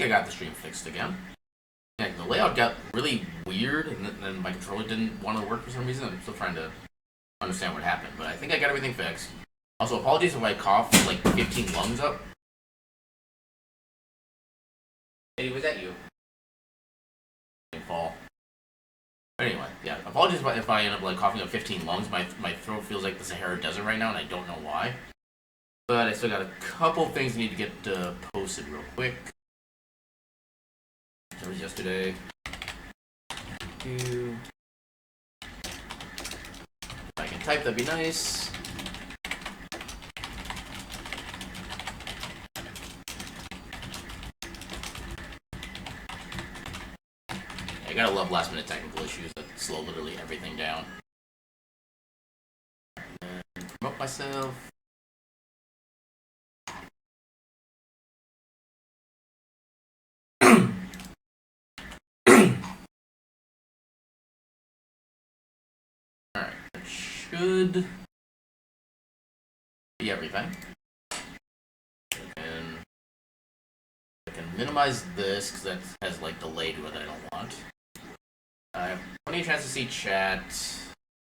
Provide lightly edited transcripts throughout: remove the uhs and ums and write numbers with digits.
think I got the stream fixed again. Yeah, the layout got really weird, and then my controller didn't want to work for some reason. I'm still trying to understand what happened, but I think I got everything fixed. Also, apologies if I cough like 15 lungs up. Eddie, was that you? Fall. But anyway, yeah. Apologies if I end up like coughing up 15 lungs. My throat feels like the Sahara Desert right now, and I don't know why. But I still got a couple things I need to get posted real quick. That was yesterday. If I can type, that'd be nice. I gotta love last minute technical issues that slow literally everything down. And promote myself. Alright, that should be everything. And I can minimize this because that has like delayed what I don't want. I have plenty of chance to see chat.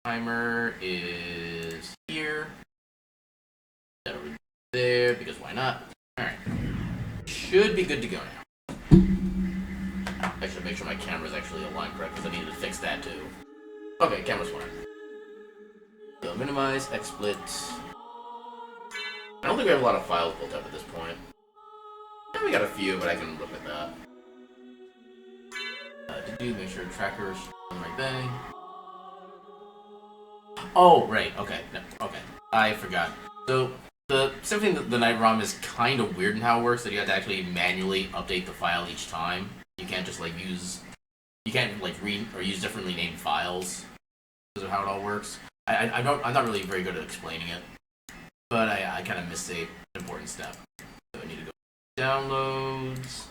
Timer is here. That over there because why not? Alright. Should be good to go now. I should make sure my camera's actually aligned correct because I needed to fix that too. Okay, camera's fine. So minimize, XSplit. I don't think we have a lot of files built up at this point. Yeah, we got a few, but I can look at that. To make sure tracker's on the right thing. Oh, right, okay. No, okay. I forgot. So, the Symphony the Night ROM is kind of weird in how it works, that you have to actually manually update the file each time. You can't just, like, you can't, like, read or use differently named files because of how it all works. I'm not really very good at explaining it, but I kind of missed an important step. So I need to go downloads.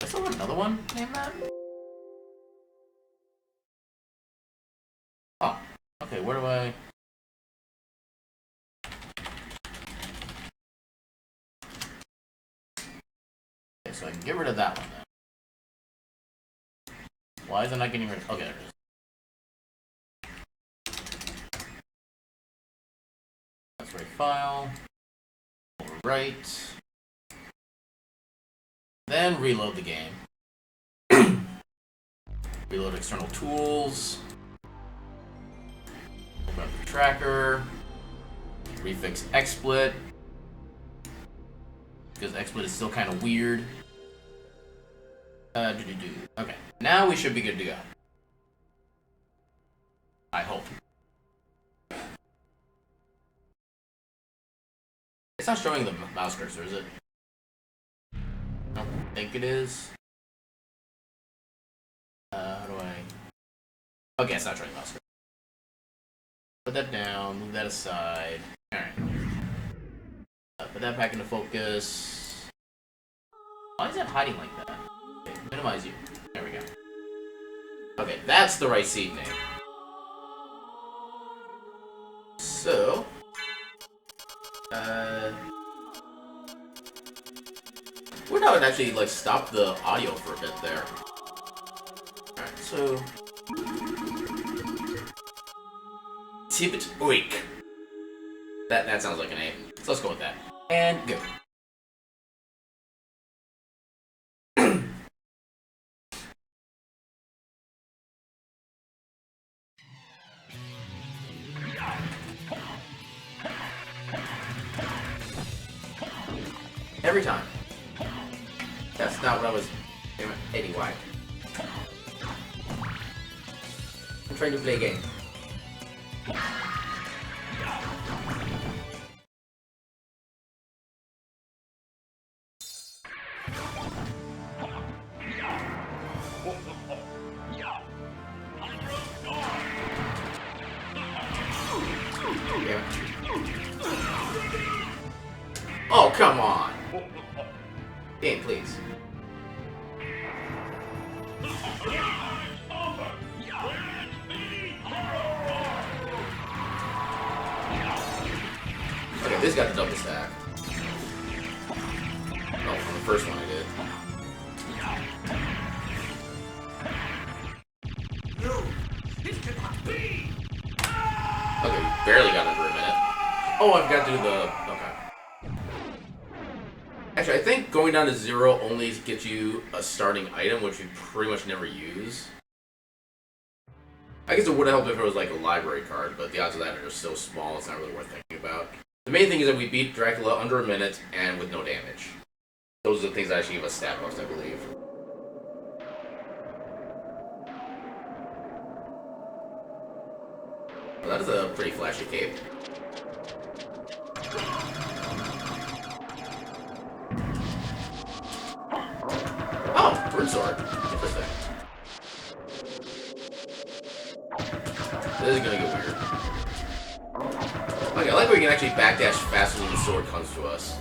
I still have another one named that? Oh, okay, where do I... Okay, so I can get rid of that one then. Why is it not getting rid of... Okay, there it is. That's right, file. Right. Then reload the game. Reload external tools. Open up the tracker. Refix XSplit. Because XSplit is still kind of weird. Okay, now we should be good to go. I hope. It's not showing the mouse cursor, is it? I don't think it is. How do I... Okay, it's not showing the mouse cursor. Put that down, move that aside. Alright. Put that back into focus. Why is that hiding like that? Okay, minimize you. There we go. Okay, that's the right seed name. So... We're not actually like stop the audio for a bit there. Alright, so Tibet Oik. That sounds like a name. So let's go with that. And go. Every time. That's not what I was... Anyway. I'm trying to play a game. Oh, come on! Game, please. Okay, Okay, this got the double stack. Oh, from the first one I did. No, it cannot be. Okay, we barely got under a minute. Oh, I've got to do the... Okay. Actually, I think going down to 0 only gets you a starting item, which we pretty much never use. I guess it would have helped if it was like a library card, but the odds of that are just so small, it's not really worth thinking about. The main thing is that we beat Dracula under a minute and with no damage. Those are the things that actually give us stat buffs, I believe. Well, that is a pretty flashy cape. Oh, Twin Sword. Interesting. This is gonna get weird. Okay, I like where we can actually backdash faster than the sword comes to us.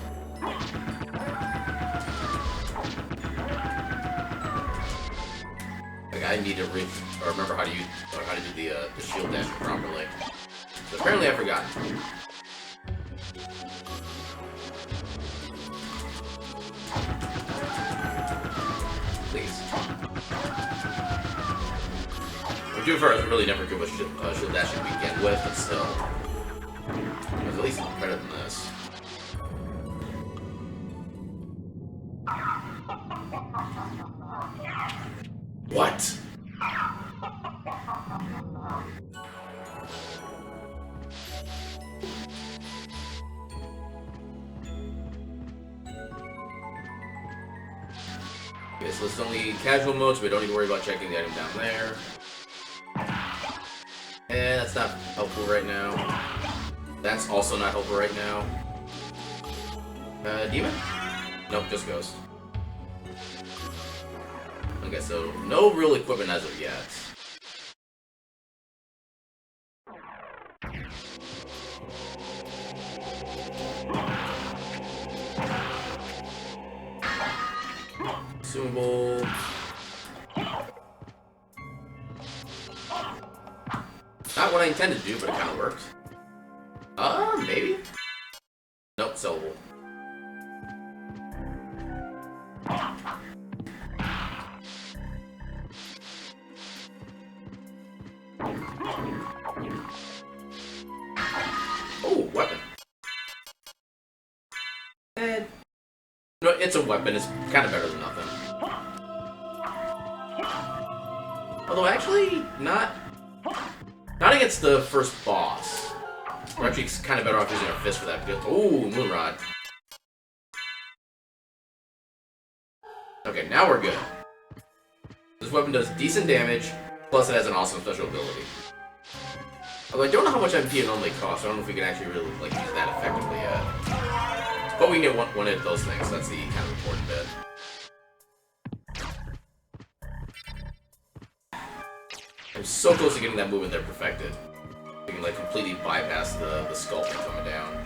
Like I need to remember how to use or how to do the shield dash properly. So apparently I forgot. Please. I'm doing for really never good with shield dash to begin with, but still. It's at least better than this. What? Okay, so it's only casual mode, so we don't need to worry about checking the item down there. And that's not helpful right now. That's also not helpful right now. Demon? Nope, just Ghost. Okay, so no real equipment as of yet. Consumable. Not what I intended to do, but it kind of worked. Maybe? Nope, sellable. Oh, weapon. No, it's a weapon. It's kind of better than nothing. Although, actually, not against the first boss. We're actually kind of better off using our fist for that. Because, ooh, Moonrod. Okay, now we're good. This weapon does decent damage, plus it has an awesome special ability. Although I don't know how much MP it normally costs, so I don't know if we can actually really like use that effectively yet. But we can get one of those things, so that's the kind of important bit. I'm so close to getting that movement there perfected. We can like completely bypass the sculpting coming down.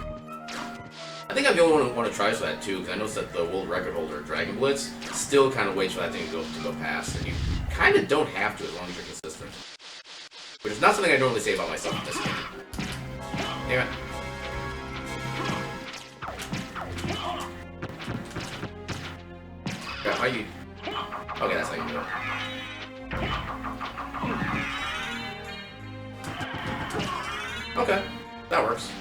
I think I'm the only one who want to try for that too, because I noticed that the world record holder, Dragon Blitz, still kind of waits for that thing to go past, and you kind of don't have to as long as you're consistent. Which is not something I normally say about myself in this game. Damn it. God, how you... Okay, that's how you do it. Okay, that works.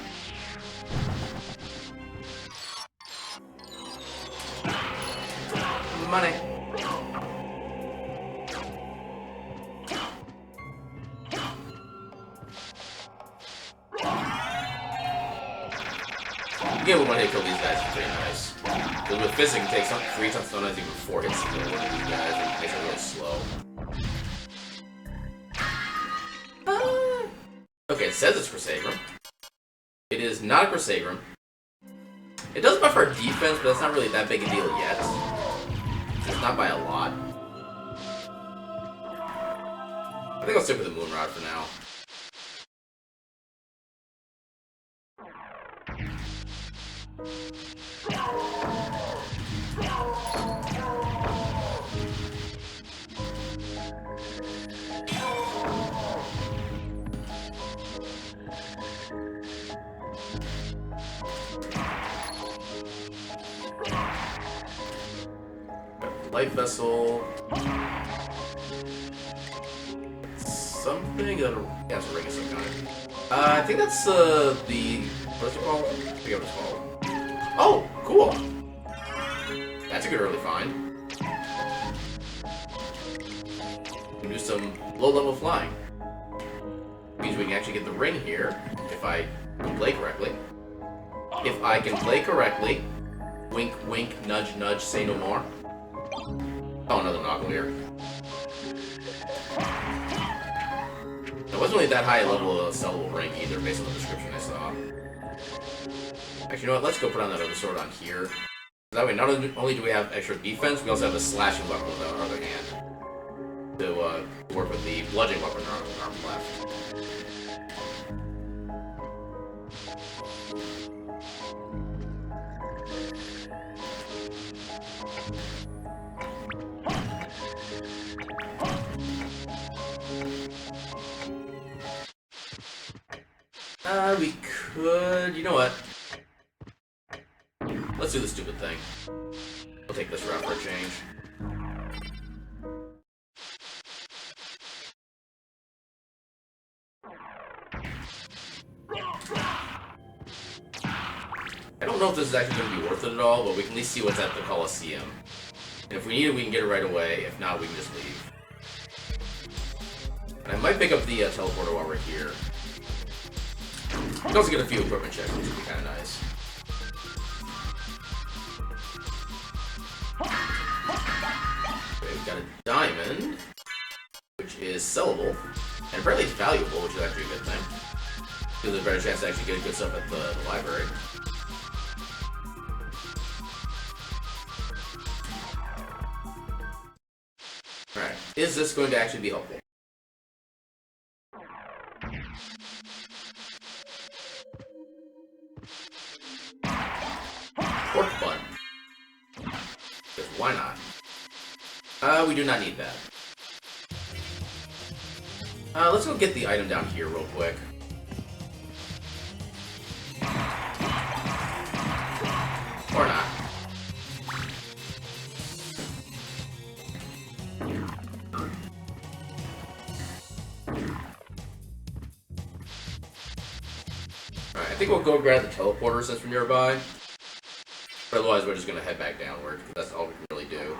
Money. Being able to one-hit kill these guys is pretty nice. Because with Fist, it can take 3 times, sometimes even 4 hits to kill one of these guys, and it makes it really slow. Okay, it says it's Crusagram. It is not a Crusagram. It does buff our defense, but that's not really that big a deal yet. It's not by a lot. I think I'll stick with the Moonrod for now. life vessel. Something that has a ring of some kind. I think that's the what's it called? I forget what it's called. Oh, cool. That's a good early find. We can do some low-level flying. Means we can actually get the ring here if I can play correctly. If I can play correctly. Wink, wink, nudge, nudge, say no more. Oh, another Knocklear. It wasn't really that high a level of sellable ring either, based on the description I saw. Actually, you know what? Let's go put on that other sword on here. That way, not only do we have extra defense, we also have a slashing weapon with our other hand to work with the bludgeoning weapon on our left. We could... You know what? Let's do the stupid thing. We'll take this route for a change. I don't know if this is actually going to be worth it at all, but we can at least see what's at the Coliseum. And if we need it, we can get it right away. If not, we can just leave. And I might pick up the teleporter while we're here. We can also get a few equipment checks, which would be kind of nice. Okay, we've got a diamond, which is sellable, and apparently it's valuable, which is actually a good thing. Gives us a better chance to actually get good stuff at the library. Alright, is this going to actually be helpful? Pork bun. Because why not? We do not need that. Let's go get the item down here real quick. Or not. Alright, I think we'll go grab the teleporter since we're nearby. But otherwise, we're just gonna head back downward, because that's all we can really do.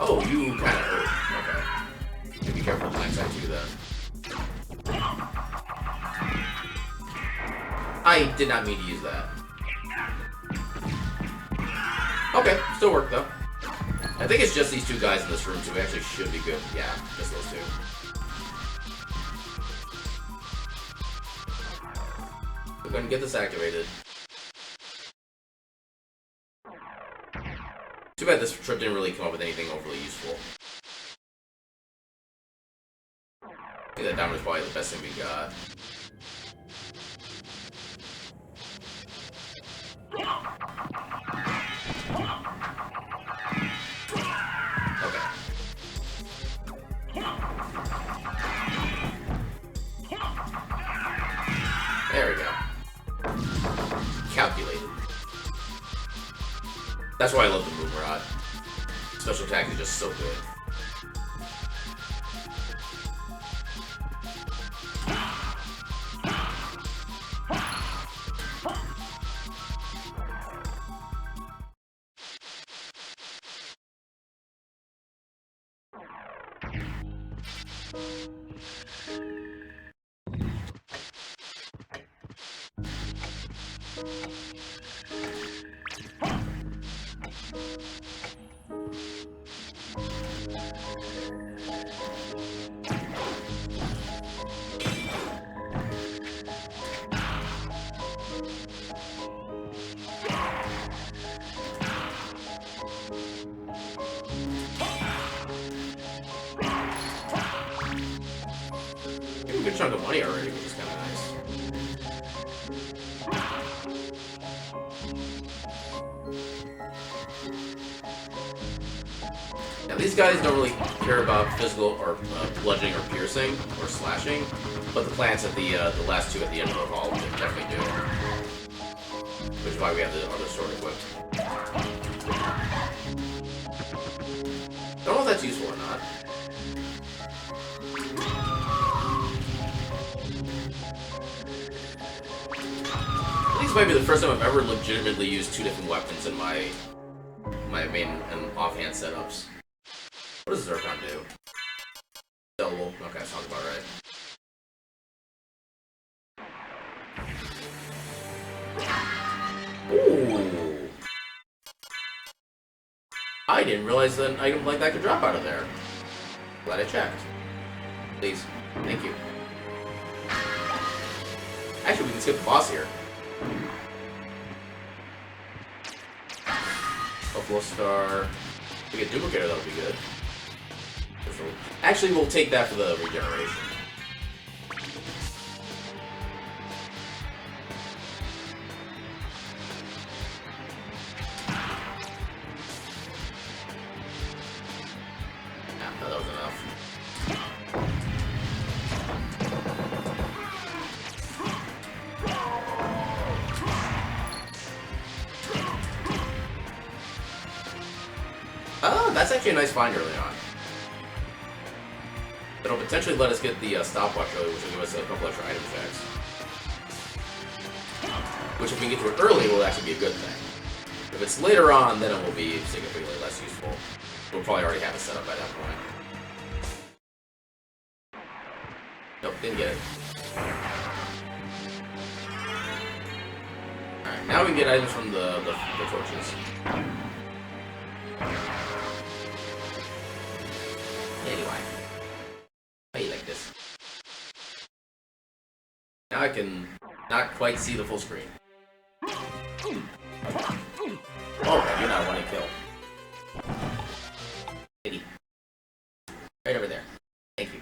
Oh, you kind of hurt. Okay. Be careful with next time too, then. I did not mean to use that. Okay, still worked though. I think it's just these two guys in this room, so we actually should be good. Yeah, just those two. We're going to get this activated. Too bad this trip didn't really come up with anything overly useful. I think that diamond is probably the best thing we got. There we go. Calculated. That's why I love the Moon Rod. Special attack is just so good. A good chunk of money already, which is kind of nice. Now these guys don't really care about physical or bludgeoning or piercing or slashing, but the plants at the last two at the end of the hall definitely do. Which is why we have the other sword equipped. Don't know if that's useful or not. I think this might be the first time I've ever legitimately used two different weapons in my main and offhand setups. What does Zircon do? Sellable. Okay, sounds about right. Ooh. I didn't realize that an item like that could drop out of there. Glad I checked. Please. Thank you. Actually, we can skip the boss here. Buffalo Star. If we get Duplicator, that'll be good. Actually, we'll take that for the regeneration. That was enough. Oh, that's actually a nice find early on. It'll potentially let us get the stopwatch early, which will give us a couple extra item checks. Which, if we can get to it early, will actually be a good thing. If it's later on, then it will be significantly less useful. We'll probably already have it set up by that point. Nope, didn't get it. Alright, now we can get items from the torches. Anyway. How you like this? Now I can not quite see the full screen. Oh, you're not one to kill. Kitty. Right over there. Thank you.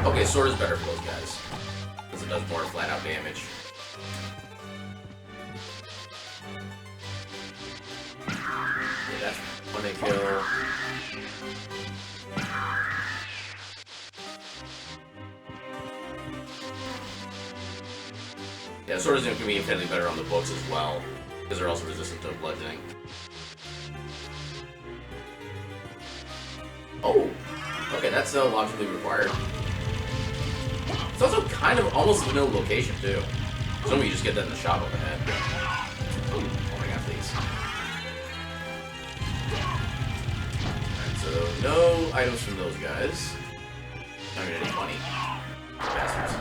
Okay, sword is better for those guys. Because it does more flat out damage. Yeah, that's one they kill. Yeah, sword is going to be infinitely better on the books as well. Because they're also resistant to bludgeoning. Oh! Okay, that's logically required. It's also kind of almost vanilla location, too. Somebody just get that in the shop overhead. Oh my god, please. Alright, so no items from those guys. Not gonna get any money. Bastards.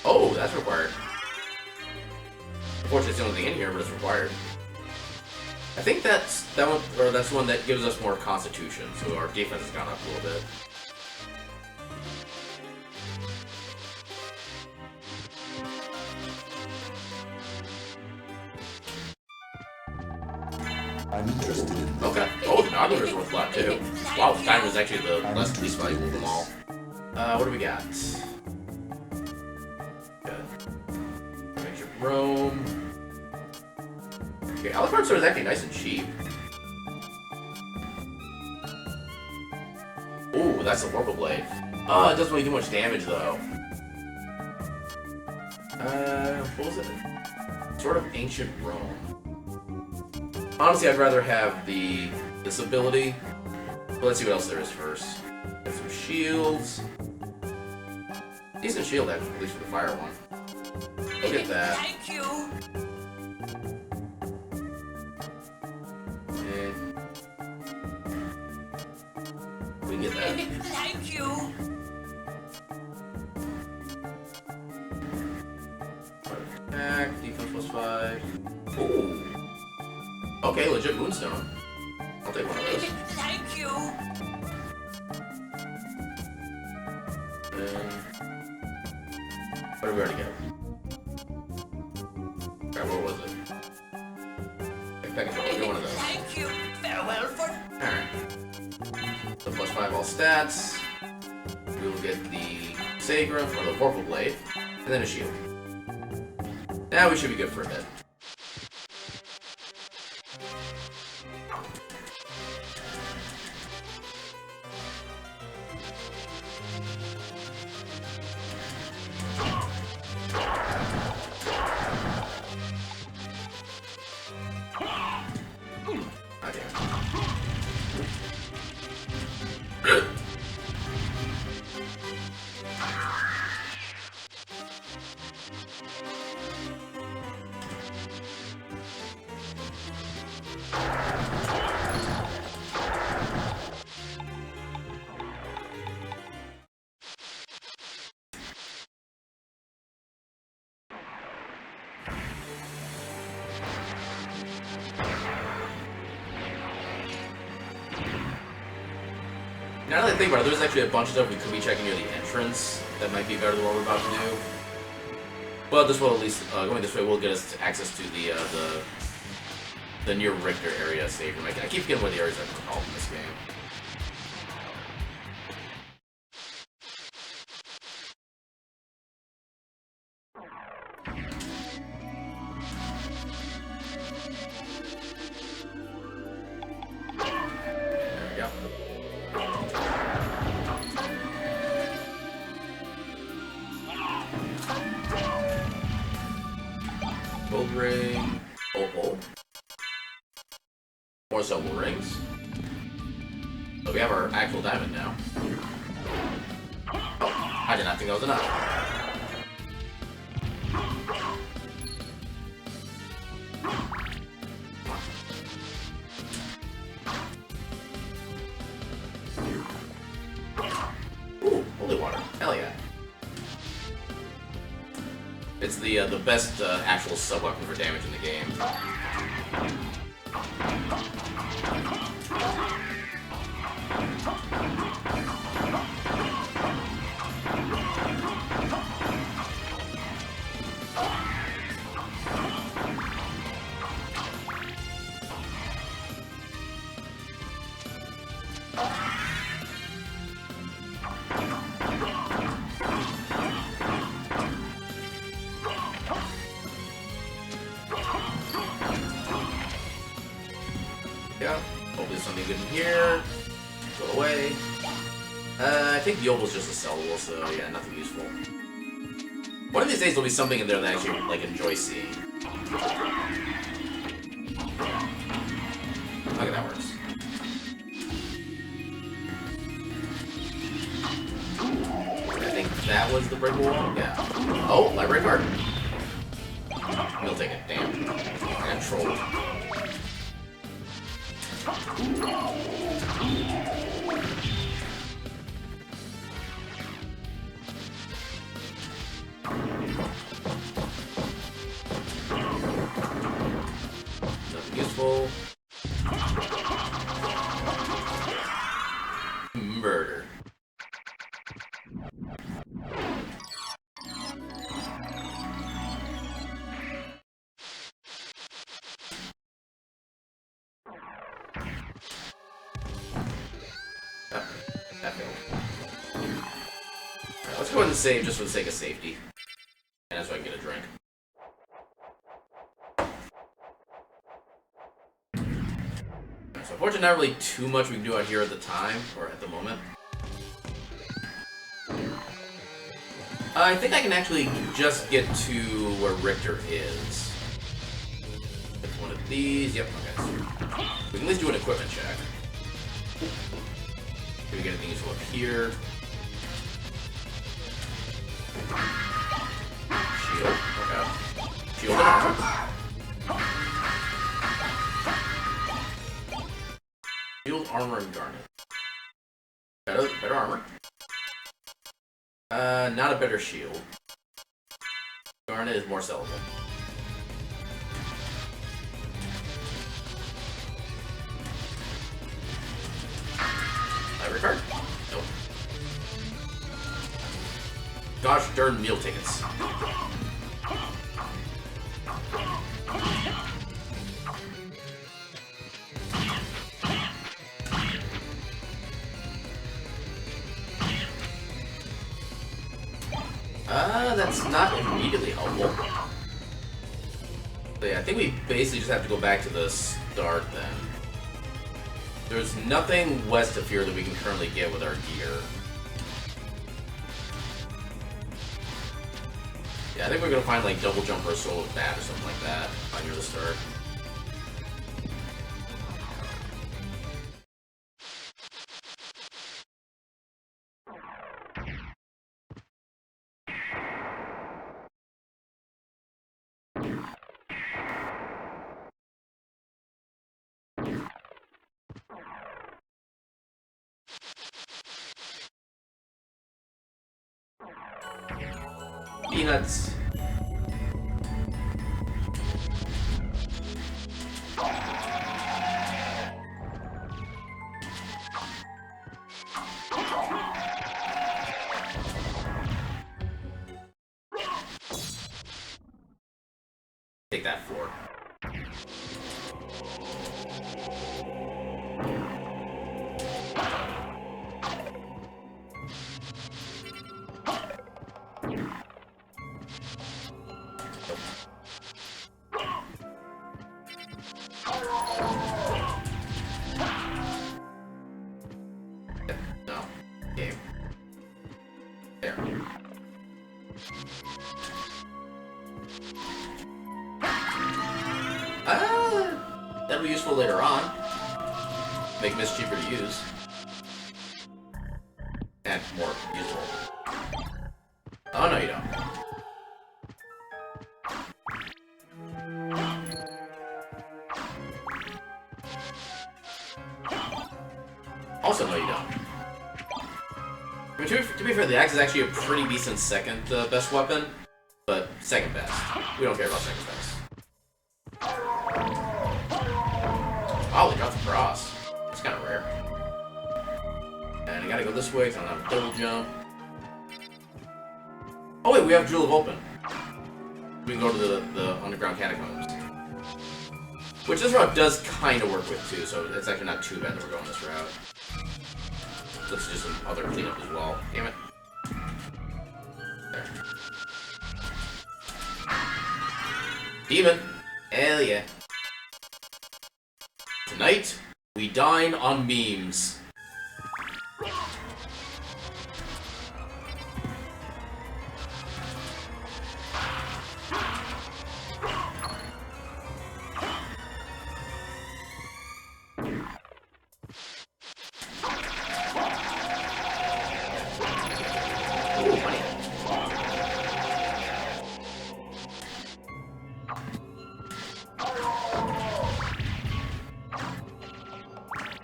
Oh, that's required. Unfortunately, it's the only thing in here, but it's required. I think that's that one, or that's one that gives us more constitution, so our defense has gone up a little bit. I'm interested in this. Okay. Oh, the Nodular's worth a lot too. Wow, the time was actually the least valuable of them all. What do we got? Good. Rome. Okay, Alucard sword is actually nice and cheap. Ooh, that's a Warble Blade. Oh, it doesn't really do much damage though. What was it? Sword of Ancient Rome. Honestly, I'd rather have this ability. But let's see what else there is first. Got some shields. Decent shield, actually, at least for the fire one. Look at that. Thank you. We can get that. Thank you. Attack, defense +5. Ooh. Okay, legit Moonstone. I'll take one of those. Thank you. And what did we already get? Alright, what was it? Backpack control, I'll get one of those. Thank you. Farewell for... Alright. So +5 all stats. We will get the Sacrum or the Vorpal Blade, and then a shield. Now we should be good for a bit. Now that I think about it, there's actually a bunch of stuff we could be checking near the entrance that might be better than what we're about to do. But this will at least, going this way will get us access to the near Richter area save room. I keep forgetting what the areas are called in this game. Gold ring, opal, more silver rings. So we have our actual diamond now. Oh, I did not think that was enough. Ooh, holy water. Hell yeah. It's the best actual sub-weapon for damage in the game. Yeah, hopefully there's something good in here. Go away. I think the opal's just a sellable, so yeah, nothing useful. One of these days there'll be something in there that I actually like enjoy seeing. Okay, that works. I think that was the breakable wall? Yeah. Oh, library card. We'll take it, damn. I got trolled. Nothing useful. Murder. That failed. Alright, let's go ahead and save just for the sake of safety. And so I can get a drink. So unfortunately, not really too much we can do out here at the time, or at the moment. I think I can actually just get to where Richter is. It's one of these. Yep, okay. So we can at least do an equipment check. Do we get anything useful up here? Shield. Okay. Shield and armor. Shield, armor, and garnet. Better armor. Not a better shield. Garnet is more sellable. Library card? Nope. Gosh darn meal tickets. That's not immediately helpful. So yeah, I think we basically just have to go back to the start then. There's nothing west of here that we can currently get with our gear. Yeah, I think we're gonna find like double jump or a soul with that or something like that near the start. Peanuts. Take that floor. No. Game. There. That'll be useful later on. Make Mist cheaper to use. And more useful. Oh, no, you don't. Also, no, you don't. I mean, to be fair, the axe is actually a pretty decent second best weapon, but second best. We don't care about second best. Oh, they dropped the cross. That's kind of rare. And I gotta go this way because I don't have a double jump. Oh wait, we have Jewel of Open. We can go to the underground catacombs. Which this route does kind of work with too, so it's actually not too bad that we're going this route. Let's do some other cleanup as well. Damn it. There. Demon! Hell yeah. Tonight, we dine on memes.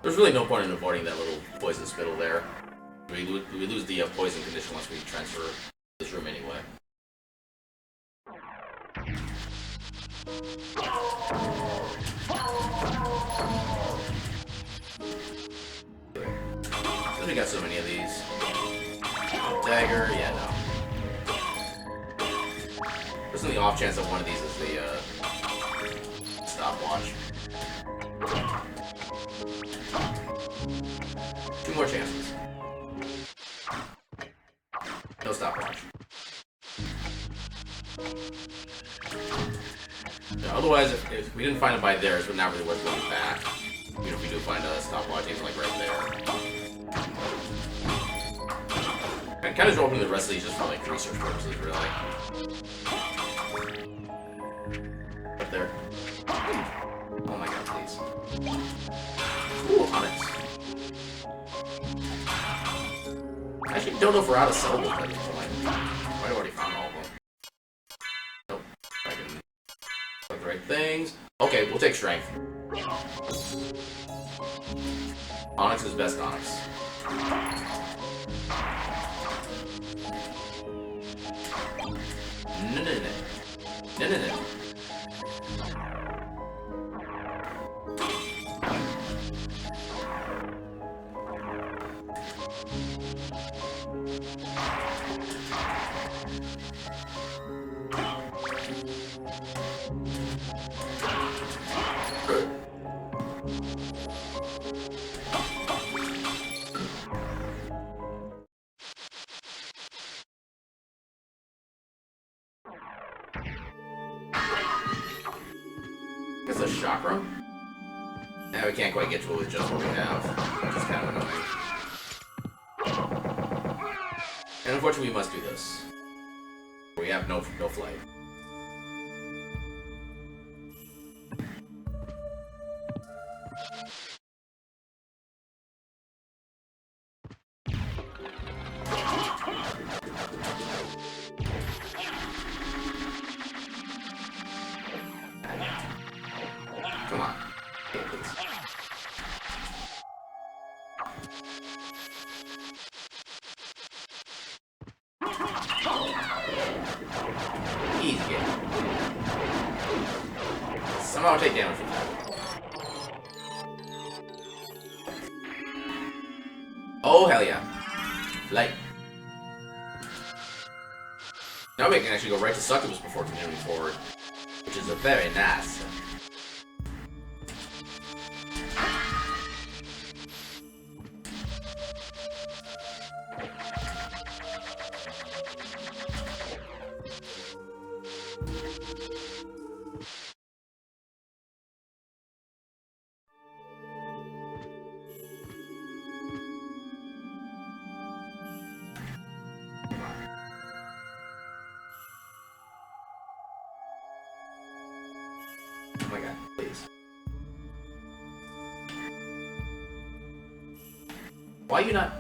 There's really no point in avoiding that little poison spittle there. We lose the poison condition once we transfer this room anyway. Since we got so many of these. Dagger, yeah, no. Just in the off chance that one of these is the stopwatch. 2 more chances. No stopwatch. Yeah, otherwise, if we didn't find it by there, it's not really worth going back. Even if we do find a stopwatch, even like right there. I'm kind of opening the rest of these just for like research purposes, really. Up there. Oh my god, please. Ooh, Onyx. I actually don't know if we're out of syllables at this point. I might have already found all of them. Nope. I can click the right things. Okay, we'll take strength. Onyx is best Onyx. No, no, no. No, no, no. chakra. And we can't quite get to it with just what we have, which is kind of annoying. And unfortunately, we must do this. We have no flight. Come on. Yeah, please. Easy game. Somehow take damage from that. Oh, hell yeah. Light. Now we can actually go right to Succubus before continuing forward, which is a very nice. Oh my god, please. Why are you not...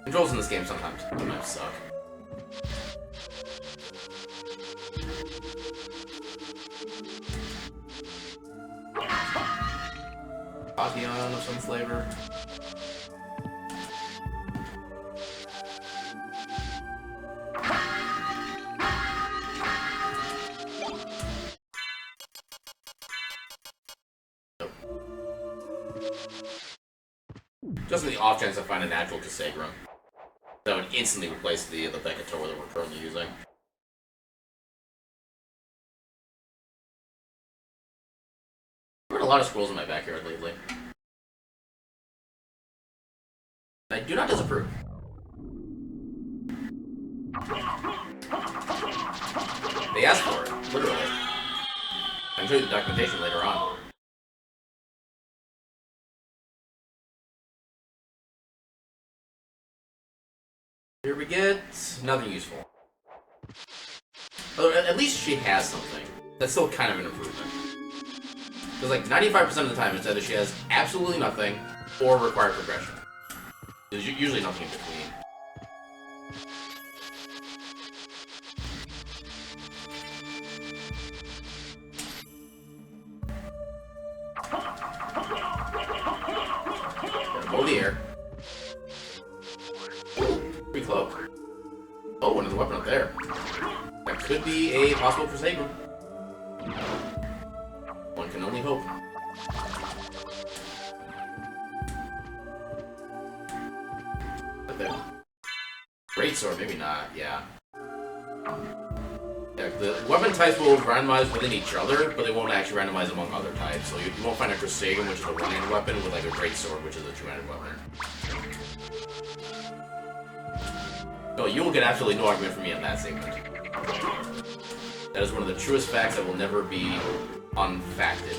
Controls in this game sometimes suck. Papillon of some flavor. Just in the off chance I find a natural Cassegra, that would instantly replace the Becator that we're currently using. I've heard a lot of squirrels in my backyard lately. I do not disapprove. They asked for it, literally. I can show you the documentation later on. Here we get nothing useful. Although at least she has something. That's still kind of an improvement. Because like 95% of the time it's either she has absolutely nothing or required progression. There's usually nothing in between. Hold the air. Free cloak. Oh, another weapon up there. That could be a possible Crusader. One can only hope. Up there. Great sword, maybe not, yeah. Yeah, the weapon types will randomize within each other, but they won't actually randomize among other types. So you won't find a Crusader, which is a one-handed weapon, with like a great sword, which is a two-handed weapon. No, you will get absolutely no argument from me on that statement. That is one of the truest facts that will never be unfacted.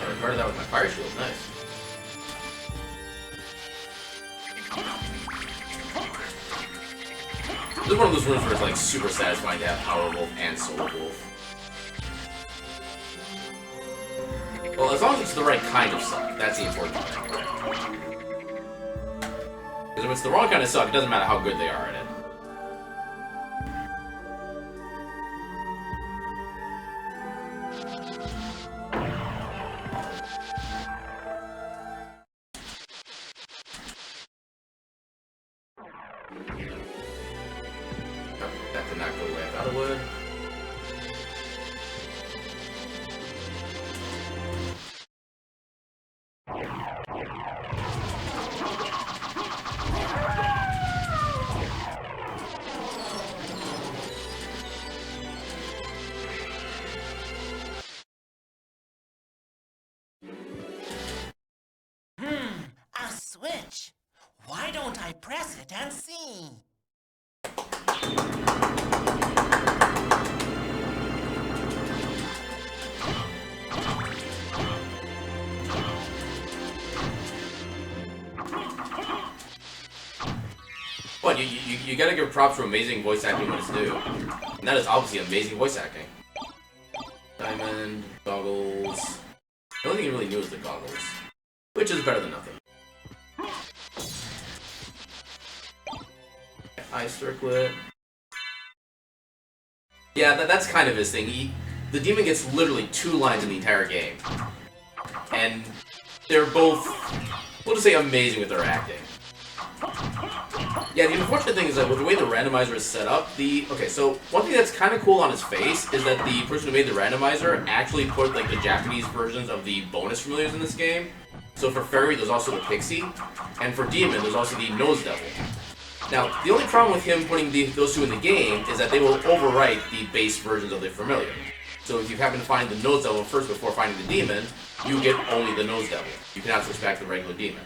I guarded that with my fire shield, nice. This is one of those rooms where it's like super satisfying to have Power Wolf and Soul Wolf. Well, as long as it's the right kind of suck, that's the important thing. Because if it's the wrong kind of suck, it doesn't matter how good they are at it. That did not go away. I thought it would. Press it and see. What, you gotta give props for amazing voice acting when it's due. And that is obviously amazing voice acting. Diamond, goggles. The only thing you really knew is the goggles. Which is better than nothing. Eye circlet. Yeah, that's kind of his thing. The demon gets literally 2 lines in the entire game. And they're both, we'll just say, amazing with their acting. Yeah, the unfortunate thing is that with the way the randomizer is set up, okay, so one thing that's kind of cool on his face is that the person who made the randomizer actually put, like, the Japanese versions of the bonus familiars in this game. So for Fairy, there's also the Pixie, and for Demon, there's also the Nose Devil. Now, the only problem with him putting those 2 in the game is that they will overwrite the base versions of the familiar. So if you happen to find the Nose Devil first before finding the Demon, you get only the Nose Devil. You cannot switch back to the regular Demon.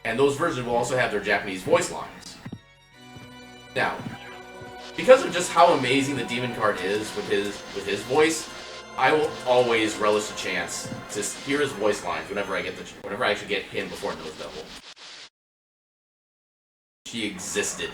And those versions will also have their Japanese voice lines. Now, because of just how amazing the Demon card is with his voice, I will always relish the chance to hear his voice lines whenever I actually get him before Nose Devil. She existed.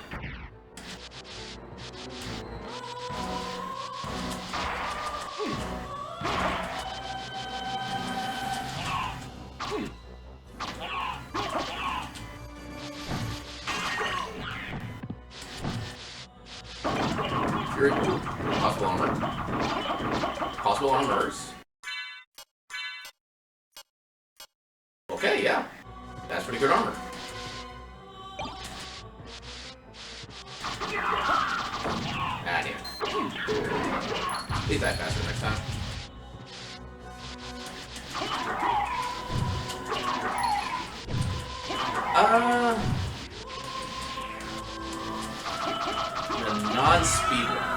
Possible armor. Possible armors. Okay, yeah. That's pretty good armor. Ah, damn. Please die faster next time. The non-speed run.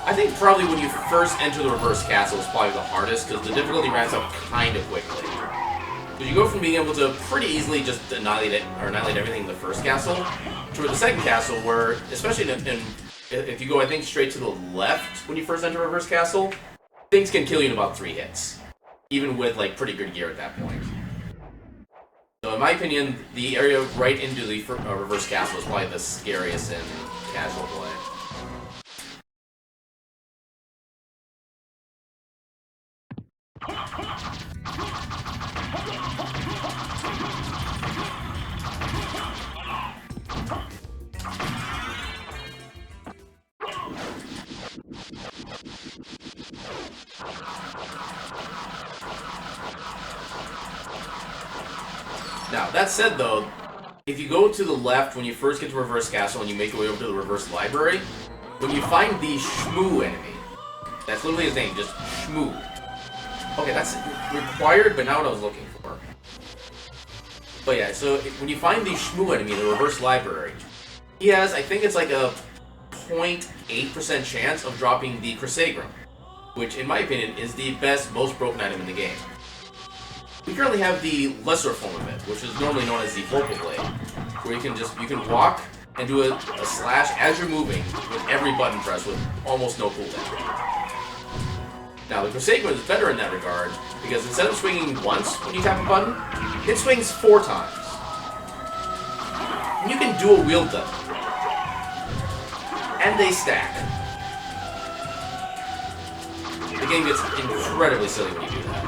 I think probably when you first enter the reverse castle is probably the hardest, because the difficulty ramps up kind of quickly. Because you go from being able to pretty easily just annihilate everything in the first castle, to the second castle where, especially if you go, I think, straight to the left when you first enter reverse castle, things can kill you in about 3 hits. Even with, like, pretty good gear at that point. So in my opinion, the area right into the reverse castle is probably the scariest in casual play. Now, that said though, if you go to the left when you first get to Reverse Castle and you make your way over to the Reverse Library, when you find the Shmoo enemy, that's literally his name, just Shmoo. Okay, that's required, but not what I was looking for. But yeah, so when you find the Shmoo enemy in the Reverse Library, he has, I think it's like a 0.8% chance of dropping the Chrysagram, which in my opinion is the best, most broken item in the game. We currently have the lesser form of it, which is normally known as the Vorpal Blade, where you can walk and do a slash as you're moving with every button press with almost no cooldown. Now the Chrysagram is better in that regard, because instead of swinging once when you tap a button, it swings 4 times. And you can dual wield them. And they stack. The game gets incredibly silly when you do that.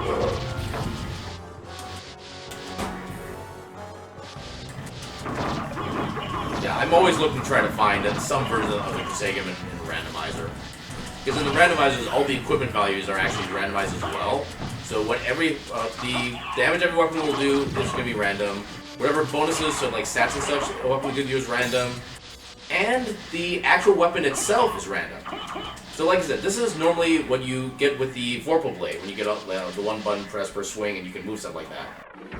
Yeah, I'm always looking to try to find some version of the Chrysagram in the randomizer. Because in the randomizers, all the equipment values are actually randomized as well. So what the damage every weapon will do is going to be random. Whatever bonuses, so like stats and such, a weapon could do is random. And the actual weapon itself is random. So like I said, this is normally what you get with the Vorpal Blade, when you get the 1 button press per swing and you can move stuff like that.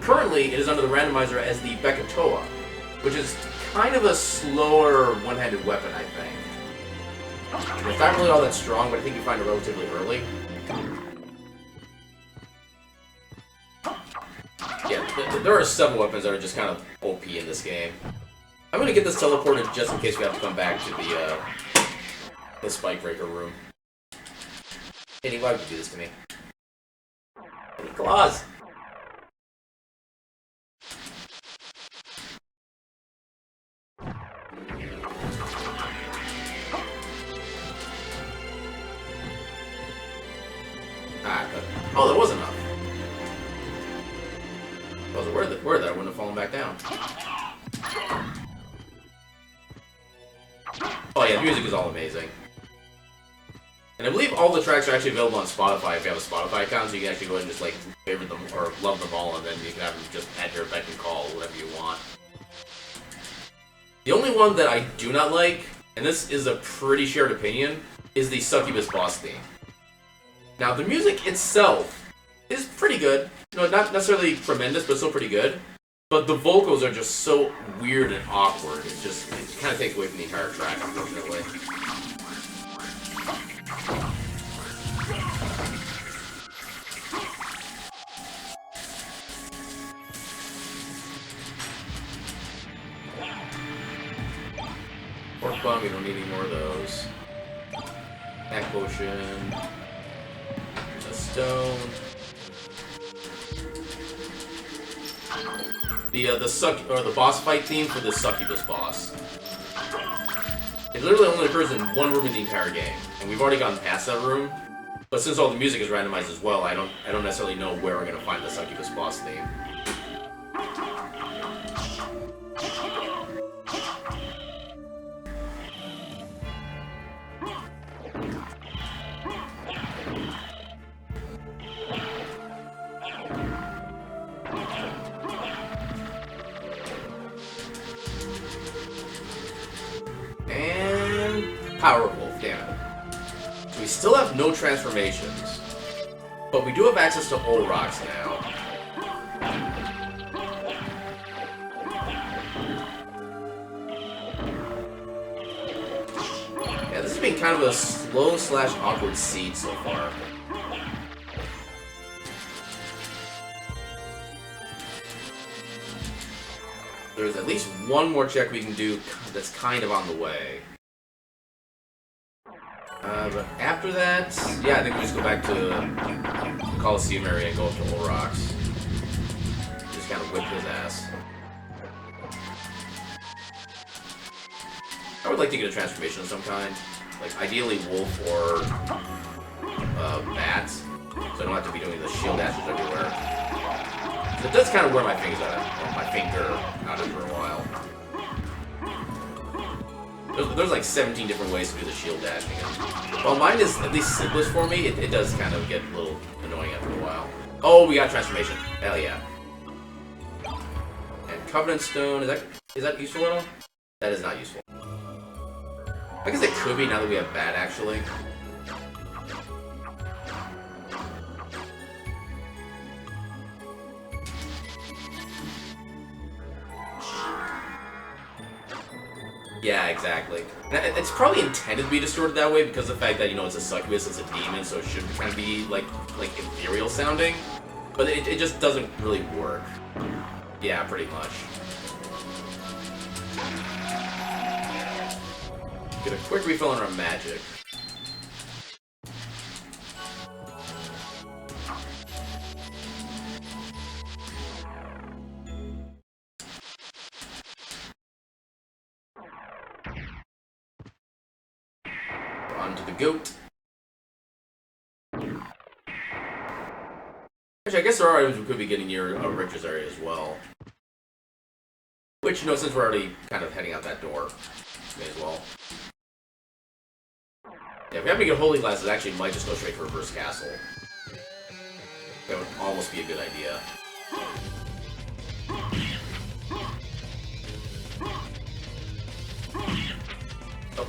Currently, it is under the randomizer as the Bekatoa, which is kind of a slower one-handed weapon, I think. It's not really all that strong, but I think you find it relatively early. Yeah, there are several weapons that are just kind of OP in this game. I'm gonna get this teleported just in case we have to come back to the spike breaker room. Hey, why would you do this to me? Any claws? Oh, there was enough. I was aware that I wouldn't have fallen back down. Oh yeah, the music is all amazing. And I believe all the tracks are actually available on Spotify if you have a Spotify account, so you can actually go ahead and just like favorite them or love them all, and then you can have them just at your beck and call, whatever you want. The only one that I do not like, and this is a pretty shared opinion, is the Succubus boss theme. Now, the music itself is pretty good. You know, not necessarily tremendous, but still pretty good. But the vocals are just so weird and awkward. It kind of takes away from the entire track, unfortunately. Pork bomb, we don't need any more of those. Back potion. Stone. The boss fight theme for the Succubus boss. It literally only occurs in one room in the entire game, and we've already gotten past that room. But since all the music is randomized as well, I don't necessarily know where we're gonna find the Succubus boss theme. Power Wolf, damn it. So we still have no transformations, but we do have access to Olrox now. Yeah, this has been kind of a slow/awkward seed so far. There's at least one more check we can do that's kind of on the way. But after that, yeah, I think we just go back to the Coliseum area and go up to Olrox. Just kind of whip his ass. I would like to get a transformation of some kind. Like, ideally wolf or bat. So I don't have to be doing the shield dashes everywhere. So it does kind of wear my finger out of for a while. There's like 17 different ways to do the shield dashing. And while mine is at least simplest for me, it does kind of get a little annoying after a while. Oh, we got transformation. Hell yeah. And Covenant Stone, is that useful at all? That is not useful. I guess it could be now that we have Bat, actually. Yeah, exactly. It's probably intended to be distorted that way because of the fact that, you know, it's a succubus, it's a demon, so it should kind of be, like ethereal sounding. But it just doesn't really work. Yeah, pretty much. Get a quick refill on our magic. Onto the goat. Actually, I guess there are items we could be getting near Rich's area as well. Which, you know, since we're already kind of heading out that door, may as well. Yeah, if we happen to get Holy Glasses, it actually might just go straight for Reverse Castle. That would almost be a good idea. Oh.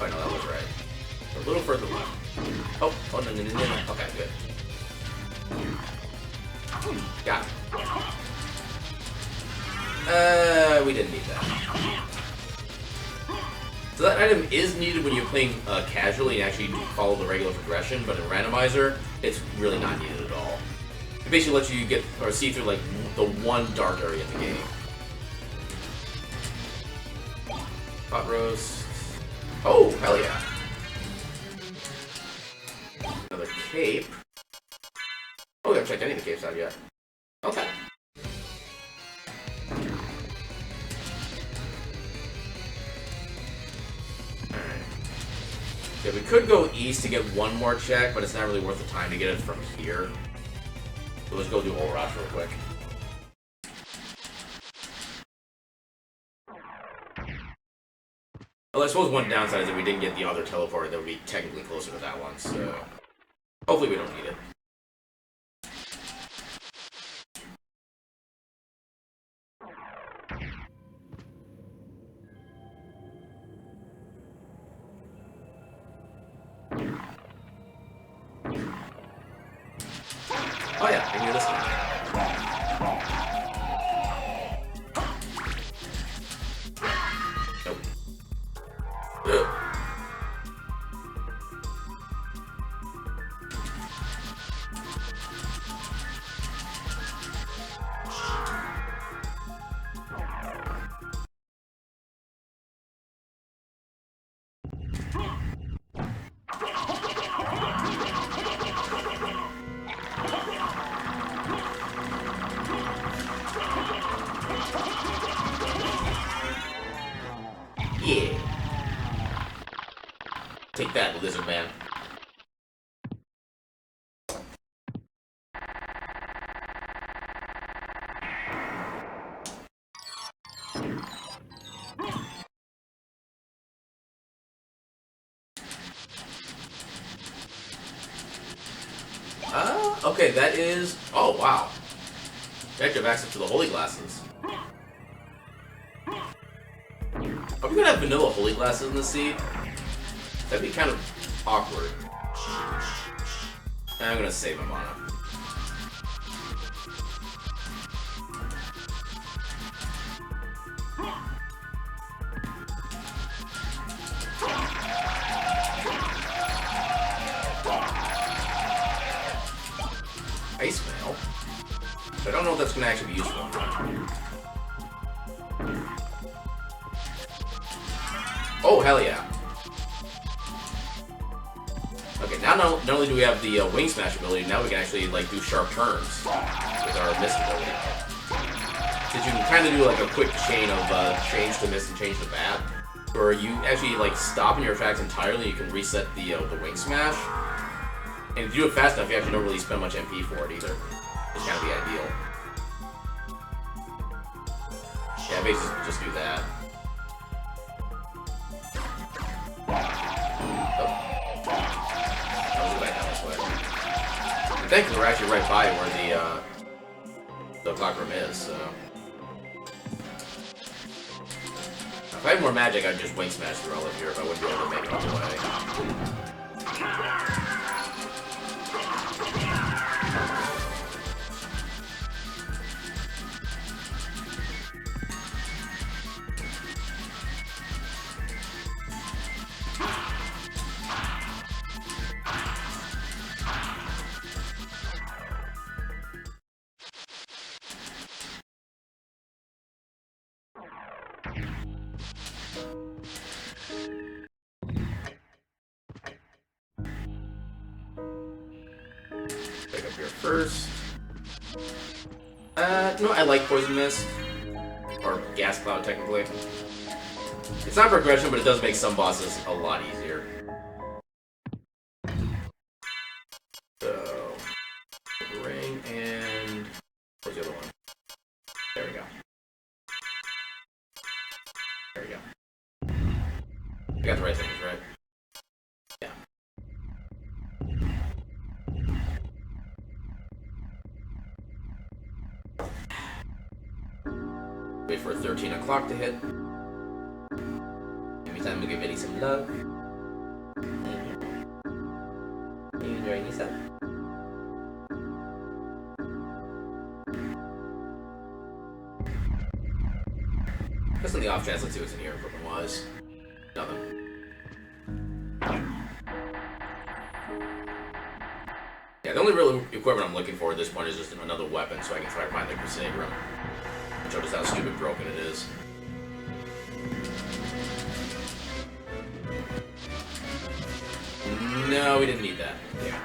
Oh, no, that was right. A little further left. Oh, no. Okay, good. Got it. We didn't need that. So that item is needed when you're playing casually and actually follow the regular progression, but in Randomizer, it's really not needed at all. basically lets you get or see through like the one dark area in the game. Pot roast. Oh, hell yeah. Another cape. Oh, we haven't checked any of the capes out yet. Okay. Alright. Yeah, we could go east to get one more check, but it's not really worth the time to get it from here. So let's go do Old Rush real quick. Well, I suppose one downside is that we didn't get the other teleporter that would be technically closer to that one, so hopefully we don't need it. Oh yeah, I knew this one. Nope. Ugh. Yeah. Take that, lizard man. Okay, that is... Oh, wow. You actually have access to the holy glasses. Are we gonna have vanilla holy glasses in the seed? That'd be kind of awkward. I'm gonna save him on him. Ice mail. I don't know if that's gonna actually be useful or not. Oh, hell yeah. Okay, now not only do we have the wing smash ability, now we can actually like do sharp turns with our mist ability. Since you can kind of do like a quick chain of change to mist and change to bat, where you actually like stop in your tracks entirely, you can reset the wing smash. And if you do it fast enough, you actually don't really spend much MP for it either. It's kind of the ideal. Yeah, basically just do that. Thankfully, we're actually right by where the clock room is, so... If I had more magic, I'd just wing smash through all of here if I wouldn't be able to make it all the way. Pick up here first. No, I like Poison Mist. Or Gas Cloud, technically. It's not progression, but it does make some bosses a lot easier. So... Ring and... Where's the other one? There we go. There we go. I got the right things, right? Yeah. Wait for 13 o'clock to hit. Every time we give Eddie some love. Are you enjoying yourself? Just on the off chance, let's see what's in here. Brooklyn was. Nothing. Yeah, Yeah, the only real equipment I'm looking for at this point is just another weapon so I can try to find the Crusade Room. Which shows how stupid broken it is. No, we didn't need that. Yeah.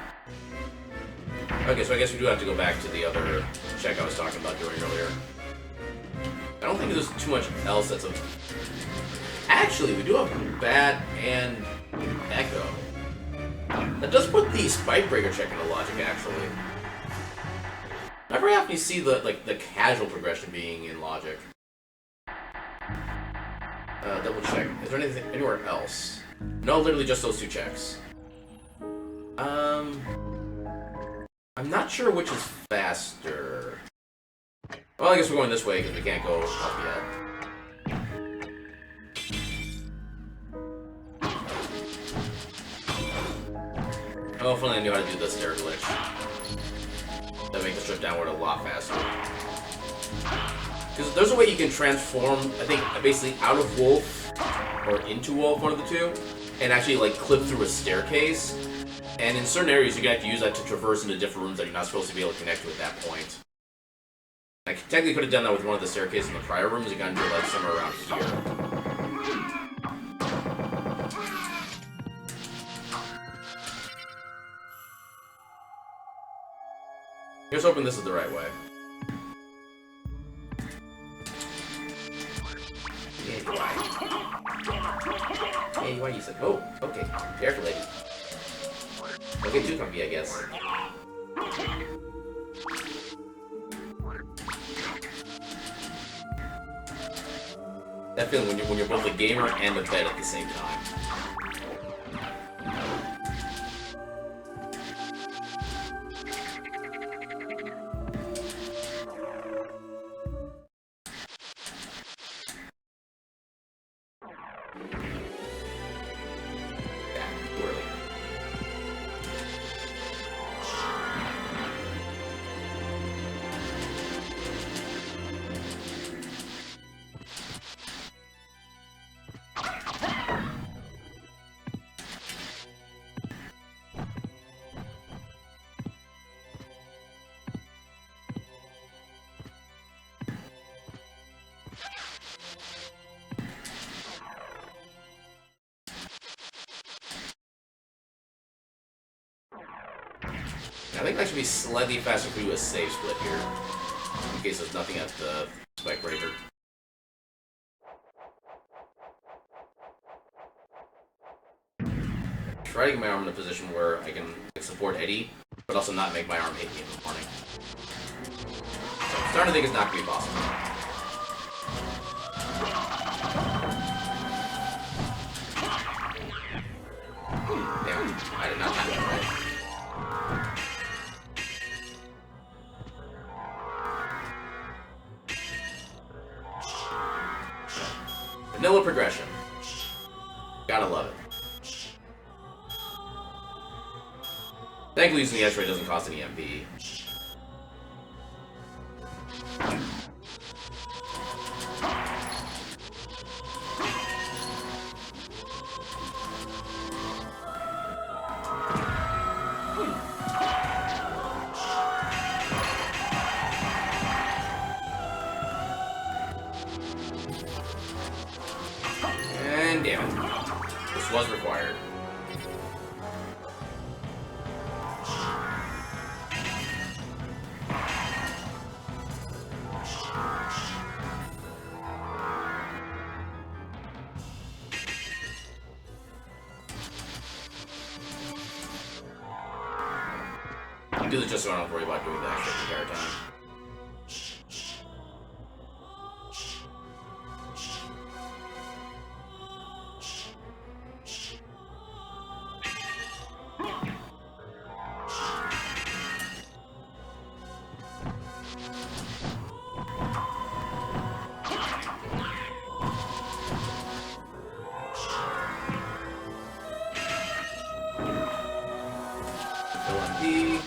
Okay, so I guess we do have to go back to the other check I was talking about doing earlier. I don't think there's too much else that's a... Actually, we do have Bat and Echo. That does put the Spike Breaker check into logic, actually. Not very often you see the casual progression being in logic. Double check. Is there anything anywhere else? No, literally just those two checks. I'm not sure which is faster. Well, I guess we're going this way because we can't go up yet. Oh, if only I knew how to do the stair glitch. That makes the trip downward a lot faster. Because there's a way you can transform, I think, basically out of Wolf or into Wolf, one of the two, and actually like clip through a staircase. And in certain areas, you can actually use that to traverse into different rooms that you're not supposed to be able to connect to at that point. I technically could have done that with one of the staircases in the prior rooms and gotten to like somewhere around here. Here's hoping this is the right way. Yeah, why? Hey, why you said? Oh, okay. Careful, lady. Don't get too comfy, I guess. That feeling when you're both a gamer and a pet at the same time. I think that should be slightly faster if we do a save split here. In case there's nothing at the Spike Breaker. Try to get my arm in a position where I can support Eddie, but also not make my arm hit me in the morning. So I'm starting to think it's not going to be possible. Damn, I did not have that right. Vanilla progression. Gotta love it. Thankfully, using the X-ray doesn't cost any MP. And damn it. This was required. Do this just so I don't worry about doing that shit the entire time. LMP.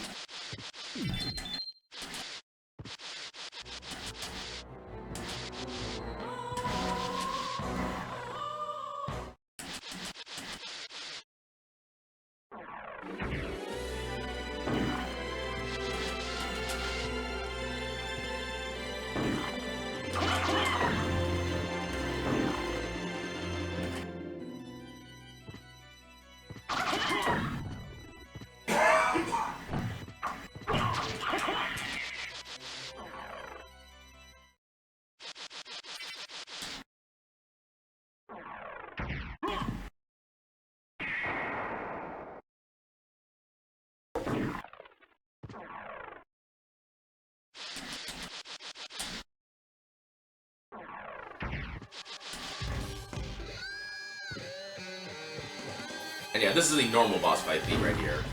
And yeah, this is the normal boss fight theme right here.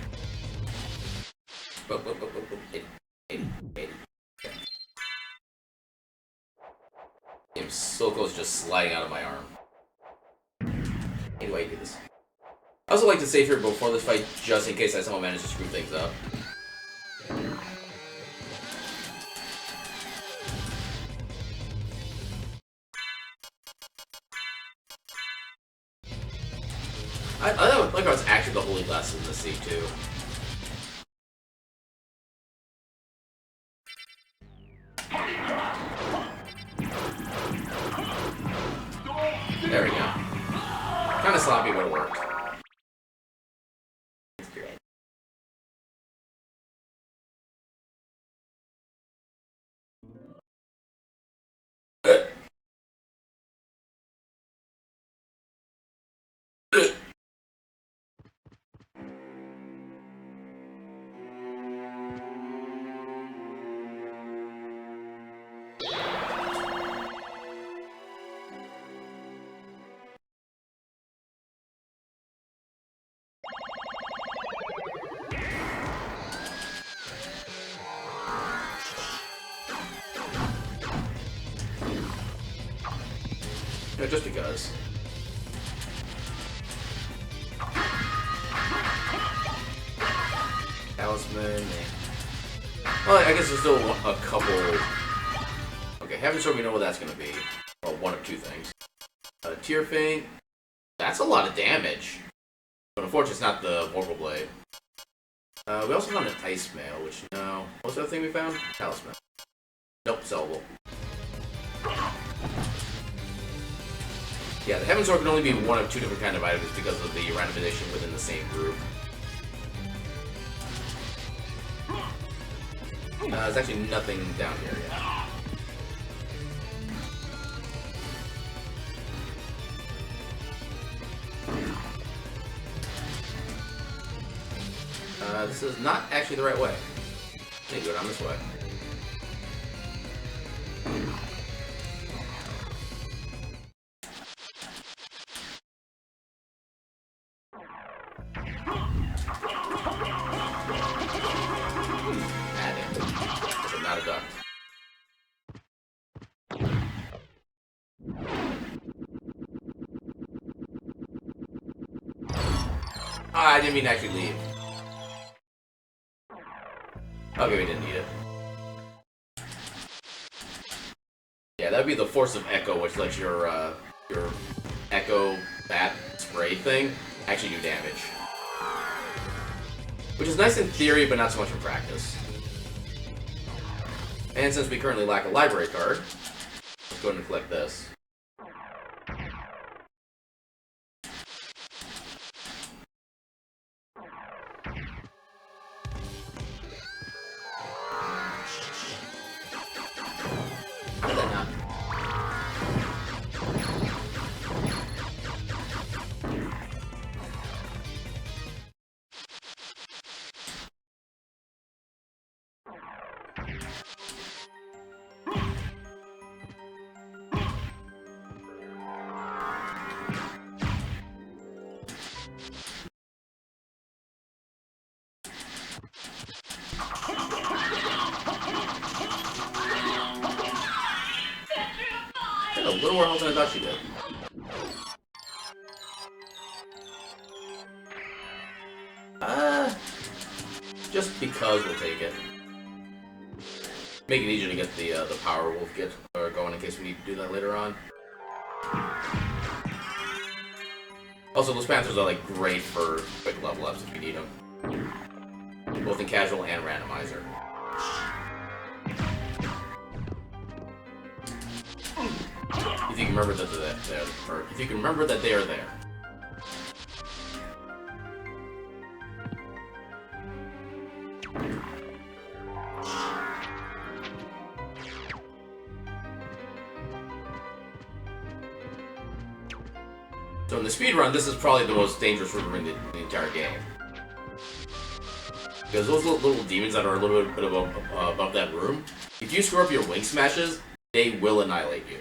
Game's so close, just sliding out of my arm. Anyway, I do this. I also like to save here before this fight, just in case I somehow manage to screw things up. I like how it's actually the holy glass in the sea, too. There we go. Kind of sloppy, but it worked. No, just because. Talisman. Well, I guess there's still a couple. Okay, Heaven's Sword, we know what that's gonna be. Well, one of two things. Tear Feint. That's a lot of damage. But unfortunately, it's not the Vorpal Blade. We also found an Ice Mail, which, no. What's the other thing we found? Talisman. Nope, sellable. Yeah, the Heaven's Sword can only be one of two different kind of items because of the randomization within the same group. There's actually nothing down here yet. This is not actually the right way. I need to go down this way. Not a duck. I didn't mean to actually leave. Okay, we didn't need it. Yeah, that'd be the Force of Echo, which lets your Echo Bat spray thing actually do damage. Which is nice in theory, but not so much in practice. And since we currently lack a library card, let's go ahead and collect this. How did that not? A little more health than I thought she did. Just because we'll take it. Make it easier to get the Power Wolf going in case we need to do that later on. Also, those Panthers are like great for quick level ups if you need them. Both in casual and randomizer. If you can remember that they're there, or if you can remember that they are there. So in the speedrun, this is probably the most dangerous room in the entire game. Because those little demons that are a little bit above that room, if you screw up your wing smashes, they will annihilate you.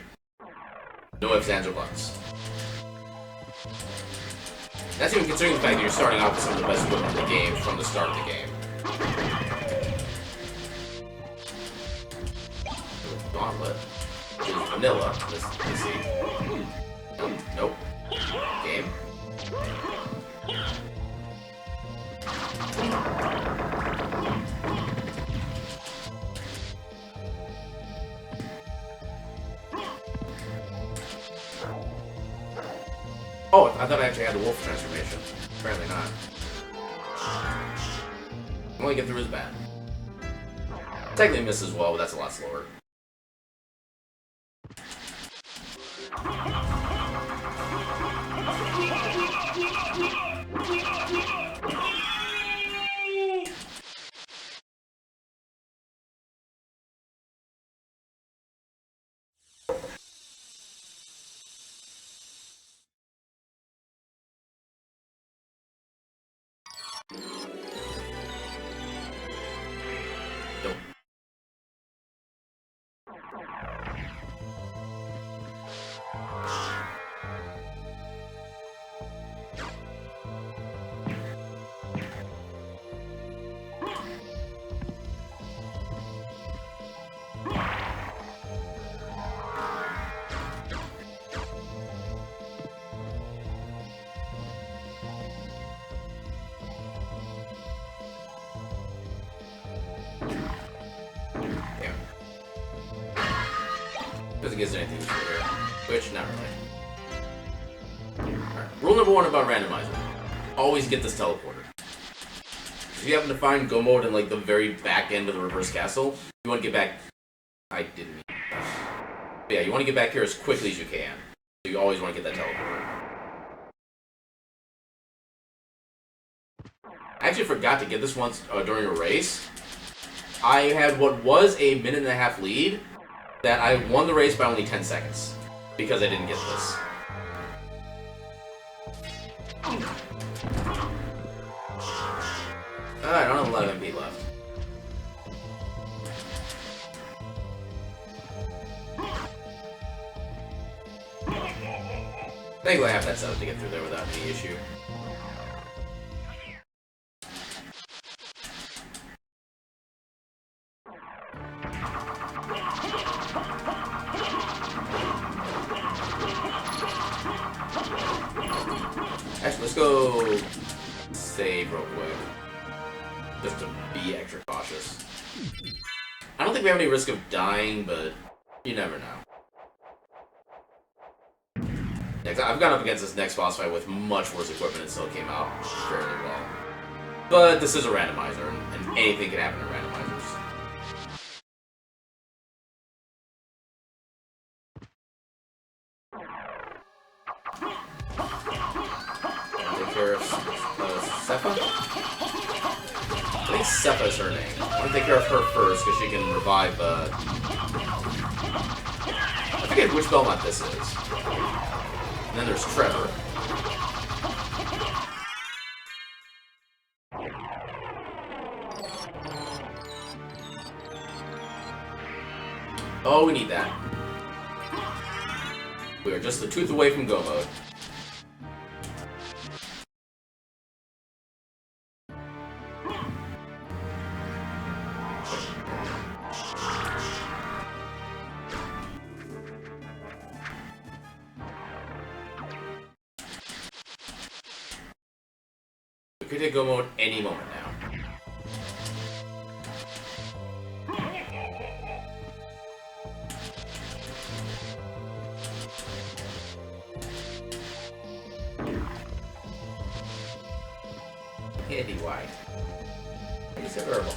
No ifs, ands, or buts. That's even considering the fact that you're starting off with some of the best equipment in the game from the start of the game. Gauntlet. Which is vanilla. Let's see. Nope. Game. Oh, I thought I actually had the wolf transformation. Apparently not. Only get through is bad. Technically miss as well, but that's a lot slower. Nope. Doesn't give us anything useful here. Which, not really. Alright. Rule number 1 about randomizer. Always get this teleporter. If you happen to find Go Mode in like the very back end of the reverse castle, you want to get back... I didn't... But yeah, you want to get back here as quickly as you can. So you always want to get that teleporter. I actually forgot to get this once during a race. I had what was a 1.5-minute lead, that I won the race by only 10 seconds. Because I didn't get this. I don't have a lot of MP left. Thankfully I have that set up to get through there without any issue. Actually, let's go save real quick. Just to be extra cautious. I don't think we have any risk of dying, but you never know. Yeah, I've gone up against this next boss fight with much worse equipment and still came out fairly well. But this is a randomizer, and anything can happen in randomizers. Take care of Seppa? I think Seppa is her name. I want to take care of her first, because she can revive, I forget which Belmont this is. And then there's Trevor. Oh, we need that. We are just the tooth away from Go Mode. We could hit Go Mode any moment now. Handy wide. It's adorable.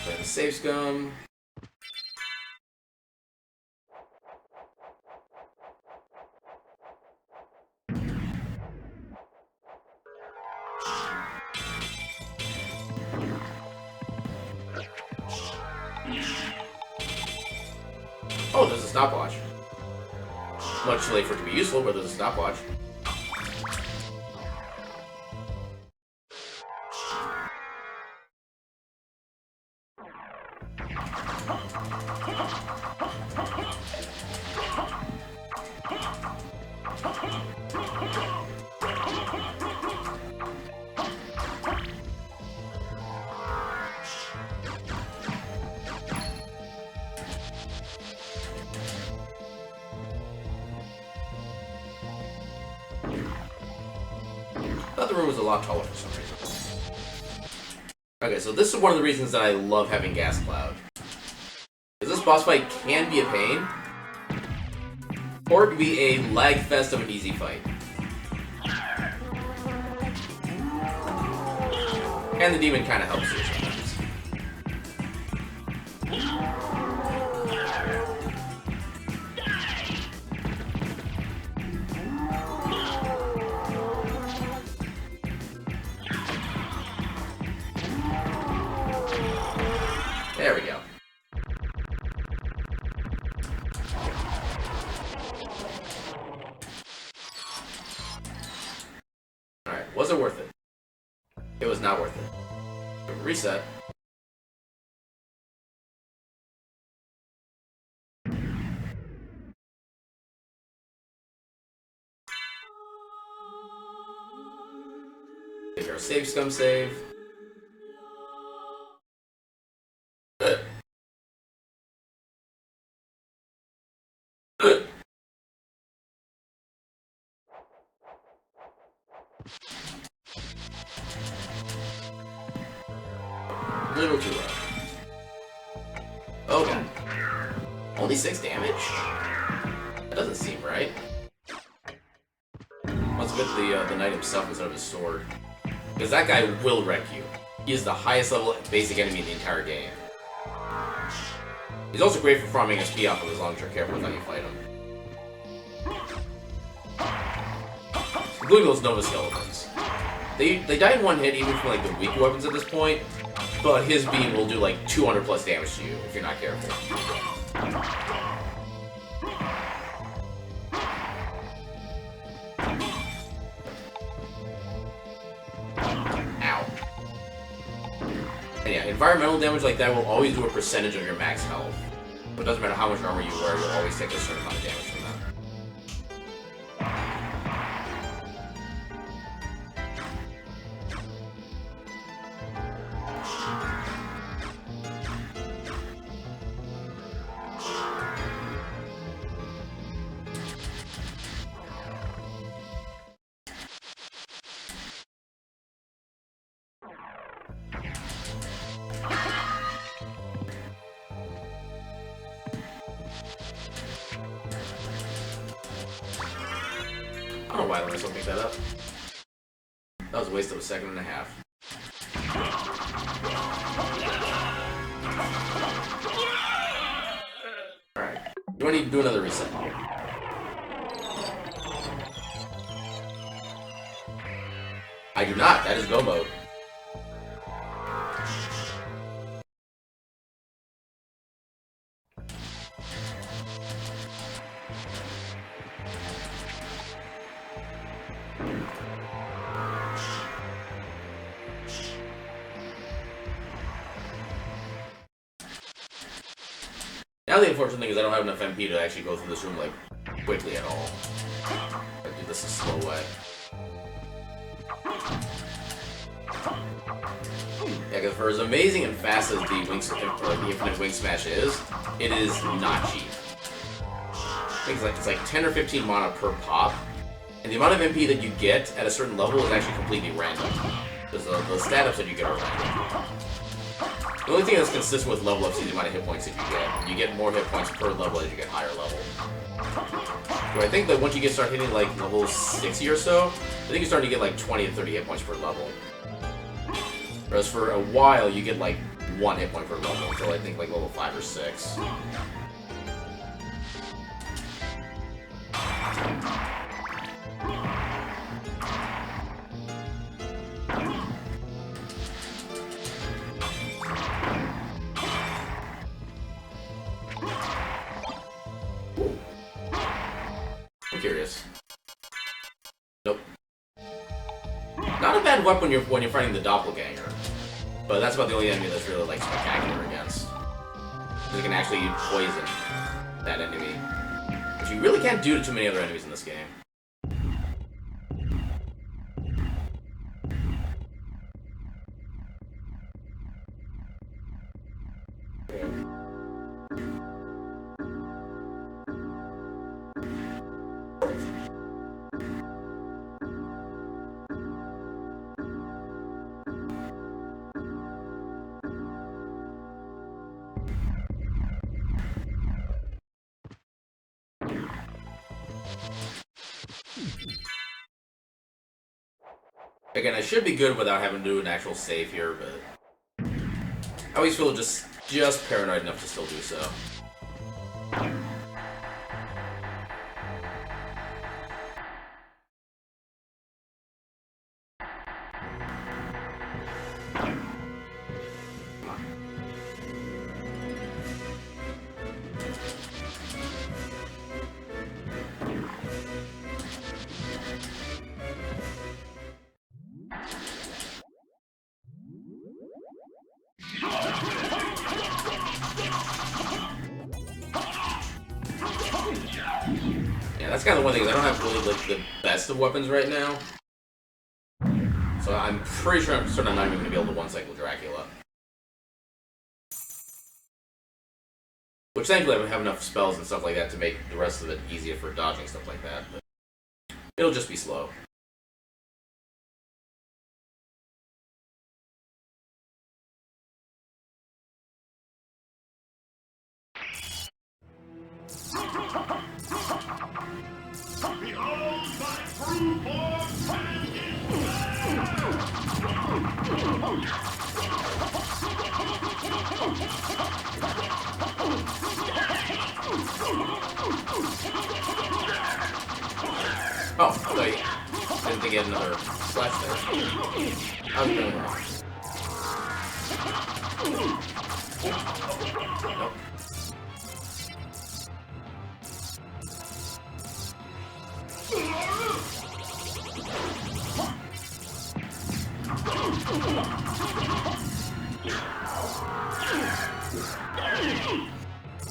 Then save scum. Oh, there's a stopwatch. Much too late for it to be useful, but there's a stopwatch. I thought the room was a lot taller for some reason. Okay, so this is one of the reasons that I love having Gas Cloud. Because this boss fight can be a pain, or it can be a lag fest of an easy fight. And the demon kind of helps you sometimes. There we go. Alright, was it worth it? It was not worth it. Reset. Take our save scum save. Little too low. Okay. Only 6 damage? That doesn't seem right. Let's get the knight himself instead of his sword. Because that guy will wreck you. He is the highest level basic enemy in the entire game. He's also great for farming SP off of as long as you're careful with how you fight him. Including those Nova Skeletons. They die in one hit even from like the weak weapons at this point, but his beam will do like 200 plus damage to you if you're not careful. Ow. And yeah, environmental damage like that will always do a percentage of your max health. But it doesn't matter how much armor you wear, you'll always take a certain amount of damage from that. I don't know why I let myself pick that up. That was a waste of a second and a half. Alright. Do I need to do another reset? I do not. That is go mode. Now the unfortunate thing is I don't have enough MP to actually go through this room like quickly at all. I do this a slow way. Yeah, because for as amazing and fast as the Infinite Wing Smash is, it is not cheap. I think it's like 10 or 15 mana per pop, and the amount of MP that you get at a certain level is actually completely random. Because the stat ups that you get are random. The only thing that's consistent with level ups is the amount of hit points that you get. You get more hit points per level as you get higher level. So I think that once you start hitting like level 60 or so, I think you're starting to get like 20 to 30 hit points per level. Whereas for a while, you get like 1 hit point per level until I think like level 5 or 6. bad weapon when you're fighting the doppelganger, but that's about the only enemy that's really like spectacular against. You can actually poison that enemy, which you really can't do to too many other enemies in this game. Again, I should be good without having to do an actual save here, but I always feel just paranoid enough to still do so. Yeah, that's kind of one thing, is I don't have really like the best of weapons right now. So I'm pretty sure I'm not even going to be able to one-cycle Dracula. Which thankfully I have enough spells and stuff like that to make the rest of it easier for dodging stuff like that, but it'll just be slow. Oh, wait. Didn't think he had another slash there. I was doing wrong. Nope.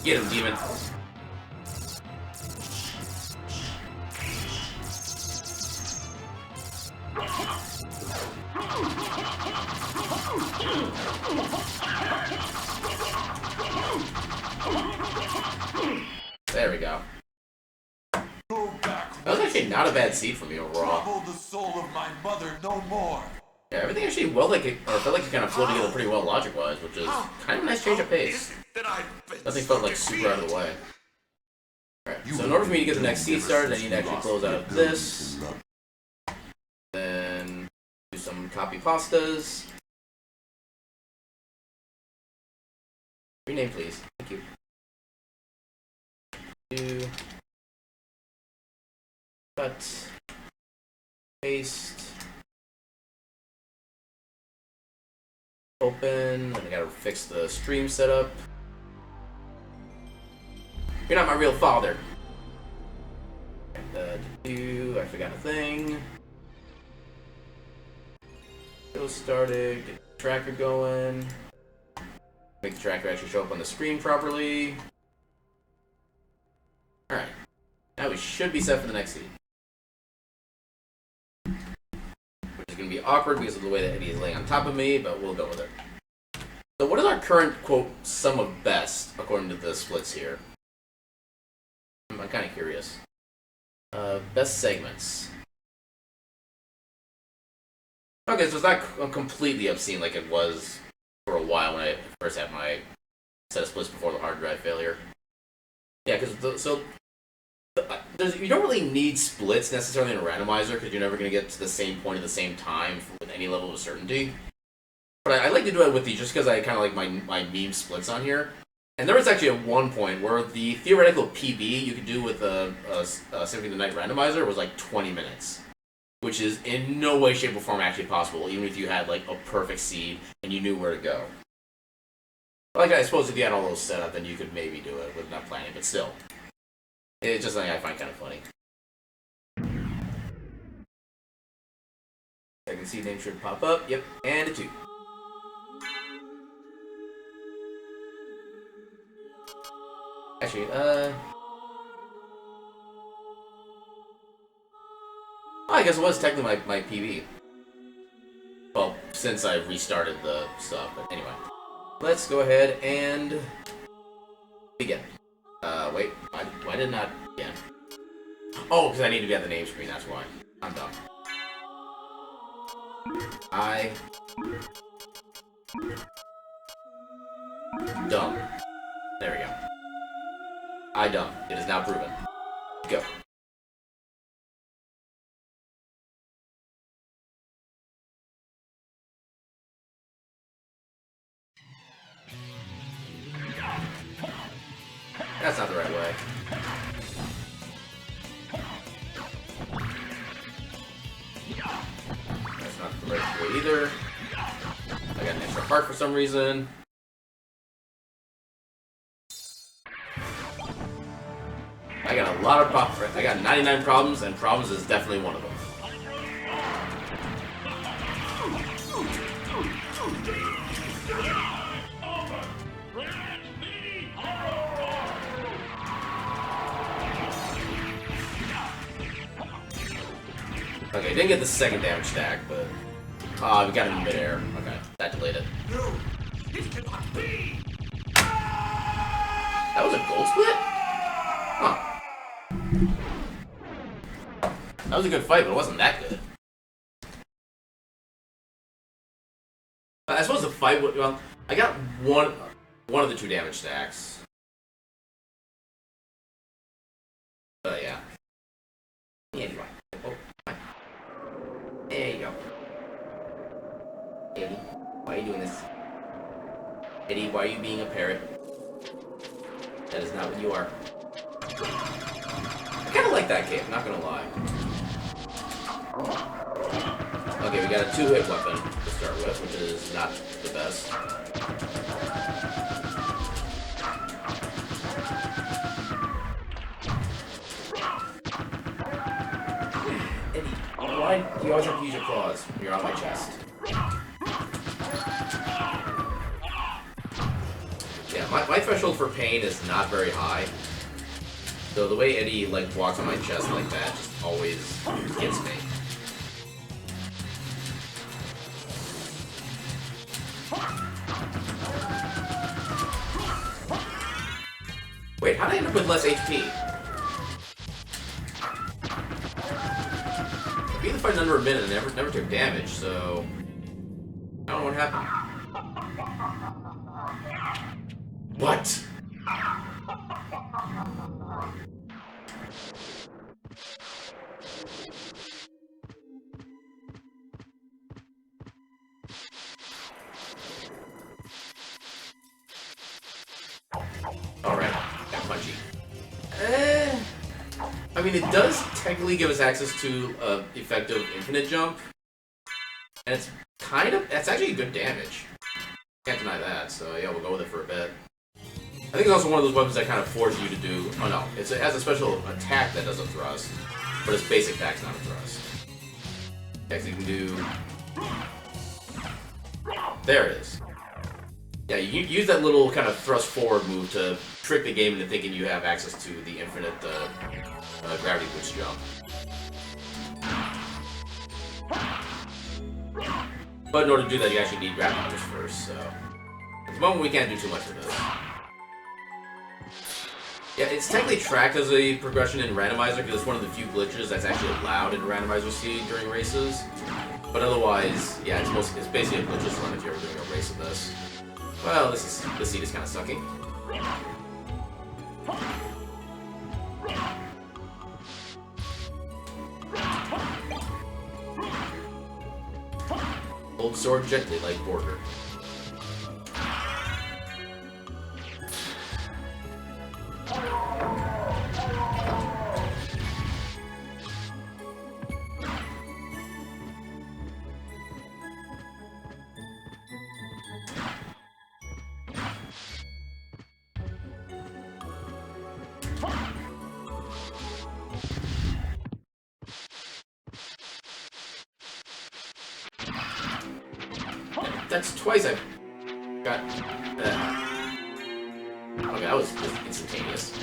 Get him, demon. There we go. That was actually not a bad seed for me overall. Trouble the soul of my mother no more. Yeah, everything actually felt like it kind of flowed together pretty well logic-wise, which is kind of a nice change of pace. Nothing felt like super out of the way. Alright, so in order for me to get the next seed started, I need to actually close out of this. Then do some copy pastas. Rename, please. Thank you. Do cut, paste, open, and I gotta fix the stream setup. You're not my real father. I forgot a thing. Go started, get the tracker going. Make the tracker actually show up on the screen properly. Alright. Now we should be set for the next seed. Which is going to be awkward because of the way that Eddie is laying on top of me, but we'll go with it. So what is our current, quote, sum of best, according to the splits here? I'm kind of curious. Best segments. Okay, so it's not completely obscene like it was for a while when I first had my set of splits before the hard drive failure. Yeah, because you don't really need splits necessarily in a randomizer because you're never going to get to the same point at the same time with any level of certainty. But I like to do it with these just because I kind of like my meme splits on here. And there was actually at one point where the theoretical PB you could do with a Symphony of the Night randomizer was like 20 minutes. Which is in no way, shape, or form actually possible, even if you had like a perfect seed and you knew where to go. Like, I suppose if you had all those set up, then you could maybe do it with not planning, but still. It's just something I find kind of funny. can see name should pop up. Yep, and a 2. Actually, I guess it was technically my PB. Well, since I restarted the stuff, but anyway. Let's go ahead and begin. Wait, why did not begin? Oh, because I need to be at the name screen, that's why. I'm dumb. Dumb. There we go. I dumb. It is now proven. Go. That's not the right way. That's not the right way either. I got an extra heart for some reason. I got a lot of problems. I got 99 problems, and problems is definitely one of them. Okay, didn't get the second damage stack, but... we got him in midair. Okay, that delayed it. No, this cannot be! That was a gold split? Huh. That was a good fight, but it wasn't that good. I suppose the fight would... Well, I got one of the 2 damage stacks. But yeah. Anyway. Oh, fine. There you go. Eddie, why are you doing this? Eddie, why are you being a parrot? That is not what you are. I kind of like that game, not gonna lie. Okay, we got a 2-hit weapon to start with, which is not the best. Eddie, why do you always have to use your claws when you're on my chest? Yeah, my threshold for pain is not very high. So the way Eddie like walks on my chest like that just always gets me. Wait, how did I end up with less HP? I beat the fight in under a minute and never took damage, so I don't know what happened. What? Alright, got punchy. I mean, it does technically give us access to effective infinite jump. And it's that's actually good damage. Can't deny that, so yeah, we'll go with it for a bit. I think it's also one of those weapons that kind of forces you to do... Oh no, it has a special attack that does a thrust, but its basic attack's not a thrust. Okay, so you can do... There it is. Yeah, you use that little kind of thrust forward move to trick the game into thinking you have access to the infinite gravity boost jump. But in order to do that, you actually need gravity boost first, so... At the moment, we can't do too much with this. Yeah, it's technically tracked as a progression in randomizer because it's one of the few glitches that's actually allowed in randomizer C during races. But otherwise, yeah, it's basically a glitchless run if you're ever doing a race of this. Well, this seat is kind of sucking. Hold sword gently like Border. That's twice I've got... Okay, that was just instantaneous.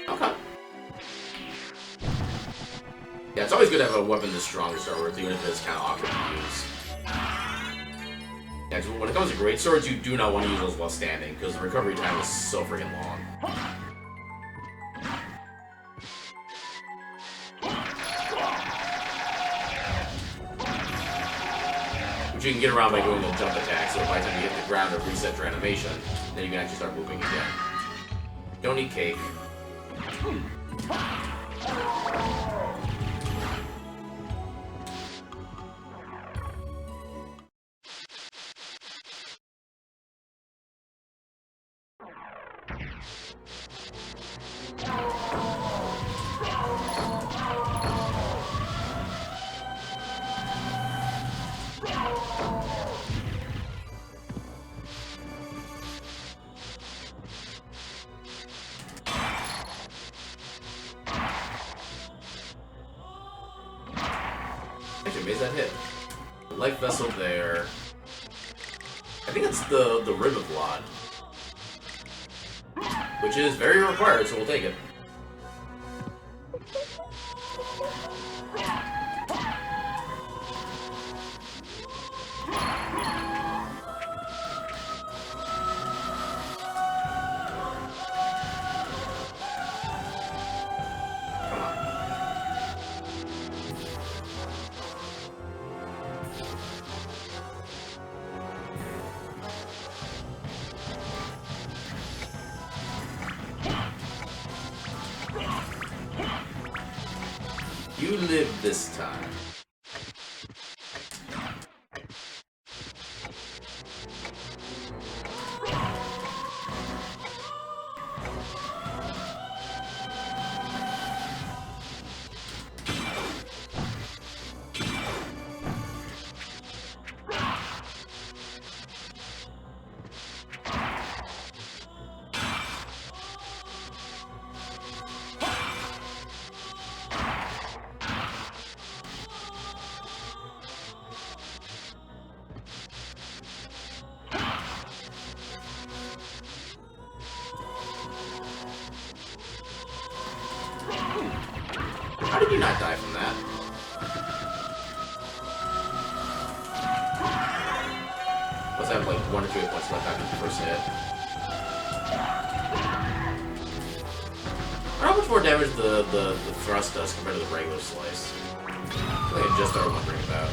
Okay. Yeah, it's always good to have a weapon this strong to start with, even if it's kind of awkward to use. Yeah, 'cause when it comes to great swords, you do not want to use those while standing, because the recovery time is so freaking long. Which you can get around by doing a jump attack, so by the time you hit the ground, it resets your animation, then you can actually start moving again. Don't eat cake. Actually, amazed that hit. The life vessel there. I think it's the Rib of Blood. Which is very required, so we'll take it. You live this time. How did you not die from that? Must have like 1 or 2 hit points left after the first hit. I wonder how much more damage the thrust does compared to the regular slice. I think I just started wondering about.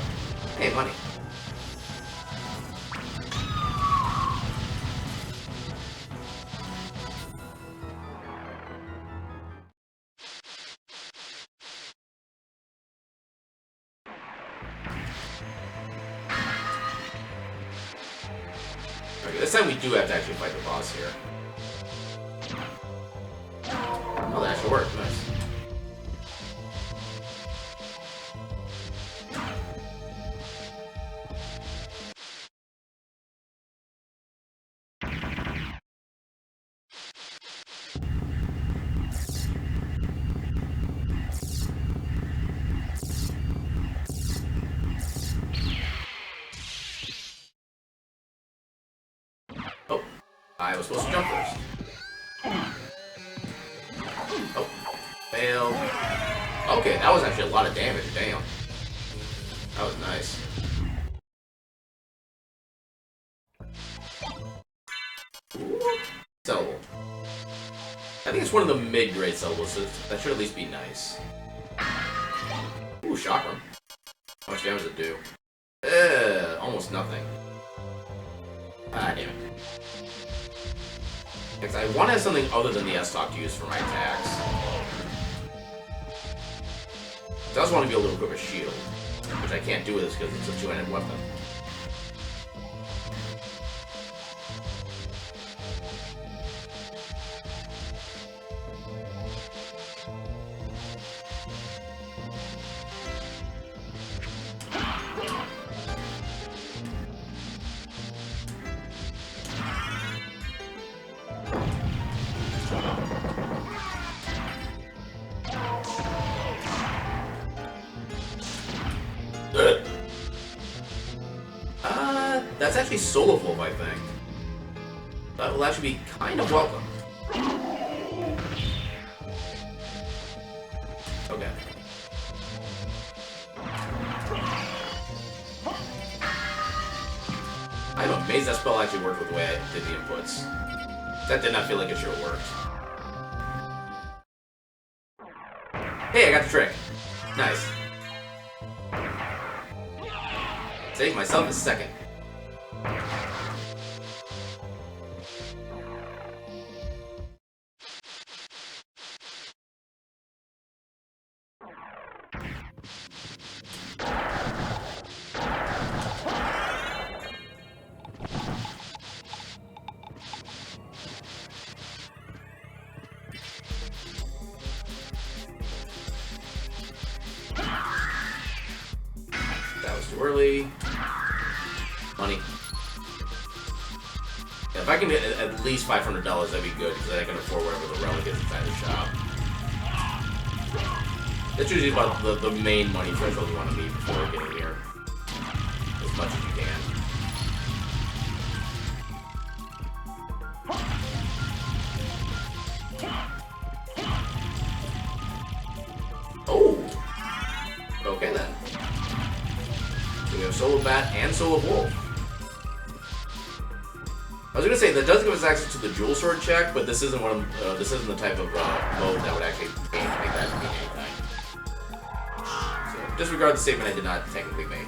Hey, money. Okay, this time we do have to actually fight the boss here. Oh, that actually worked. Nice. Oh, I was supposed to jump first. Oh, failed. Okay, that was actually a lot of damage. Damn. That was nice. Sellable. I think it's one of the mid-grade sellables, so that should at least be nice. Ooh, chakram. How much damage does it do? Almost nothing. Ah, damn it. Because I want to have something other than the S-Talk to use for my attacks. I also want to be able to equip a shield, which I can't do with this because it's a two-handed weapon. that's actually Soul of Wolf, I think. That will actually be kind of welcome. Okay. I'm amazed that spell actually worked with the way I did the inputs. That did not feel like it should have worked. Hey, I got the trick. Nice. Save myself a second. That was too early. Money. Yeah, if I can get at least $500, that'd be good, because then I can afford whatever the relic is inside the shop. That's usually about the main money threshold you want to meet before getting here. As much as you can. Oh! Okay then. So we have Soul of Bat and Soul of Wolf. I was gonna say that does give us access to the Jewel Sword check, but this isn't one. This isn't the type of mode that would actually make that mean anything. So disregard the statement I did not technically make.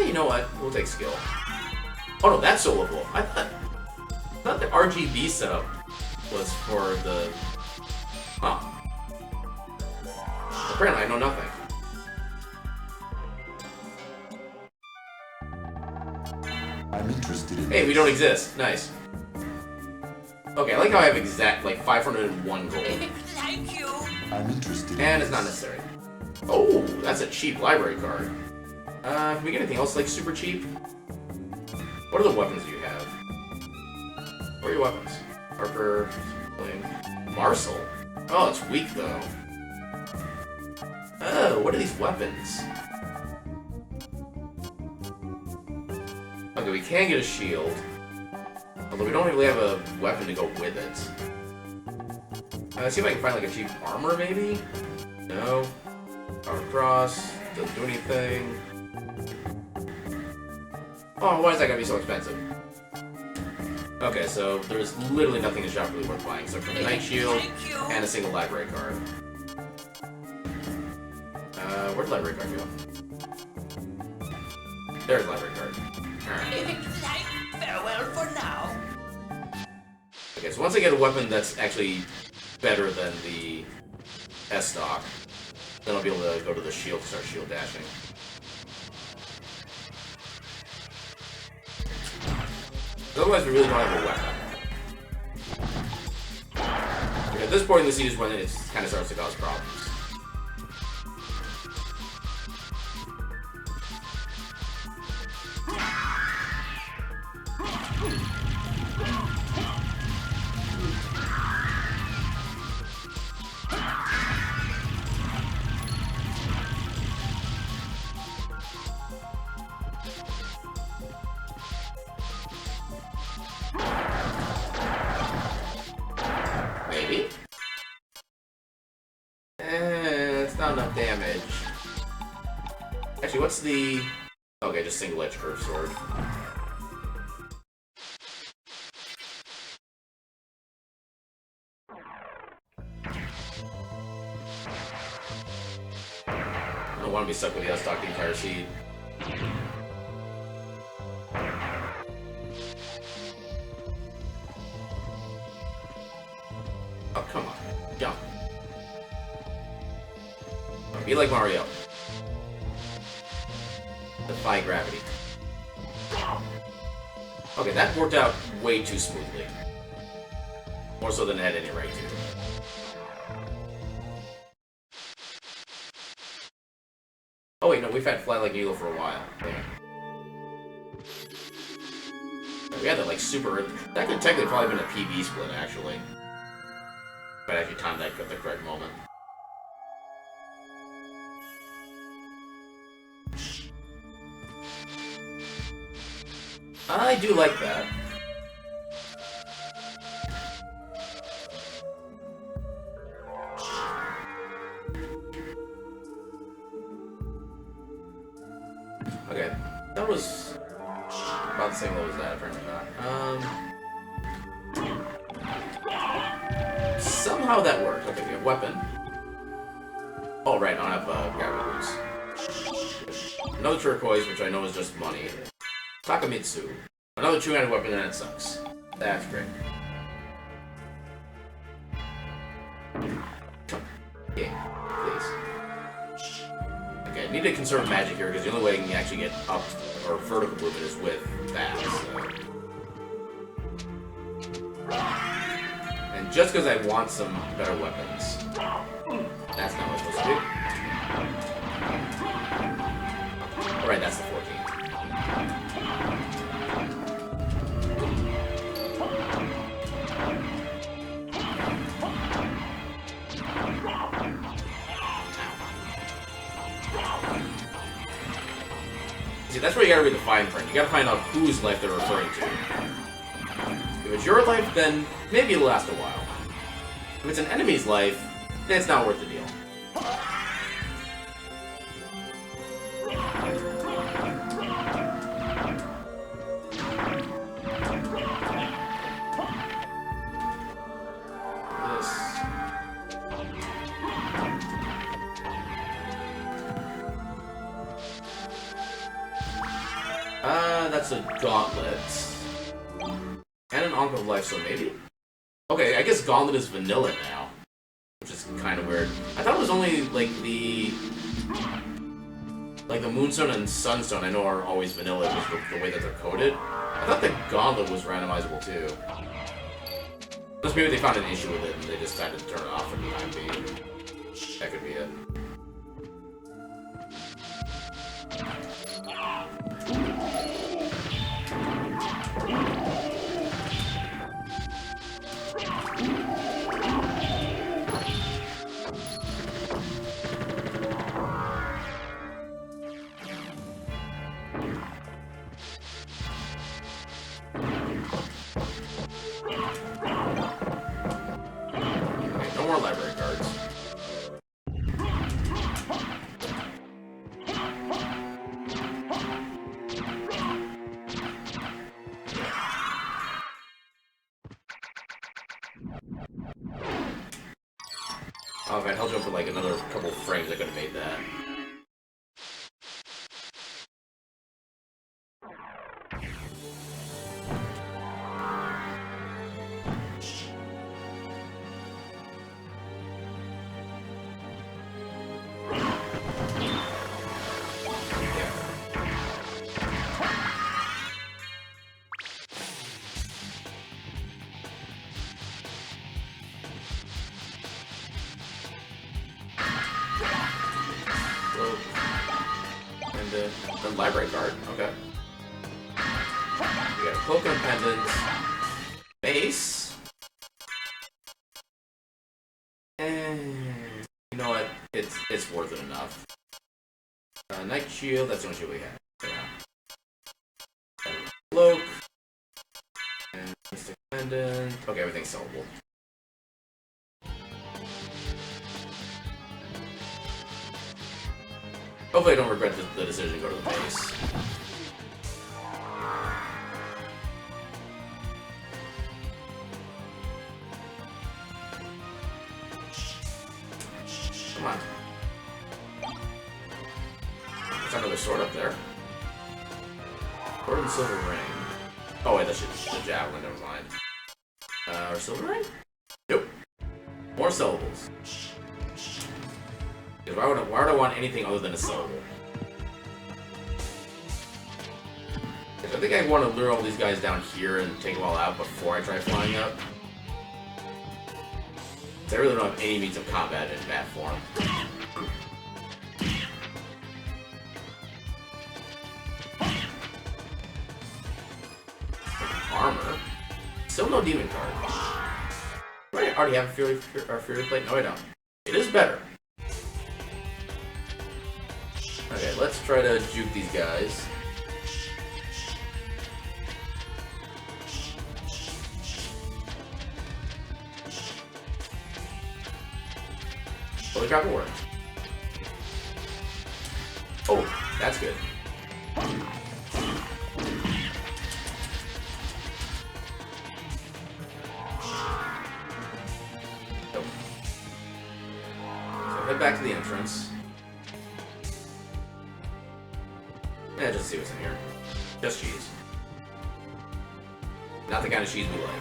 You know what? We'll take skill. Oh no, that's Soul of Wolf. I thought the RGB setup was for the. Huh. Apparently, I know nothing. I'm interested in Hey, we don't exist. Nice. Okay, I like how I have exact, like, 501 gold. Thank you. I'm interested And it's not necessary. Oh, that's a cheap library card. Can we get anything else, like, super cheap? What are the weapons you have? What are your weapons? Harper, Marcel. Oh, it's weak, though. Oh, what are these weapons? Okay, we can get a shield. Although we don't really have a weapon to go with it. See if I can find, like, a cheap armor, maybe? No. Power cross. Doesn't do anything. Oh, why is that gonna be so expensive? Okay, so there's literally nothing in the shop really worth buying except for the Night Shield and a single library card. Where'd the library card go? There's the library card. Alright. Farewell for now. Okay, so once I get a weapon that's actually better than the S-Stock, then I'll be able to go to the shield to start shield dashing. Otherwise, we really don't have a weapon. Like, at this point in the season, when it kind of starts to cause problems. Maybe? It's not enough damage. Actually, what's the... Okay, just single edge curved sword. I don't want to be stuck with the S-Stock the entire seed. Oh, come on. Jump. Be like Mario. Defy gravity. Okay, that worked out way too smoothly. More so than it had any right to. Oh wait, no, we've had Fly Like an Eagle for a while. Damn it. We had that like super... That could technically probably been a PB split, actually. But actually timed that at the correct moment. I do like that. Okay, that was about the same level as that, apparently not. Somehow that worked. Okay, we have weapon. Oh, right, I don't have gravity boots. Another turquoise, which I know is just money. Takamitsu. Another two-handed weapon, and it sucks. That's great. Yeah, please. Okay, I need to conserve magic here, because the only way I can actually get up, or vertical movement, is with that, so... And just because I want some better weapons. That's not what I'm supposed to do. Alright, that's the 14. See, that's where you gotta read the fine print. You gotta find out whose life they're referring to. If it's your life, then maybe it'll last a while. If it's an enemy's life, then it's not worth the deal. That's a gauntlet. And an Ankh of Life, so maybe? Okay, I guess gauntlet is vanilla now. Which is kind of weird. I thought it was only, like, the Moonstone and Sunstone I know are always vanilla, just the way that they're coded. I thought the gauntlet was randomizable, too. Just maybe they found an issue with it and they decided to turn it off for the time being. That could be it. No more library cards. Oh, if I'd held you up for like another couple frames, I could have made that. The library card, okay. We got a cloak and a pendant, base, and you know what? It's worth it enough. Night shield, that's the only shield we have. Yeah. Cloak, and mystic pendant. Okay, everything's sellable. Hopefully I don't regret the decision to go to the base. Come on. There's another sword up there. Sword and silver ring. Oh wait, that's just the javelin, never mind. Or silver ring? Nope. More syllables. Why would I want anything other than a syllable? I think I want to lure all these guys down here and take them all out before I try flying up. I really don't have any means of combat in bat form. Armor? Still no demon card. Do I already have a Fury Plate? No, I don't. It is better. Okay, let's try to juke these guys. Holy crap, it worked. Oh, that's good. Nope. So head back to the entrance. Yeah, just see what's in here. Just cheese. Not the kind of cheese we like.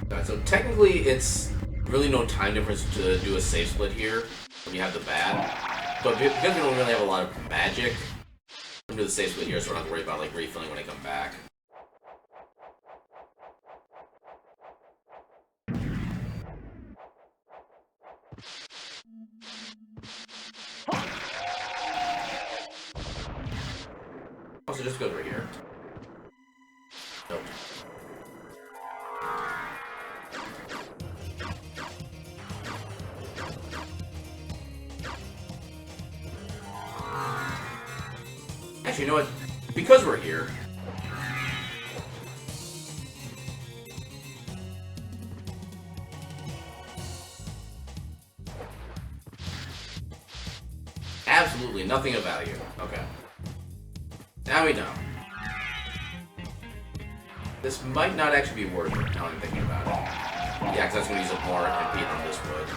Alright, so technically it's really no time difference to do a save split here when you have the bat. But because we don't really have a lot of magic, I'm gonna do the save split here so we're not worried about like refilling when I come back. Also, just go over here. Nope. Actually, you know what? Because we're here. Absolutely nothing of value. Okay. Now we know. This might not actually be worth it, now I'm thinking about it. Yeah, because that's going to use up more MP than this would.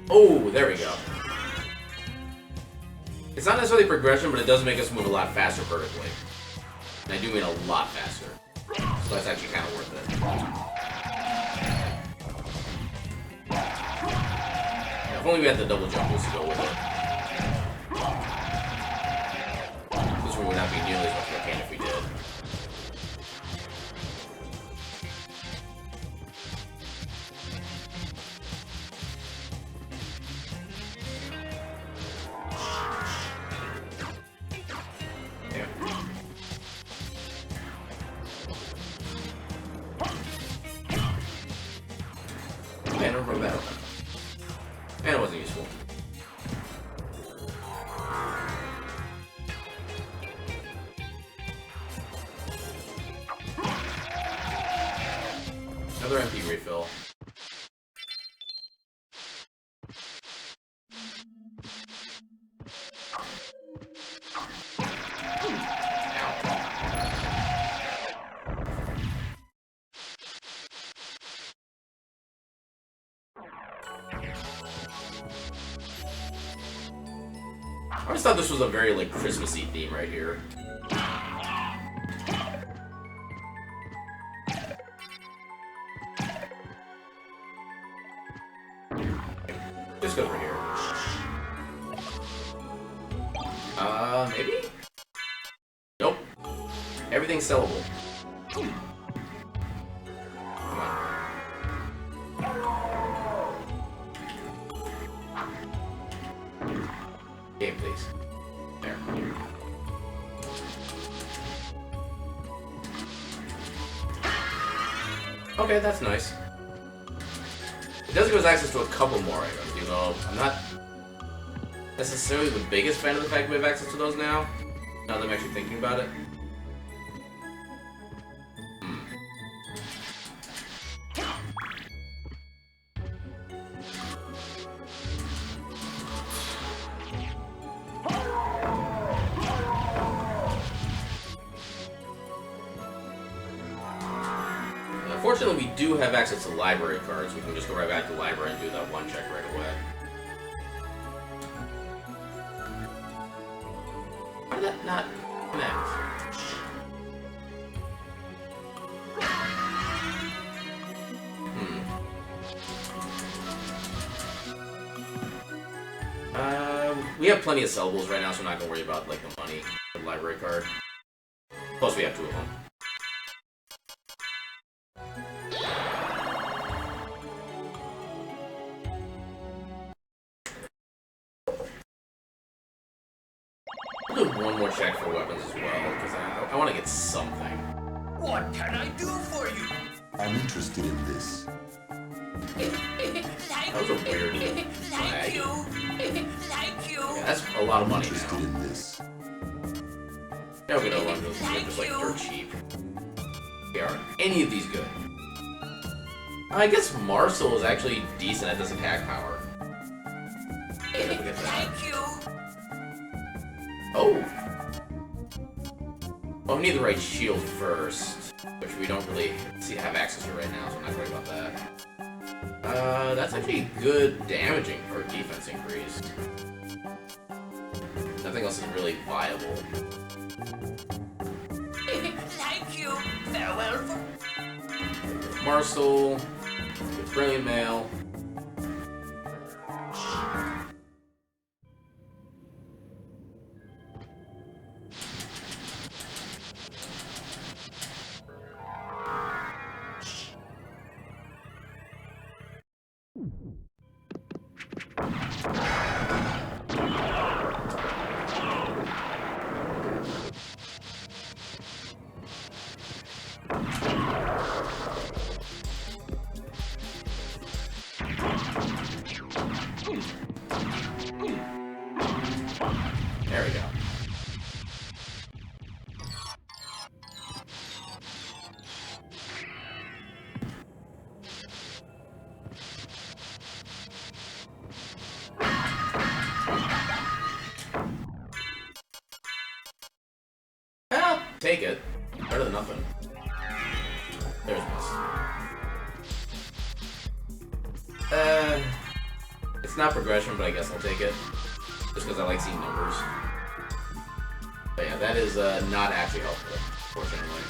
Oh, there we go. It's not necessarily progression, but it does make us move a lot faster vertically. And I do mean a lot faster. So that's actually kind of worth it. Yeah, if only we had the double jump boost to go with it. This one would not be nearly as much of a pain if we did. And it wasn't useful. Another MP refill. I always thought this was a very, like, Christmassy theme right here. Just go over here. Maybe? Nope. Everything's sellable. Come on. Game, please. There. Okay, that's nice. It does give us access to a couple more items, even though I'm not necessarily the biggest fan of the fact we have access to those now. Now that I'm actually thinking about it. Fortunately, we do have access to library cards. We can just go right back to the library and do that one check right away. Why did that not connect? We have plenty of sellables right now, so I'm not going to worry about like the money for the library card. Plus, we have 2 of them. I'll do one more check for weapons as well, because I want to get something. What can I do for you? I'm interested in this. Thank That was a weird Thank flag. you. Thank you. Yeah, that's a lot of money Interested now. in this. Now we're gonna run those. They're just like dirt cheap. Okay, are any of these good? I guess Marcel is actually decent at this attack power. Look at that. Thank you. Oh! Well, we need the right shield first, which we don't really have access to right now, so I'm not worried about that. That's actually good damaging for a defense increase. Nothing else is really viable. Thank you. Farewell for... Marcel, Brilliant Mail. There we go. Well, take it. Better than nothing. There's this. It's not progression, but I guess I'll take it. Just because I like seeing numbers. But yeah, that is not actually helpful, fortunately.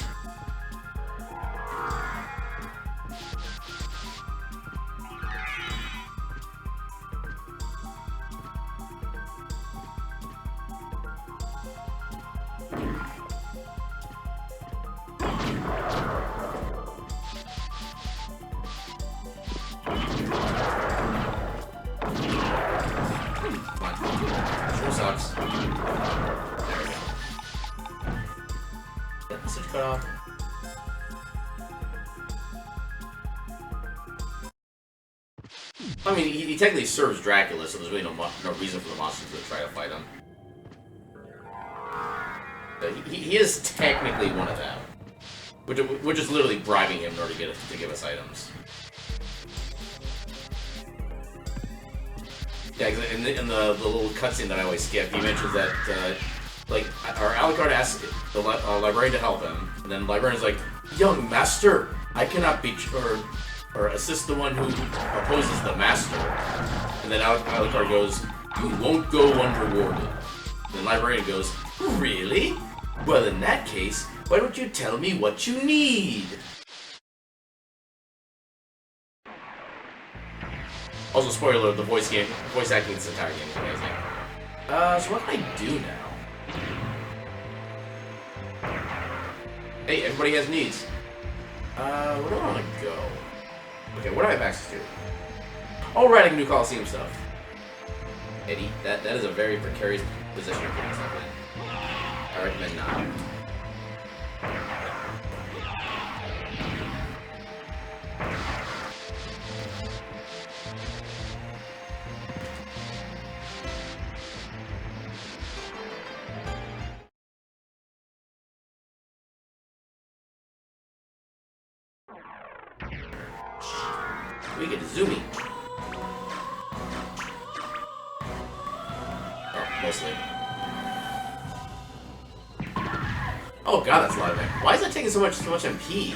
Sucks. There we go. That message cut off. I mean, he technically serves Dracula, so there's really no reason for the monsters to try to fight him. But he is technically one of them. We're just literally bribing him in order to give us items. Yeah, in the little cutscene that I always skip, he mentions that, like, our Alucard asks the librarian to help him, and then the librarian's like, "Young master, I cannot be or assist the one who opposes the master." And then Alucard goes, "You won't go unrewarded." And the librarian goes, "Really? Well, in that case, why don't you tell me what you need?" Also, spoiler alert, the voice acting in this entire game is amazing. So what can I do now? Hey, everybody has needs. Where do I want to go? Okay, what do I have access to? Oh, right, I can do Coliseum stuff. Eddie, that is a very precarious position to put myself in. I recommend not. We get zoomy. Oh, mostly. Oh god, that's a lot of it. Why is that taking so much MP?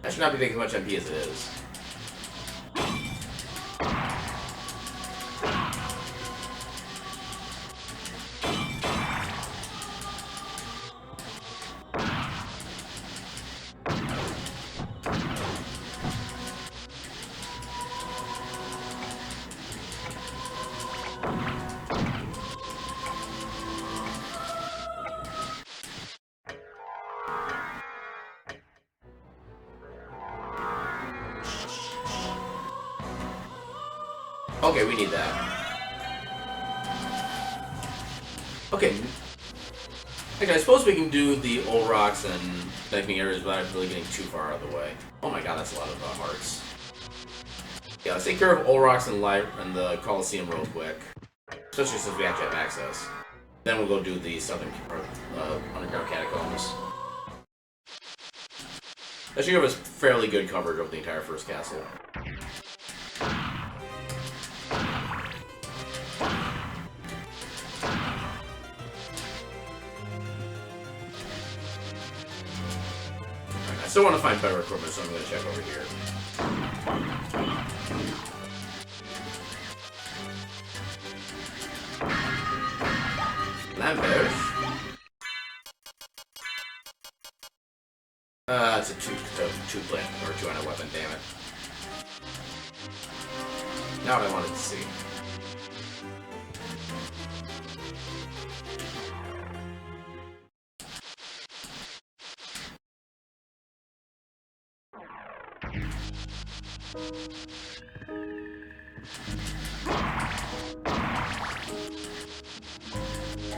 That should not be taking as much MP as it is. Okay, we need that. Okay. Okay, I suppose we can do the old rocks and connecting areas without really getting too far out of the way. Oh my god, that's a lot of hearts. Yeah, let's take care of old rocks and the Coliseum real quick. Especially since we actually have access. Then we'll go do the southern underground catacombs. That should give us fairly good coverage of the entire first castle. I still want to find better equipment, so I'm going to check over here. Lambert. It's a two-plant or two-handed weapon, damn it. Now what I wanted to see.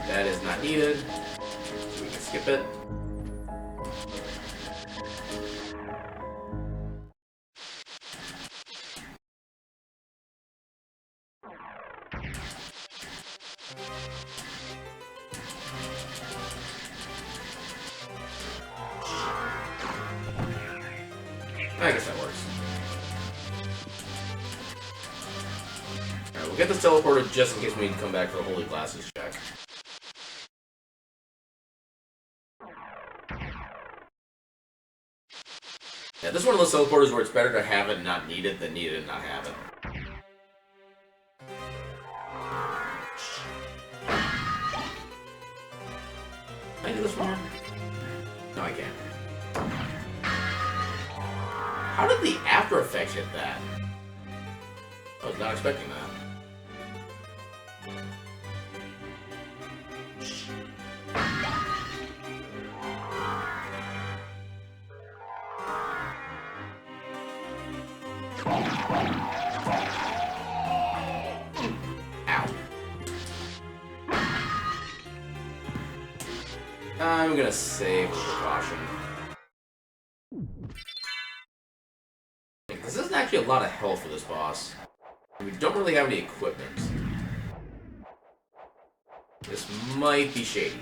That is not needed. So we can skip it. I guess that works. Alright, we'll get this teleported just in case we need to come back for a Holy Glasses check. Yeah, this is one of those teleporters where it's better to have it and not need it than need it and not have it. Can I do this one? No, I can't. How did the After Effects hit that? I was not expecting that. Ow. I'm gonna save with precaution. This isn't actually a lot of health for this boss. And we don't really have any equipment. This might be shady.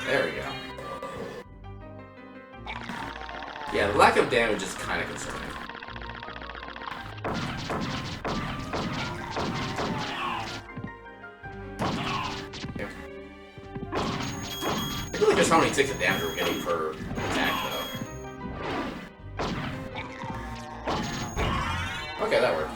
There we go. Yeah, the lack of damage is kind of concerning. Okay. I feel like just how many ticks of damage we're getting per attack, though. Okay, that works.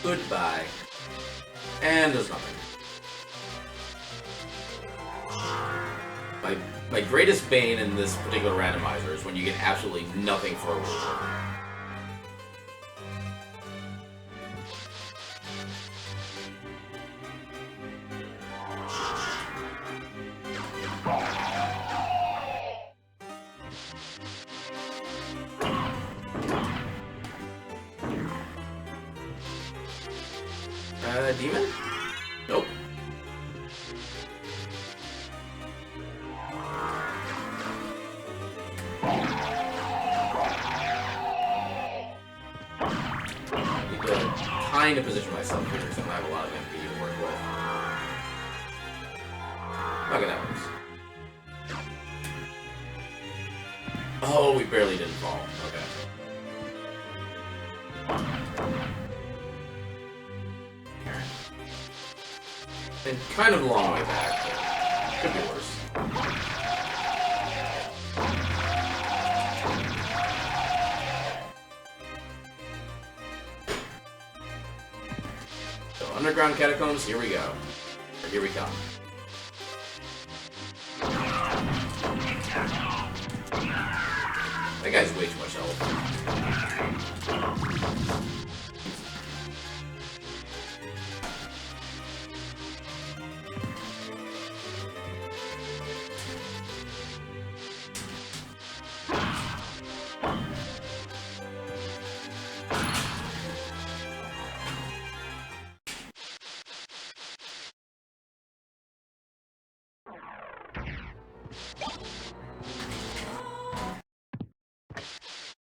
Goodbye. And there's nothing. My greatest bane in this particular randomizer is when you get absolutely nothing for a reward. Demon? Nope. Need to kind of position myself here so I have a lot of MP to work with. Okay, that works. Oh, we barely didn't fall. Okay. And kind of a long way back. Could be worse. So, underground catacombs, here we go. Or here we come. That guy's way too much health.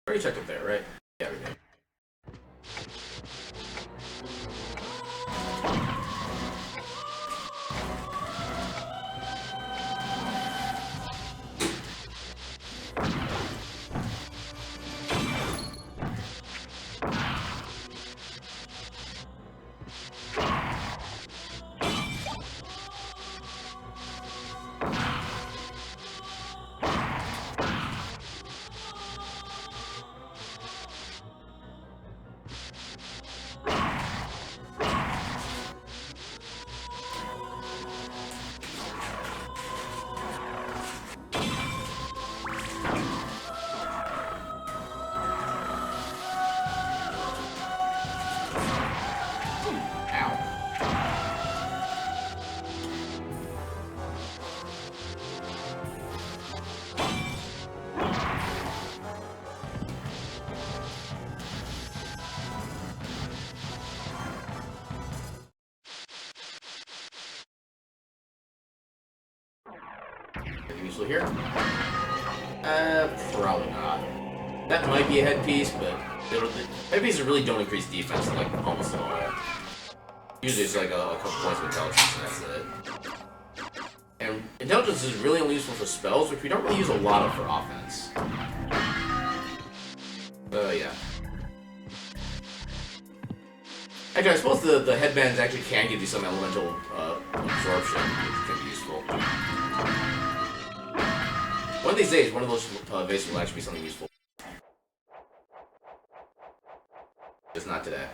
Already checked up there, right? Yeah, we did. Anything useful here? Probably not. That might be a headpiece, but headpieces really don't increase defense like almost at all. Usually it's like a couple points of intelligence and that's it. And intelligence is really only useful for spells, which we don't really use a lot of for offense. Yeah. Actually, I suppose the headbands actually can give you some elemental absorption, which can be useful. One of these days, one of those vases will actually be something useful. Just not today.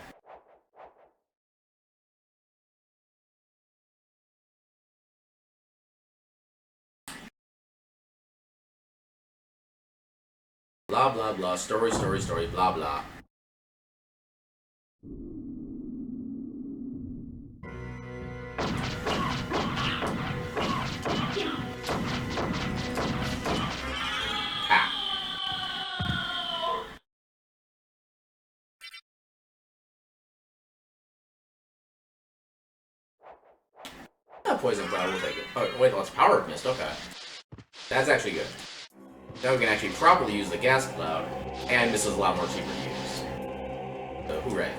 Blah blah blah, story, story, story, blah blah. Poison cloud, we'll take it. Oh, wait, that's power of mist, okay. That's actually good. Now we can actually properly use the gas cloud, and this is a lot more cheaper to use. So, hooray.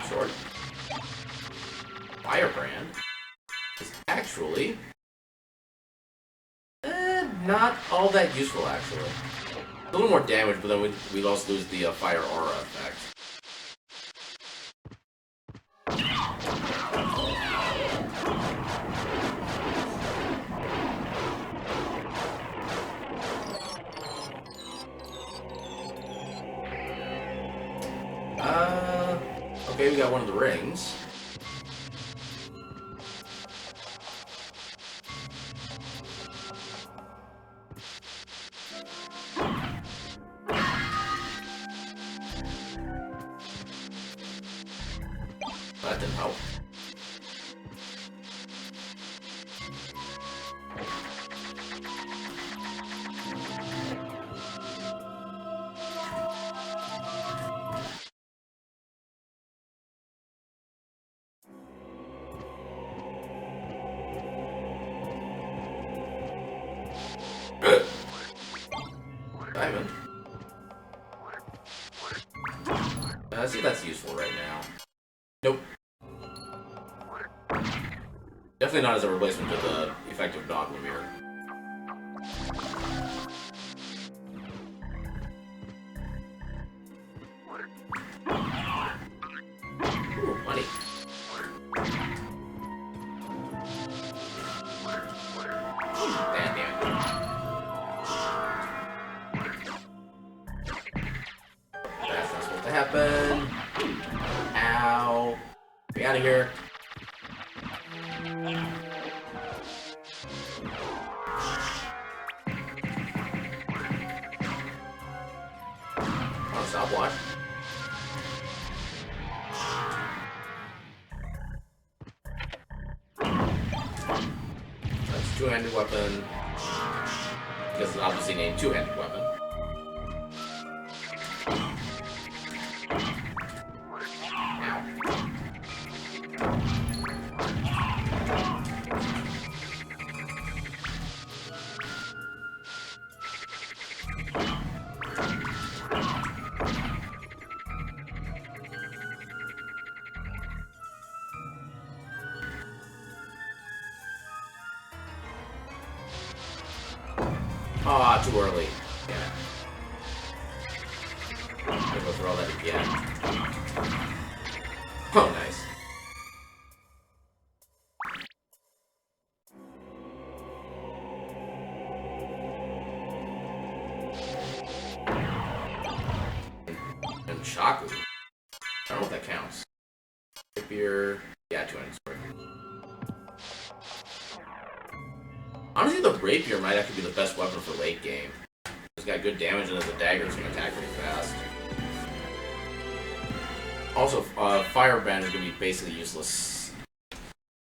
Sword. Firebrand is actually not all that useful, actually. A little more damage, but then we'd also lose the fire aura effect. Okay, we got one of the rings. That didn't help. Let's see if that's useful right now. Nope. Definitely not as a replacement to the effective Doglamere. Ooh, money. Damn it. That's not supposed to happen. Ow. Get out of here. Oh, stopwatch. That's a two-handed weapon. Because it's obviously named two-handed weapon. Ah, too early. Yeah. I'm gonna go through all that again. Oh, nice. And Shaku. I don't know if that counts. Rapier. Yeah, 200 sword. Honestly, the Rapier might actually be the best weapon for late game. It's got good damage and has a dagger that's going to attack pretty fast. Also, Fireband is going to be basically useless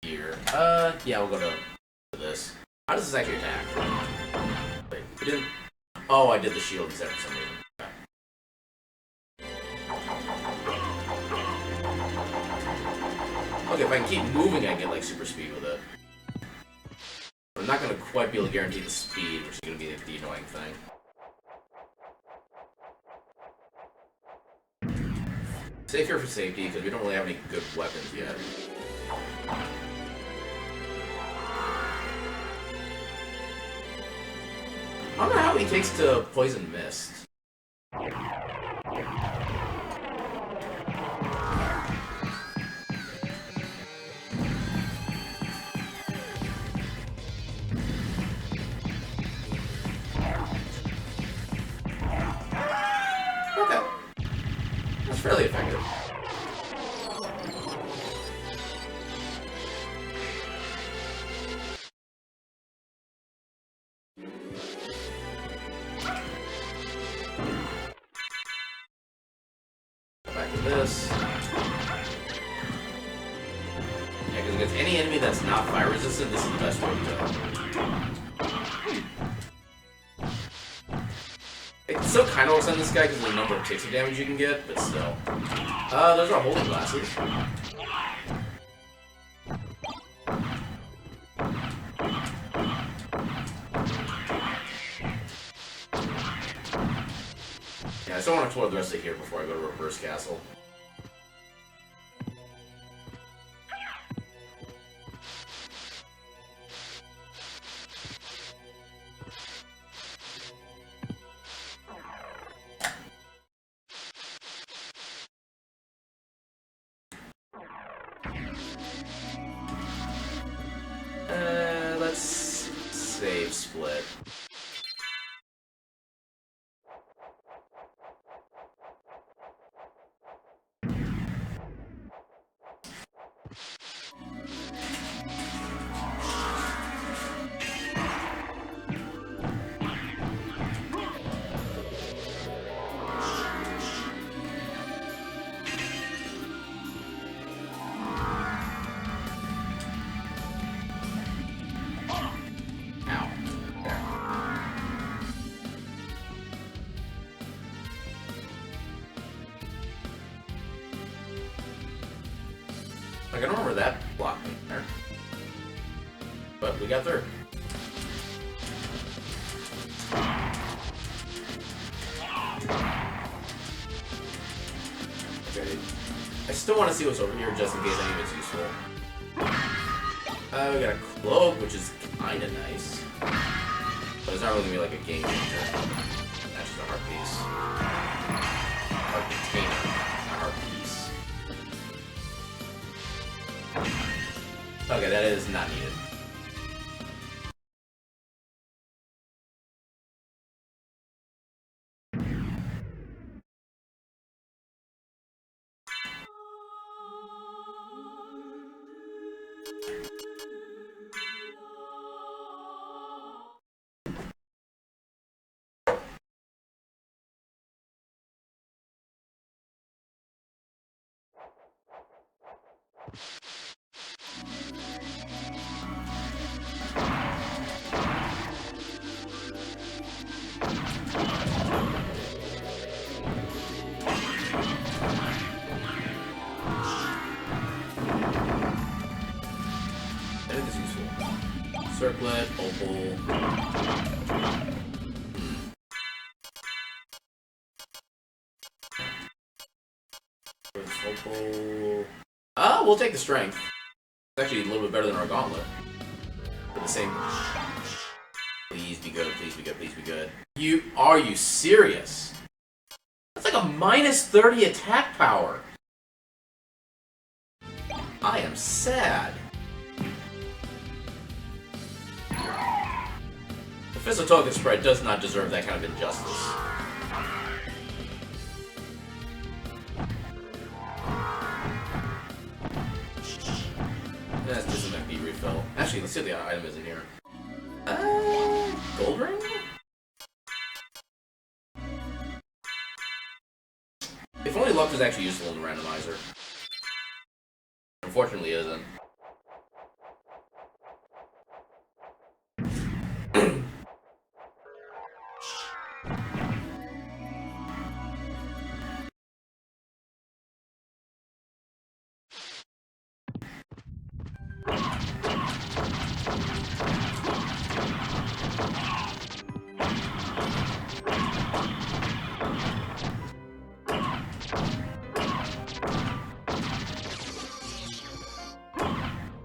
here. Yeah, we'll go to this. How does this actually attack? Wait, it didn't... Oh, I did the shield instead for some reason. Okay, if I can keep moving, I get like super speed with it. I'm not going to quite be able to guarantee the speed, which is going to be the annoying thing. Save here for safety, because we don't really have any good weapons yet. I don't know how he takes to Poison Mist. Fairly effective. Back to this. Yeah, because against any enemy that's not fire resistant, this is the best way to go. It still kind of works on this guy because of the number of ticks of damage you can get, but still. Those are holding glasses. Yeah, I still want to explore the rest of here before I go to Reverse Castle. Let's save split. I can remember that block there. But we got through. Okay, still want to see what's over here just in case any of it's useful. We got a cloak, which is kinda nice. But it's not really gonna be like a game changer. That's just a heart piece. Heart container, not heart piece. Okay, that is not needed. I think it's useful. Circlet, opal. Opal. We'll take the strength. It's actually a little bit better than our gauntlet. For the same. Please be good, please be good, please be good. Are you serious? That's like a minus 30 attack power. I am sad. The Fist Token spread does not deserve that kind of injustice. That's just an FP refill. Actually, let's see what the item is in here. Gold ring? If only luck was actually useful in the randomizer. Unfortunately, it isn't.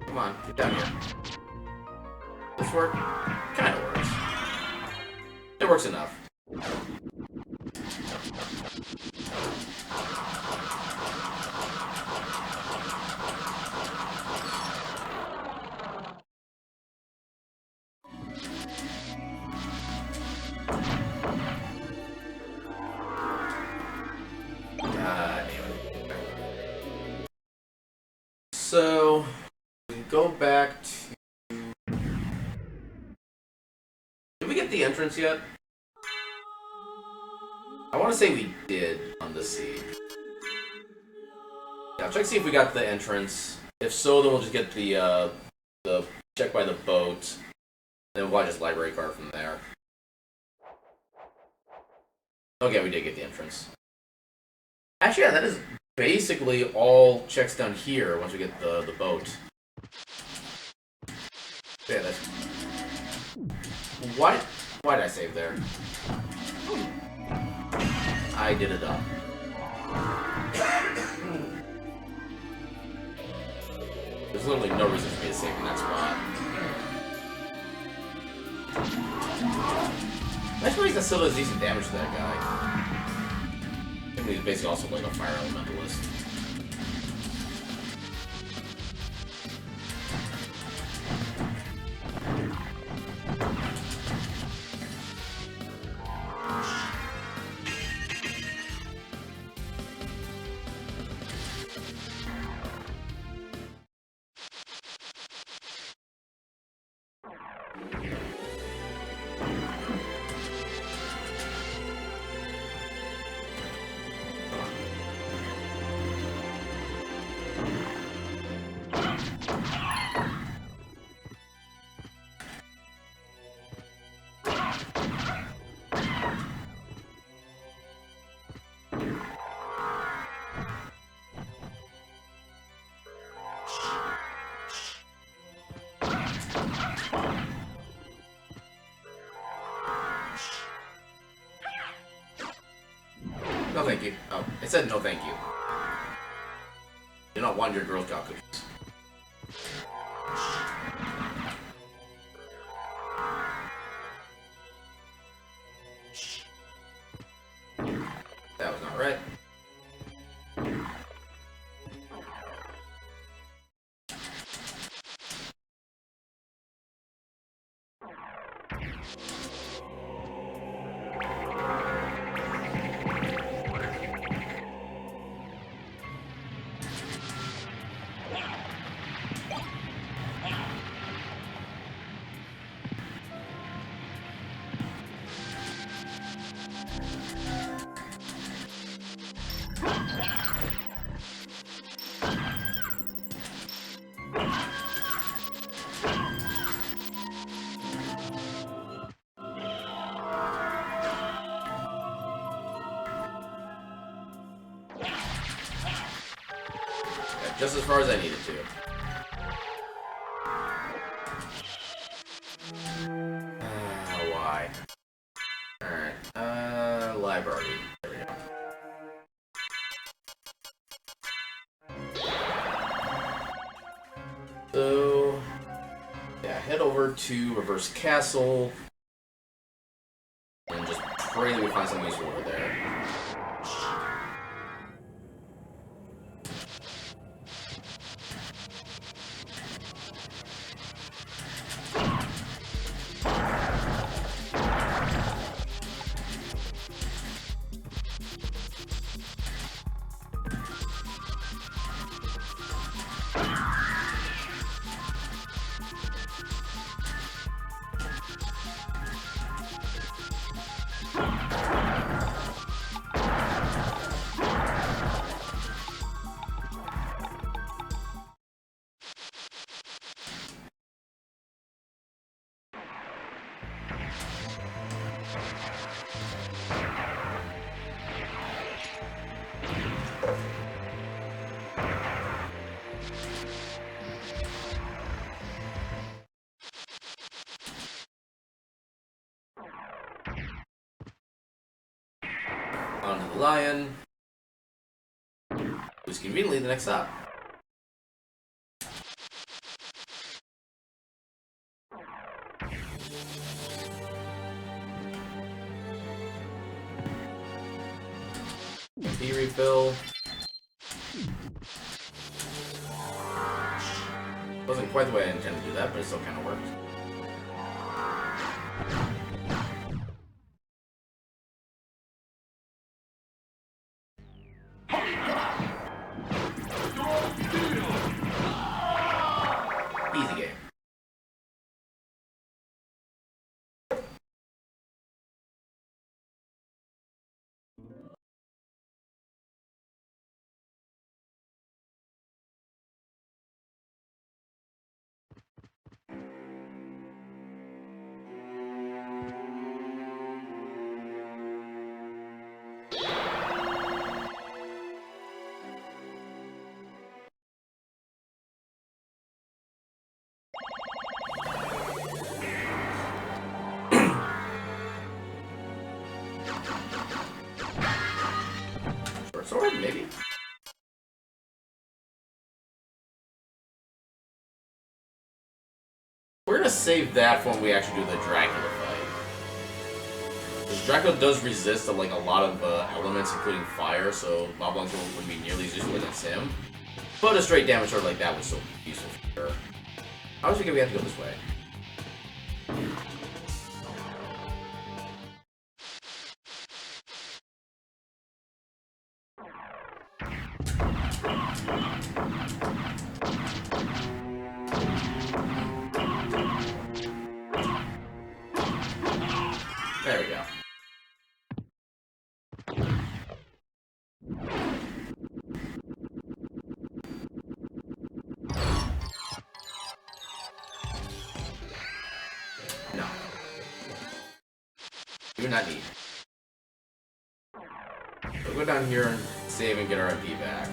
Come on, get down here. This work? Kinda works. It works enough. So, we can go back to... Did we get the entrance yet? I want to say we did on the seed. Yeah, I'll check to see if we got the entrance. If so, then we'll just get the check by the boat. Then we'll just library card from there. Okay, we did get the entrance. Actually, yeah, that is basically all checks down here once we get the boat. Yeah, that's... Why did I save there? I did it up. There's literally no reason for me to save in that spot. That's why that still does decent damage to that guy. I mean, he's basically also like a fire elementalist. No thank you. Oh, it said no thank you. Do not want your Girl Scout cookies. That was not right. Just as far as I needed to. Why? Alright, library. There we go. So, yeah, head over to Reverse Castle. And just pray that we find something useful over there. Onto the lion, who's conveniently the next stop. MP refill. Wasn't quite the way I intended to do that, but it still kind of worked. Easy game. Short sword, maybe? We're gonna save that for when we actually do the Dracula fight. Because Dracula does resist like a lot of elements, including fire, so Mob Lungs wouldn't be nearly as useful against him. But a straight damage sword like that was still useful for sure. I was thinking we have to go this way. There we go. No. Do not need. So go down here and save and get our MP back.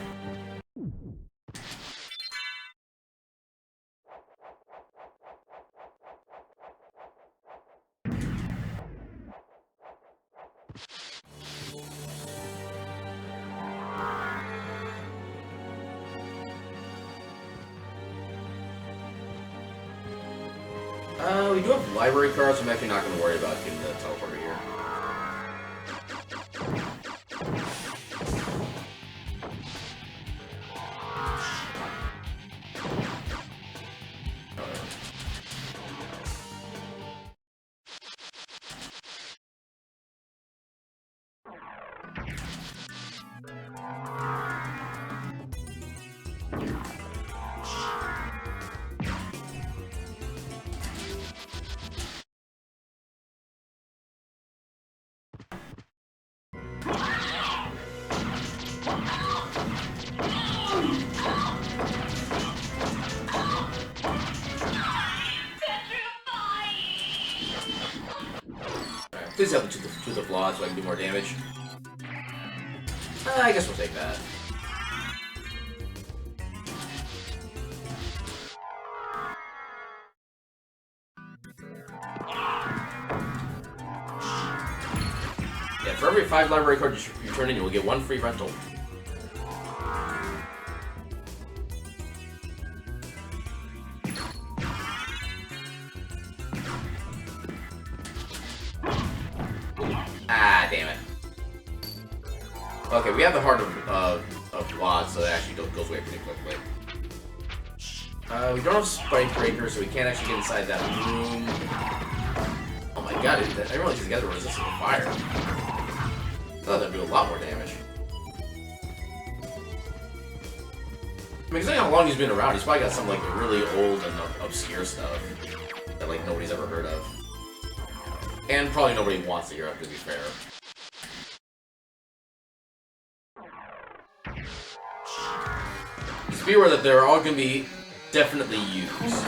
We do have library cards, so I'm actually not going to worry about getting the teleporter here. Please help me to the flaw so I can do more damage. I guess we'll take that. Yeah, for every 5 library cards you turn in, you will get 1 free rental. Ah, damn it. Okay, we have the heart of Wad, so that actually goes away pretty quickly. We don't have Spike Breaker, so we can't actually get inside that room. Oh my god, I didn't realize these guys were resistant to fire. I thought that'd do a lot more damage. I mean, considering how long he's been around, he's probably got some like really old and obscure stuff that like nobody's ever heard of. And probably nobody wants to hear of, to be fair. Just be aware that they're all going to be definitely used.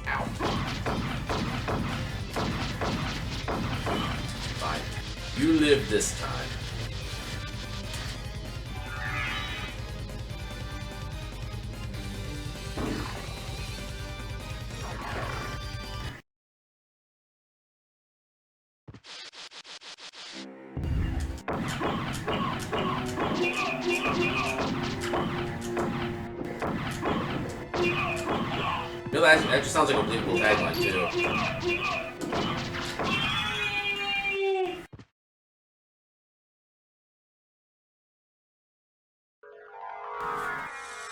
Ow. Fine. You live this time. No, that just sounds like a believable tagline, too.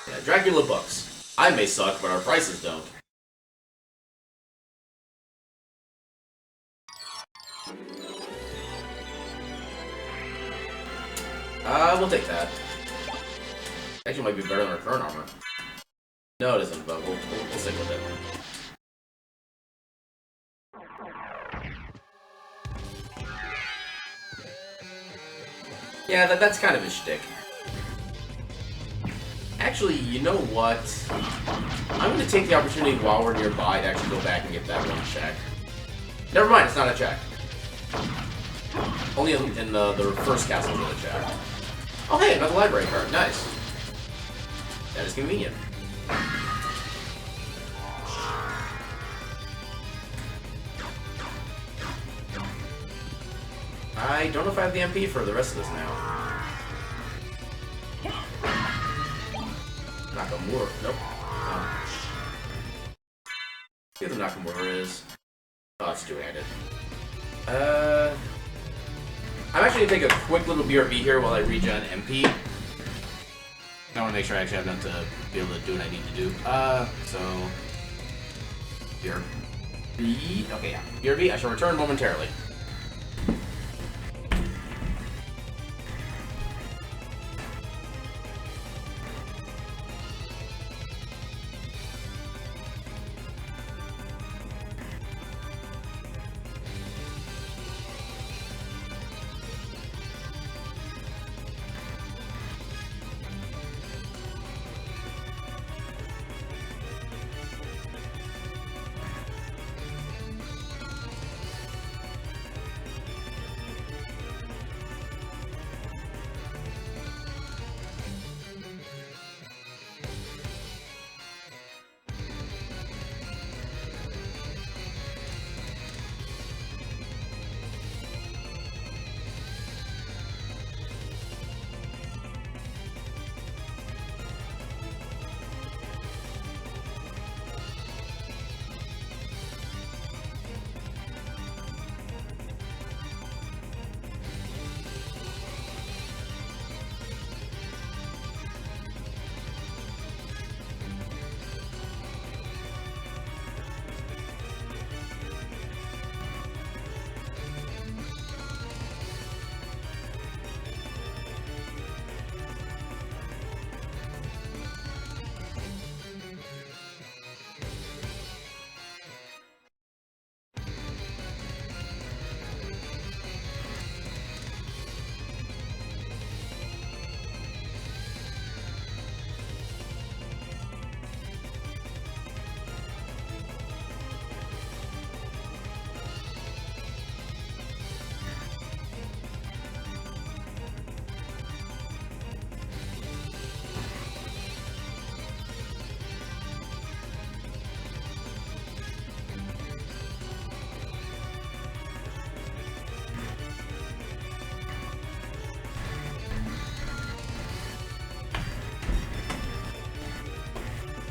Yeah, Dracula books. I may suck, but our prices don't. We'll take that. Actually, might be better than our current armor. No, it isn't, but we'll stick with it. Yeah, that's kind of his shtick. Actually, you know what? I'm going to take the opportunity while we're nearby to actually go back and get that one check. Never mind, it's not a check. Only in the first castle is a check. Oh hey, another library card. Nice. That is convenient. I don't know if I have the MP for the rest of this now. Nakamura. Nope. See what the Nakamura is. Oh, it's two-handed. I'm actually gonna take a quick little BRB here while I regen MP. I want to make sure I actually have enough to be able to do what I need to do. So... BRB... Okay, yeah. BRB, I shall return momentarily.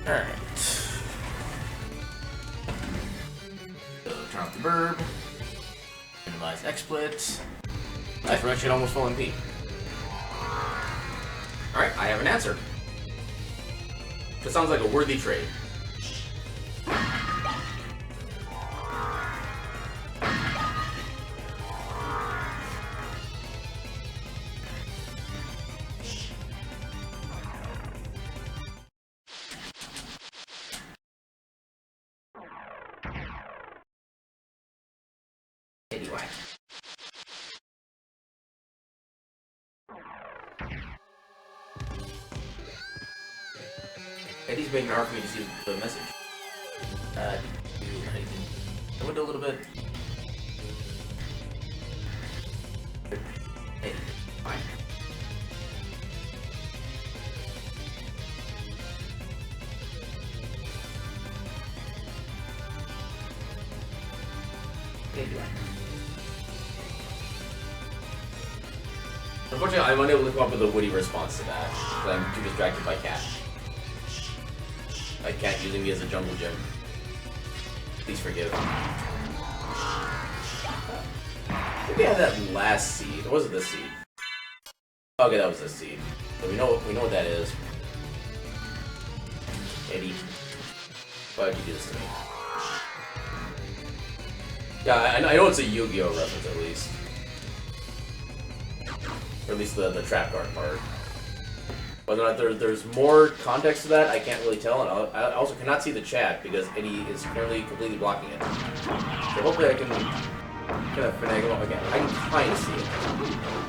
Alright. So turn off the burb. Minimize XSplit. Nice, we're actually at almost full MP. Alright, I have an answer. That sounds like a worthy trade. Anyway. Eddie's making it hard for me to see the message. I went a little bit. Hey, fine. Anyway. Unfortunately, I'm unable to come up with a witty response to that, because I'm too distracted by Cat. My Cat using me as a jungle gym. Please forgive. I think we had that last seed. Or was it this seed? Okay, that was this seed. So we know what that is. Eddie. Why would you do this to me? Yeah, I know it's a Yu-Gi-Oh reference at least. Or at least the trap card part. Whether or not there's more context to that, I can't really tell, and I also cannot see the chat because Eddie is currently completely blocking it. So hopefully I can kind of finagle up again. I can kind of see it,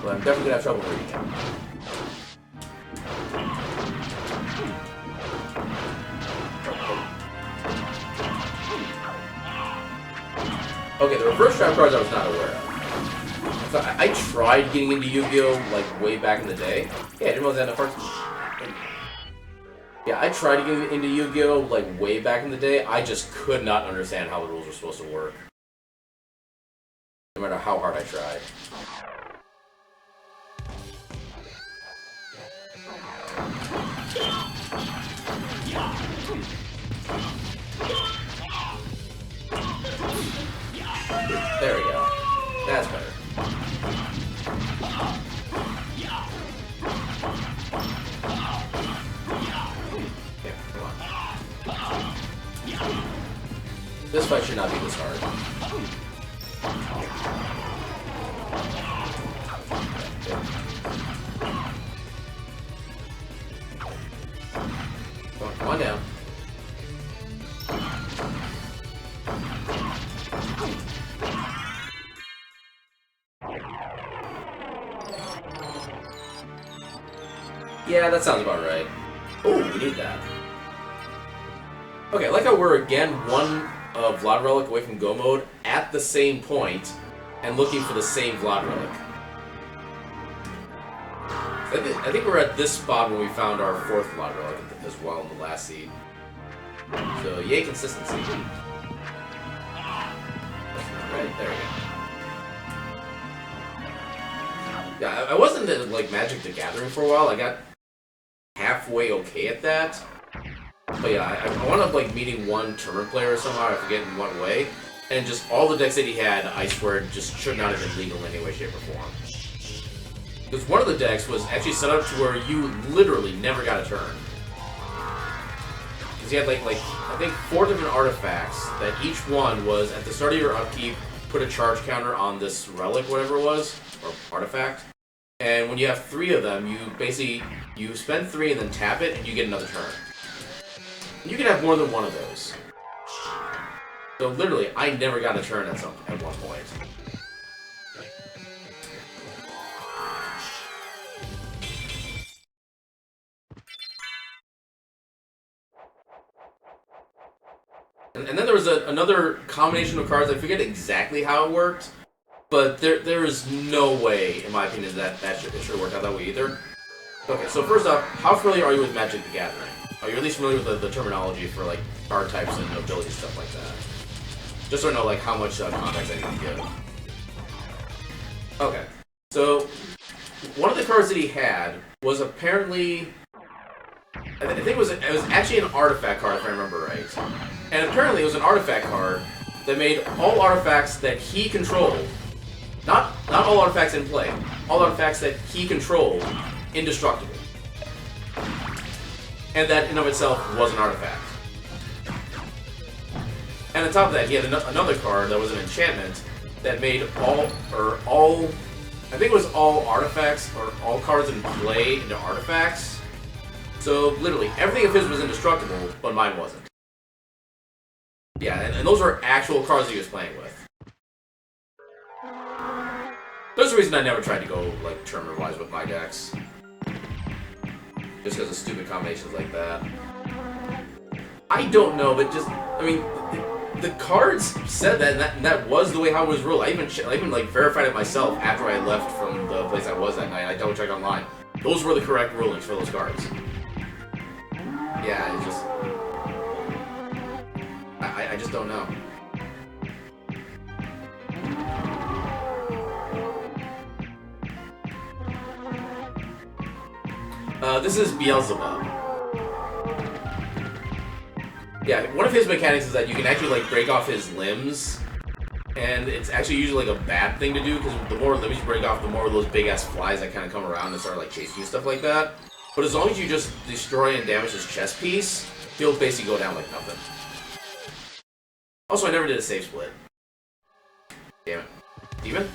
but I'm definitely gonna have trouble reading it. Okay, the reverse trap cards I was not aware of. So I tried getting into Yu-Gi-Oh! Like way back in the day. Yeah, I didn't realize that in the first. Yeah, I tried to get into Yu-Gi-Oh! Like way back in the day. I just could not understand how the rules were supposed to work. No matter how hard I tried. There we go. That's better. Okay, come on. This fight should not be this hard. Come on down. Yeah, that sounds about right. Oh, we need that. Okay, I like how we're again one Vlad Relic away from Go mode at the same point and looking for the same Vlad Relic. I think we're at this spot when we found our fourth Vlad Relic as well in the last seed. So, yay consistency. Right, there we go. Yeah, I wasn't at, like, Magic the Gathering for a while. I got halfway okay at that. But yeah, I wound up, like, meeting one tournament player somehow, I forget in what way. And just all the decks that he had, I swear, just should not have been legal in any way, shape, or form. Because one of the decks was actually set up to where you literally never got a turn. Because he had, like, I think 4 different artifacts that each one was, at the start of your upkeep, put a charge counter on this relic, whatever it was, or artifact. And when you have 3 of them, you basically, you spend 3 and then tap it, and you get another turn. You can have more than one of those. So literally, I never got a turn at one point. And then there was another combination of cards. I forget exactly how it worked, but there is no way, in my opinion, that it should work out that way either. Okay, so first off, how familiar are you with Magic the Gathering? Are you at least familiar with the terminology for like card types and abilities, stuff like that? Just so I know like how much context I need to give. Okay, so one of the cards that he had was apparently I think it was actually an artifact card, if I remember right. And apparently it was an artifact card that made all artifacts that he controlled, not all artifacts in play, all artifacts that he controlled, indestructible. And that in of itself was an artifact. And on top of that, he had another card that was an enchantment that made all, I think it was all artifacts, or all cards in play into artifacts. So, literally, everything of his was indestructible, but mine wasn't. Yeah, and those were actual cards he was playing with. There's a reason I never tried to go, like, tournament-wise with my decks. Just because of stupid combinations like that. I don't know, but just, I mean, the cards said that, and that was the way how it was ruled. I even like, verified it myself after I left from the place I was that night. I double-checked online. Those were the correct rulings for those cards. Yeah, it's just... I just don't know. This is Beelzebub. Yeah, one of his mechanics is that you can actually, like, break off his limbs. And it's actually usually, like, a bad thing to do, because the more limbs you break off, the more of those big-ass flies that kind of come around and start, like, chasing you and stuff like that. But as long as you just destroy and damage his chest piece, he'll basically go down like nothing. Also, I never did a save split. Damn it. Demon?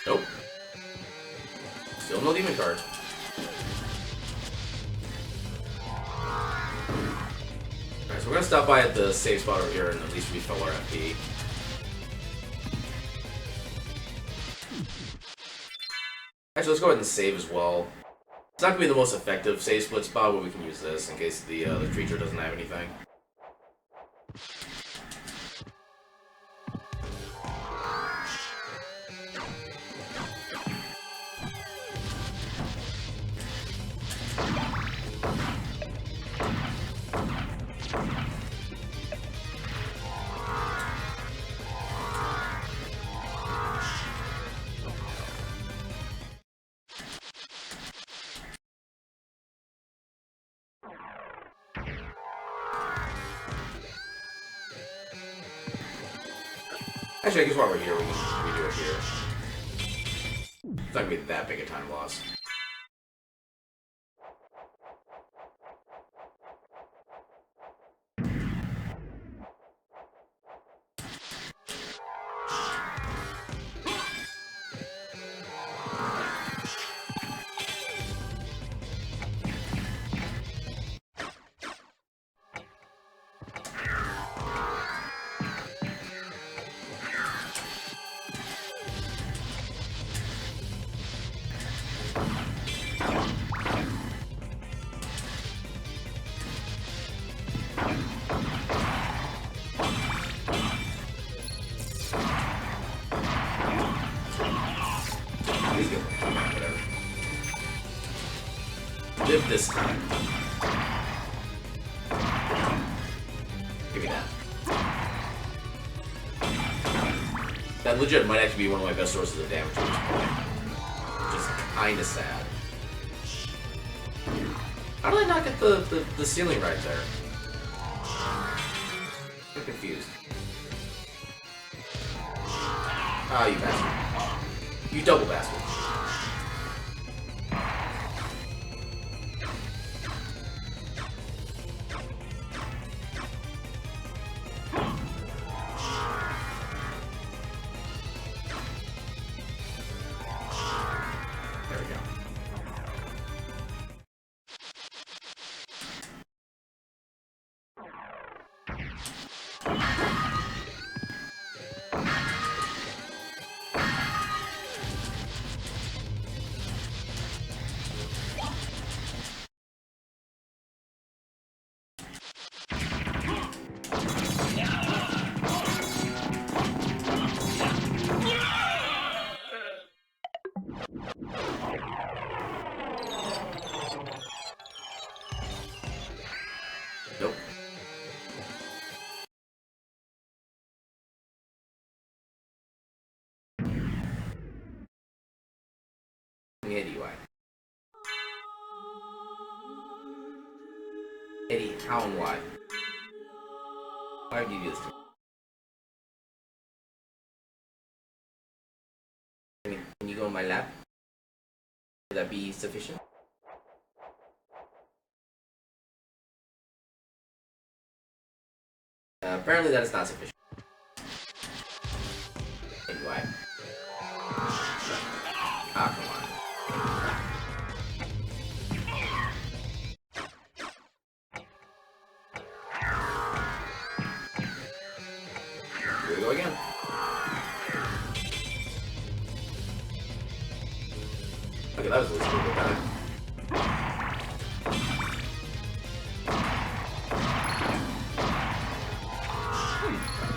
Nope. Still no demon card. Alright, so we're gonna stop by at the save spot over here and at least refill our FP. Actually, let's go ahead and save as well. It's not gonna be the most effective save split spot, but we can use this in case the creature doesn't have anything. Actually, I guess while we're here, we can redo it here. It's not gonna be that big a time loss. Live this time. Give me that. That legit might actually be one of my best sources of damage at this point. Which is kinda sad. How did I not get the ceiling right there? I'm confused. Ah, you bastard. You double bastard. Nope. Eddie, how and why? Why would you do this to me? Can you go in my lap? Would that be sufficient? Apparently that is not sufficient. Anyway. Ah, come on. Here we go again. Okay, that was a little bit better.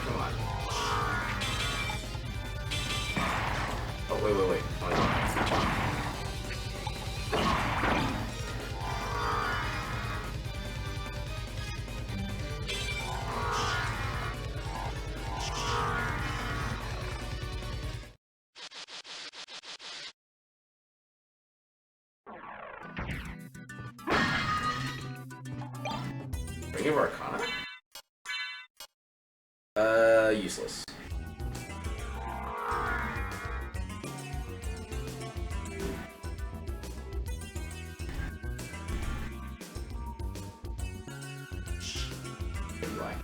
Come on. Oh, wait. Oh, no. Ring of Arcana? Useless. Anyway.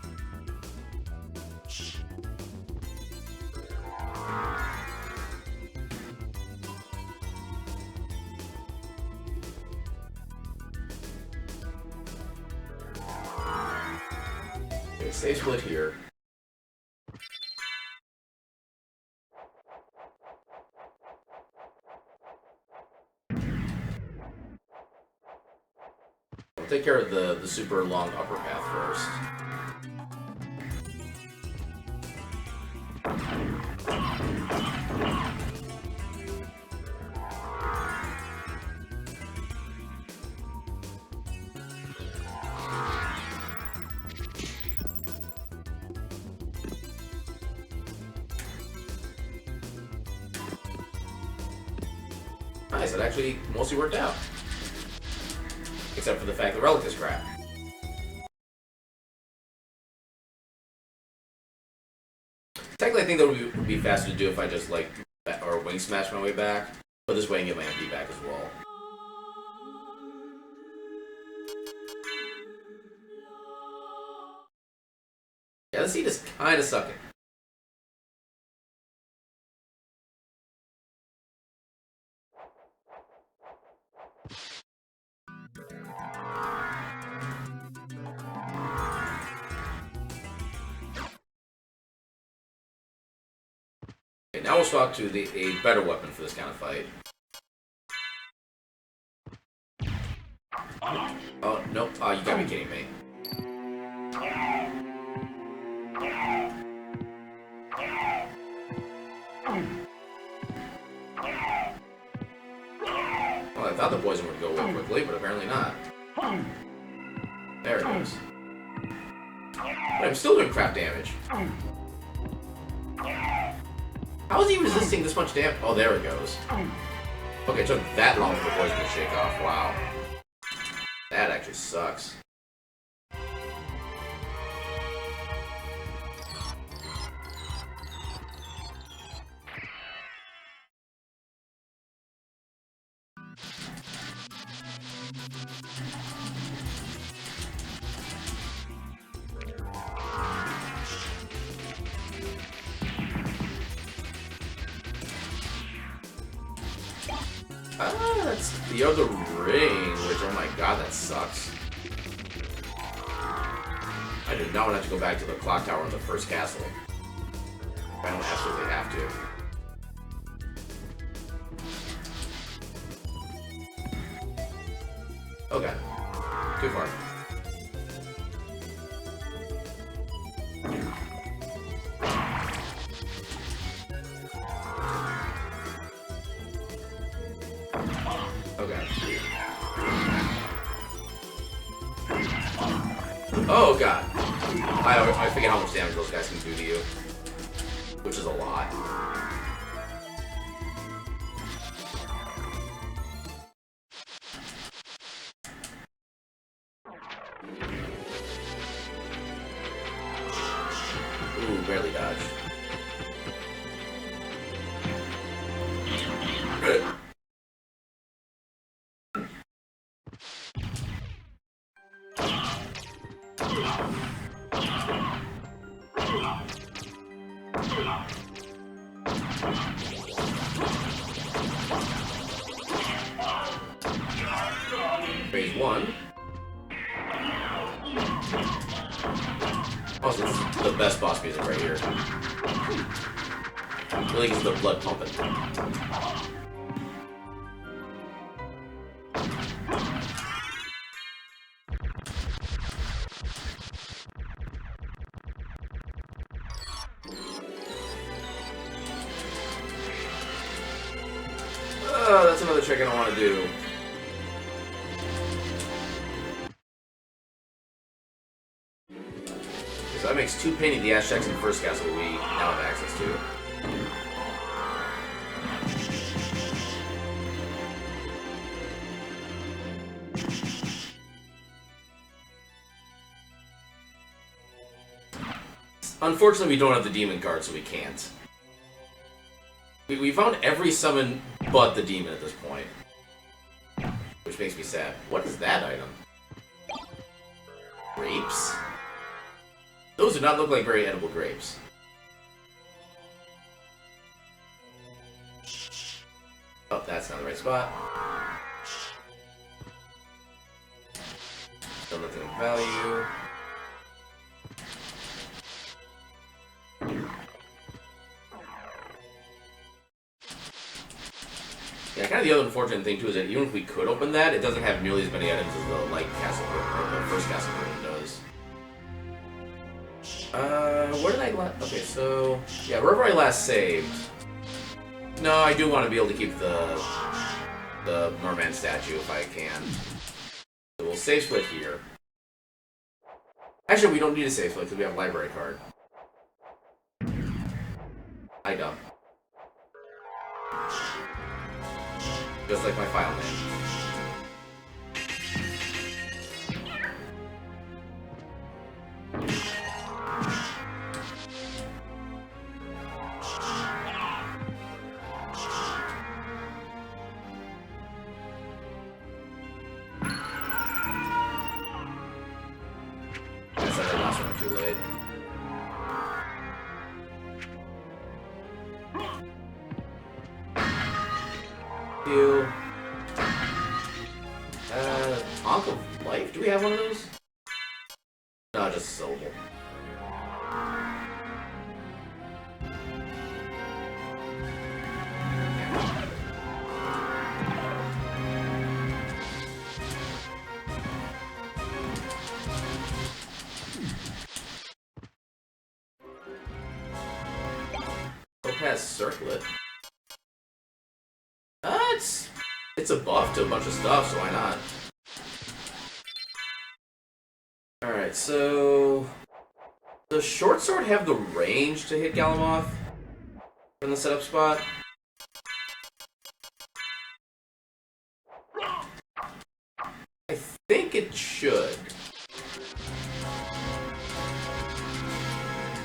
Okay, save split here. We'll take care of the super long upper path first. Nice, it actually mostly worked out. Except for the fact the relic is crap. Technically, I think that would be faster to do if I just, like, or wing smash my way back. But this way I can get my MP back as well. Yeah, this seat is kinda sucking. Okay, now we'll swap to a better weapon for this kind of fight. Oh, nope. Oh, you gotta be kidding me. Well, I thought the poison would go away quickly, but apparently not. There it goes. But I'm still doing crap damage. How is he resisting this much damage? Oh, there it goes. Okay, it took that long for the poison to shake off. Wow. That actually sucks. Ah, that's the other ring, which, oh my god, that sucks. I do not want to have to go back to the clock tower in the first castle. I don't absolutely have to. Okay. Too far. Okay. Oh god. I forget how much damage those guys can do to you. Which is a lot. Ooh, barely dodged. Phase 1. Oh, so this is the best boss music right here. Really gets the blood pumping. Oh, that's another trick I don't want to do. So that makes 2 pain in the ass checks in the first castle we now have access to. Unfortunately, we don't have the demon card, so we can't. We found every summon but the demon at this point. Which makes me sad. What is that item? Grapes? Those do not look like very edible grapes. Oh, that's not the right spot. Still nothing of value. Yeah, kind of the other unfortunate thing too is that even if we could open that, it doesn't have nearly as many items as the light castle or the first castle does. Where did I last? Okay, so yeah, wherever I last saved. No, I do want to be able to keep the merman statue if I can. So we'll save split here. Actually, we don't need a save split because we have a library card. I dumb. Just like my file name. I said that last one too late. Honk of Life? Do we have one of those? No, just a syllable. Topaz Circlet. It's a buff to a bunch of stuff, so why not? Alright, so... Does Short Sword have the range to hit Galamoth from the setup spot? I think it should.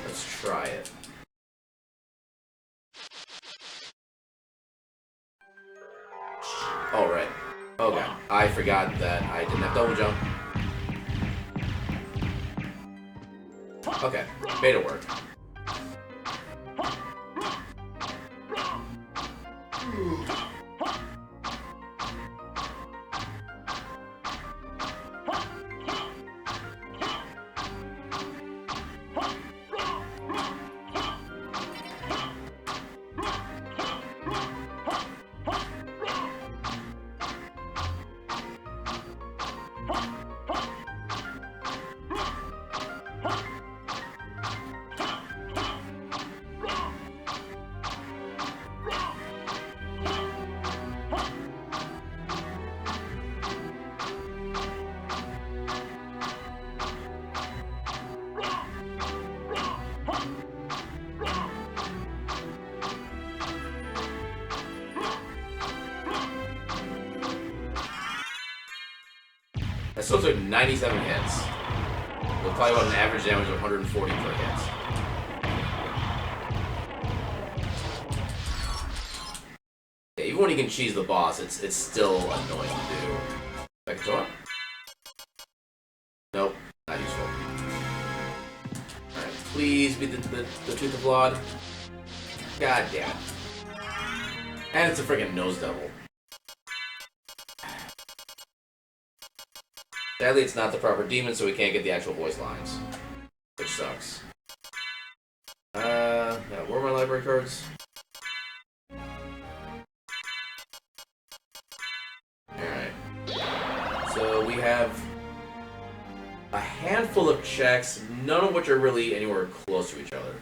Let's try it. Oh, right. Okay. I forgot that I didn't have double jump. Okay. Made it work. That still took 97 hits. probably about an average damage of 140 per hit. Yeah, even when you can cheese the boss, it's still annoying to do. Back to top? Nope, not useful. Alright, please be the Tooth of Blood. God damn it. And it's a freaking nose devil. Sadly, it's not the proper demon, so we can't get the actual voice lines. Which sucks. Yeah, where are my library cards? Alright. So we have a handful of checks, none of which are really anywhere close to each other.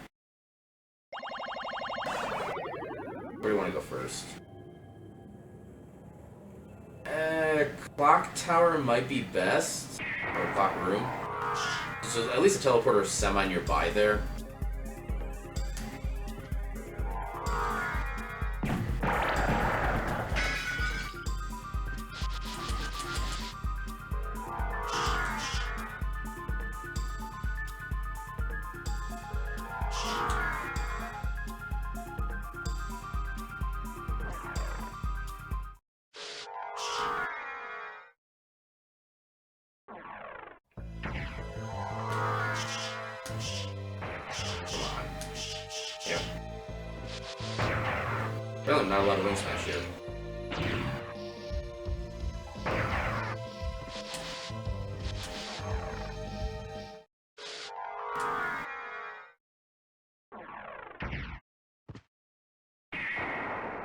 Where do you want to go first? Clock tower might be best. Or clock room. So at least a teleporter is semi-nearby there. Apparently not a lot of wing smash here.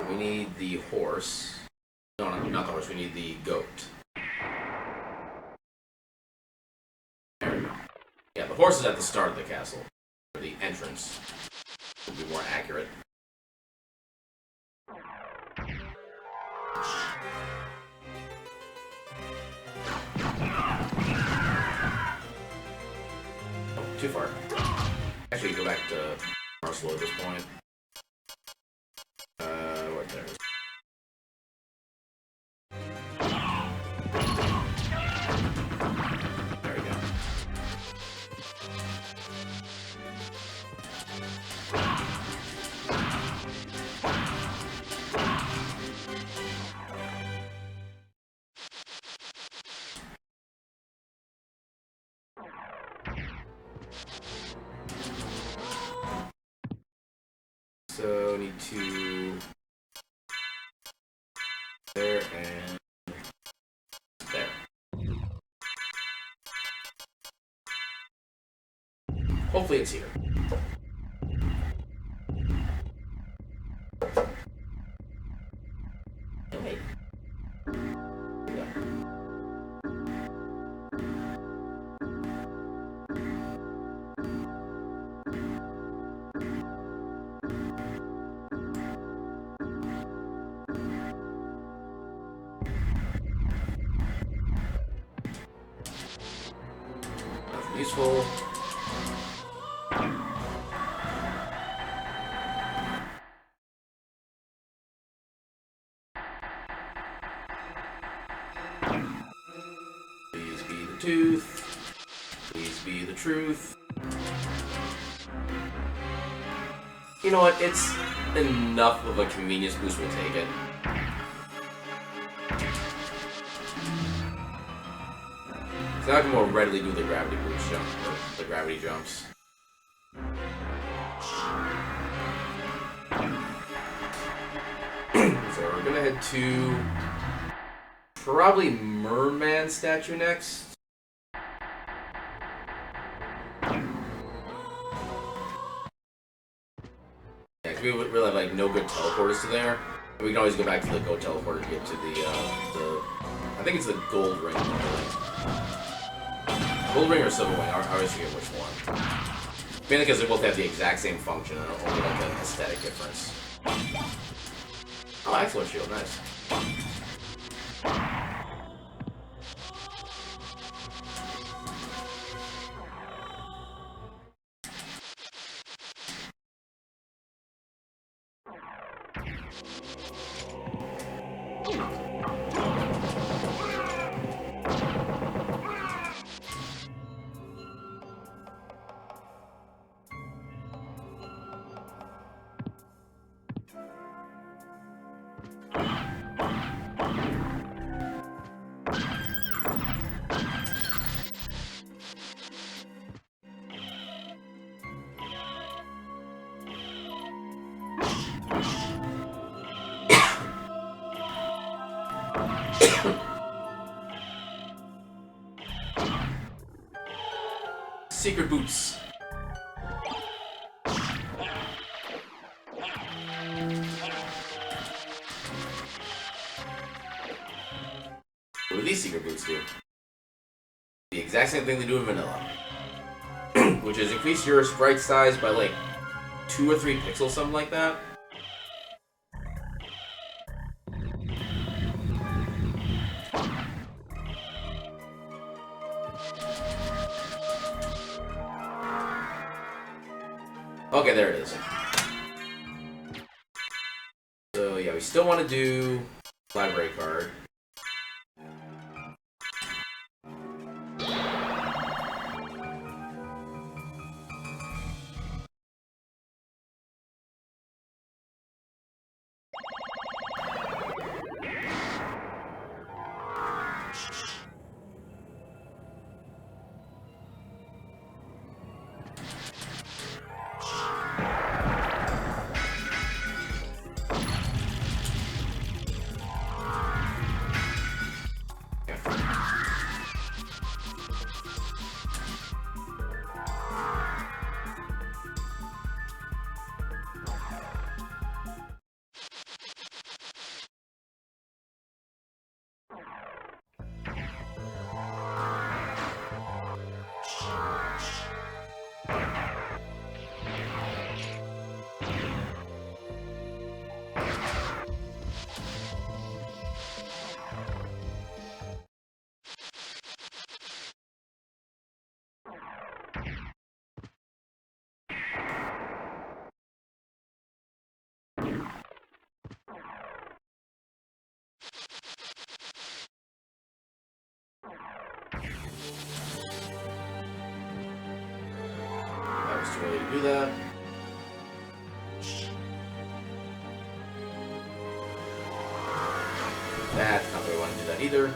We need the horse. No, not the horse, we need the goat. There we go. Yeah, the horse is at the start of the castle. Or the entrance. Would be more accurate. Oh, too far. Actually, go back to Marcelo at this point. What there? There we go. So need to there and there. Hopefully it's here. Oh, wait. Yeah. Useful. Please be the tooth. Please be the truth. You know what? It's enough of a convenience boost. We'll take it. Now I can more readily do the gravity boost jump, or the gravity jumps. So we're gonna head to probably Merman statue next. Yeah, 'cause we really have like no good teleporters to there. We can always go back to the Go teleporter to get to the I think it's the gold ring. Gold ring or silver wing, I always forget which one. Mainly because they both have the exact same function and only like an aesthetic difference. Oh, excellent shield, nice. Secret boots. What do these secret boots do? The exact same thing they do in vanilla. Which is increase your sprite size by like 2 or 3 pixels, something like that. Okay, there it is. So yeah, we still want to do library card. That was too early to do that. That's not the way I want to do that either.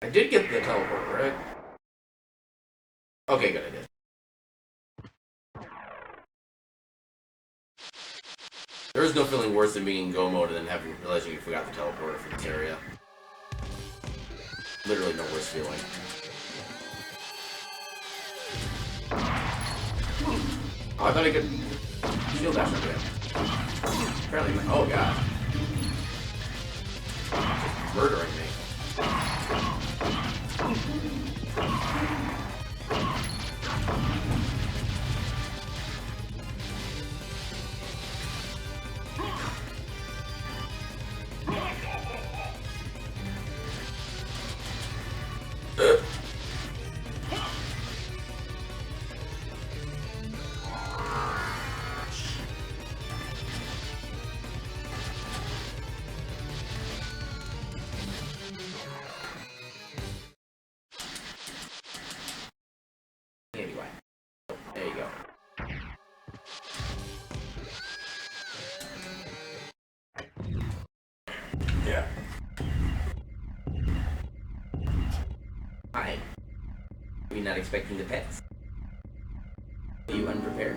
I did get the teleport, right? Okay, good, I did. There is no feeling worse than being in go mode and then realizing you forgot the teleporter for this area. Literally no worse feeling. Oh, I thought I could shield dash over him. Apparently not. Oh god. Just murdering me. Anyway, there you go. Yeah. Hi. Are you not expecting the pets? Are you unprepared?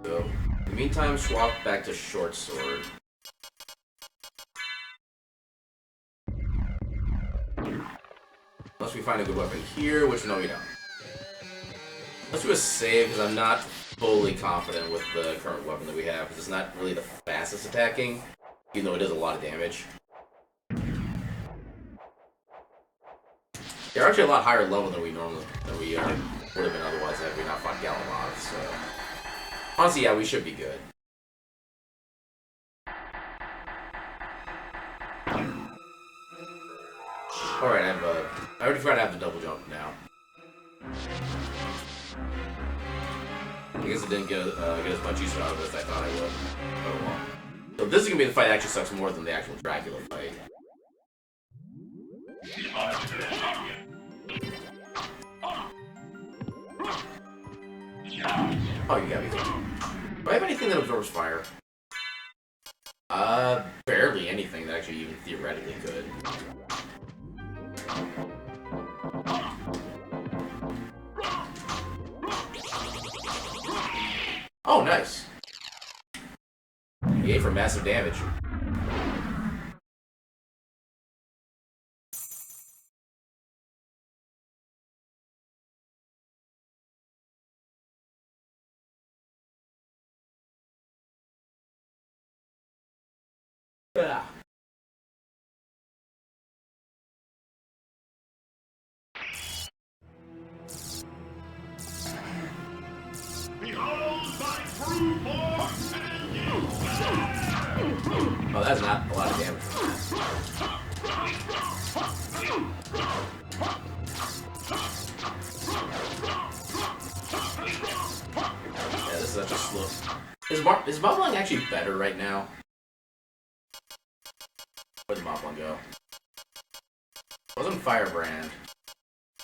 So, in the meantime, swap back to short sword. Unless we find a good weapon here, which no, we don't. Let's do a save, because I'm not fully confident with the current weapon that we have, because it's not really the fastest attacking, even though it does a lot of damage. They're actually a lot higher level than we would have been otherwise had we not fought Galamov. So honestly, yeah, we should be good. All right, I already forgot to have the double jump now. I guess it didn't get as much use out of it as I thought I would. Oh well. So this is gonna be the fight that actually sucks more than the actual Dracula fight. Oh, you gotta be kidding. Do I have anything that absorbs fire? Barely anything that actually even theoretically could. Oh, nice. Yay for massive damage. Yeah. Oh, that's not a lot of damage. Yeah, this is such a slow. Is Moblin actually better right now? Where'd the Moblin go? Wasn't Firebrand.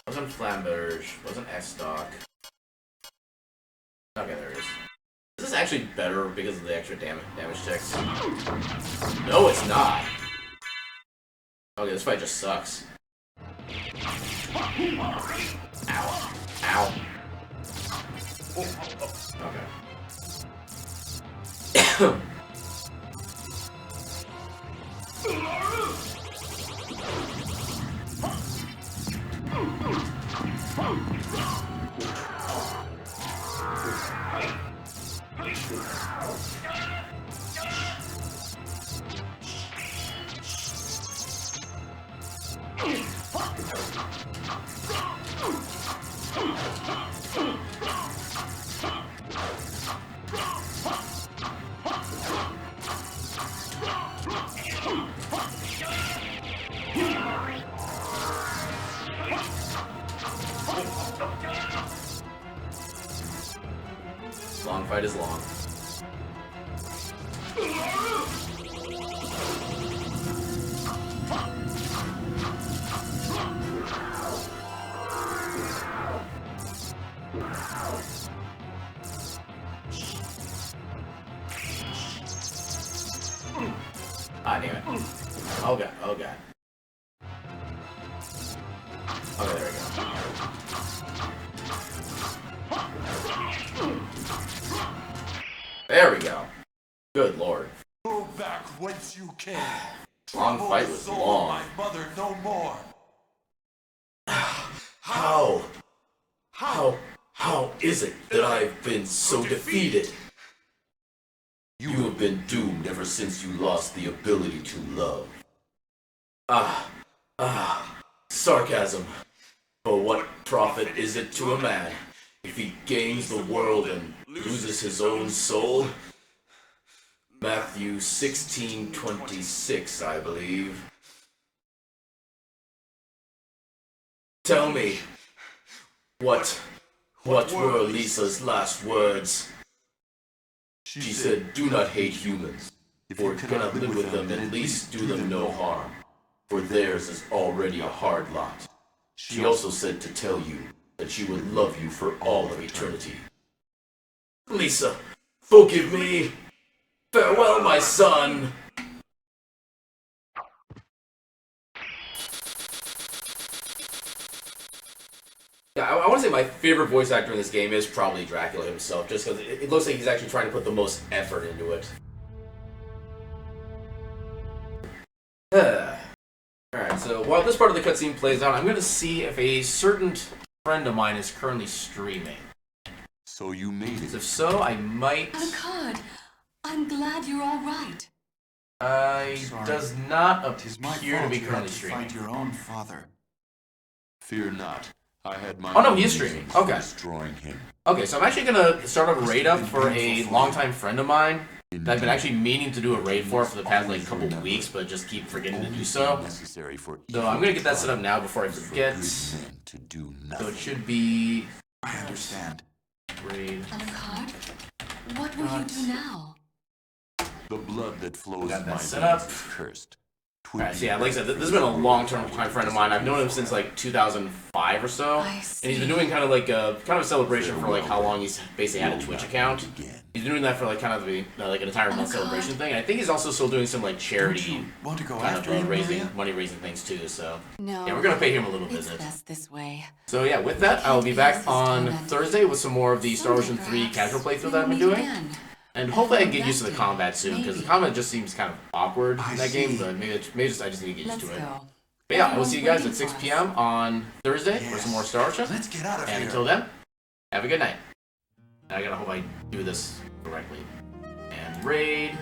Wasn't Flamberge. Wasn't S-Stock. Okay, there it is. Is this actually better because of the extra damage checks? No, it's not. Okay, this fight just sucks. Ow. Ow. Okay. Long fight is long. Ah, damn it. Oh god, oh god. Okay, there we go. There we go. Good lord. Go back whence you came. Long fight was long. My mother no more. How is it that I've been so defeated? You have been doomed ever since you lost the ability to love. Sarcasm. For what profit is it to a man if he gains the world and loses his own soul? Matthew 16:26, I believe. Tell me, what were Lisa's last words? She said, "Do not hate humans, for if you cannot live with them, at least do them no harm, for theirs is already a hard lot." She also said to tell you that she would love you for all of eternity. Lisa, forgive me. Farewell, my son. Yeah, I want to say my favorite voice actor in this game is probably Dracula himself, just because it looks like he's actually trying to put the most effort into it. Alright, so while this part of the cutscene plays out, I'm going to see if a certain friend of mine is currently streaming. So you made it. If so, I might... Alucard, I'm glad you're all right. Does not Tis my appear to fault be you had currently to streaming. fight your own father. Fear not. I had my Oh, no, own he is reasons streaming. for Okay. destroying him. Okay, so I'm actually gonna start a raid up for a longtime friend of mine that I've been actually meaning to do a raid for the past like couple weeks, but just keep forgetting to do so. Necessary for So I'm gonna get that set up now before I for forget. good men to do So nothing. it should be I understand. raid. Alucard, what will you do now? The blood that flows Got in that my set veins up. is cursed. Alright, so yeah, like I said, this has been a long-term friend of mine. I've known him since like 2005 or so, I and he's see. been doing kind of like a celebration for like how long he's basically had a Twitch account. He's been doing that for like kind of the like an entire month celebration thing. And I think he's also still doing some like charity Want to go kind after of him, raising Maria? money raising things too. So No. yeah, we're gonna pay him a little It's visit. best this way. So yeah, with that, I'll be back on Thursday with some more of the Star Ocean 3 casual playthrough that I've been doing. And hopefully I can get used to the combat soon, because the combat just seems kind of awkward in that game, but maybe I just need to get used Let's to it. go. But yeah, I will see you guys at Everyone's 6 waiting p.m. on Thursday for some more Star Ocean. Let's get out of And here. until then, have a good night. I gotta hope I do this correctly. And raid.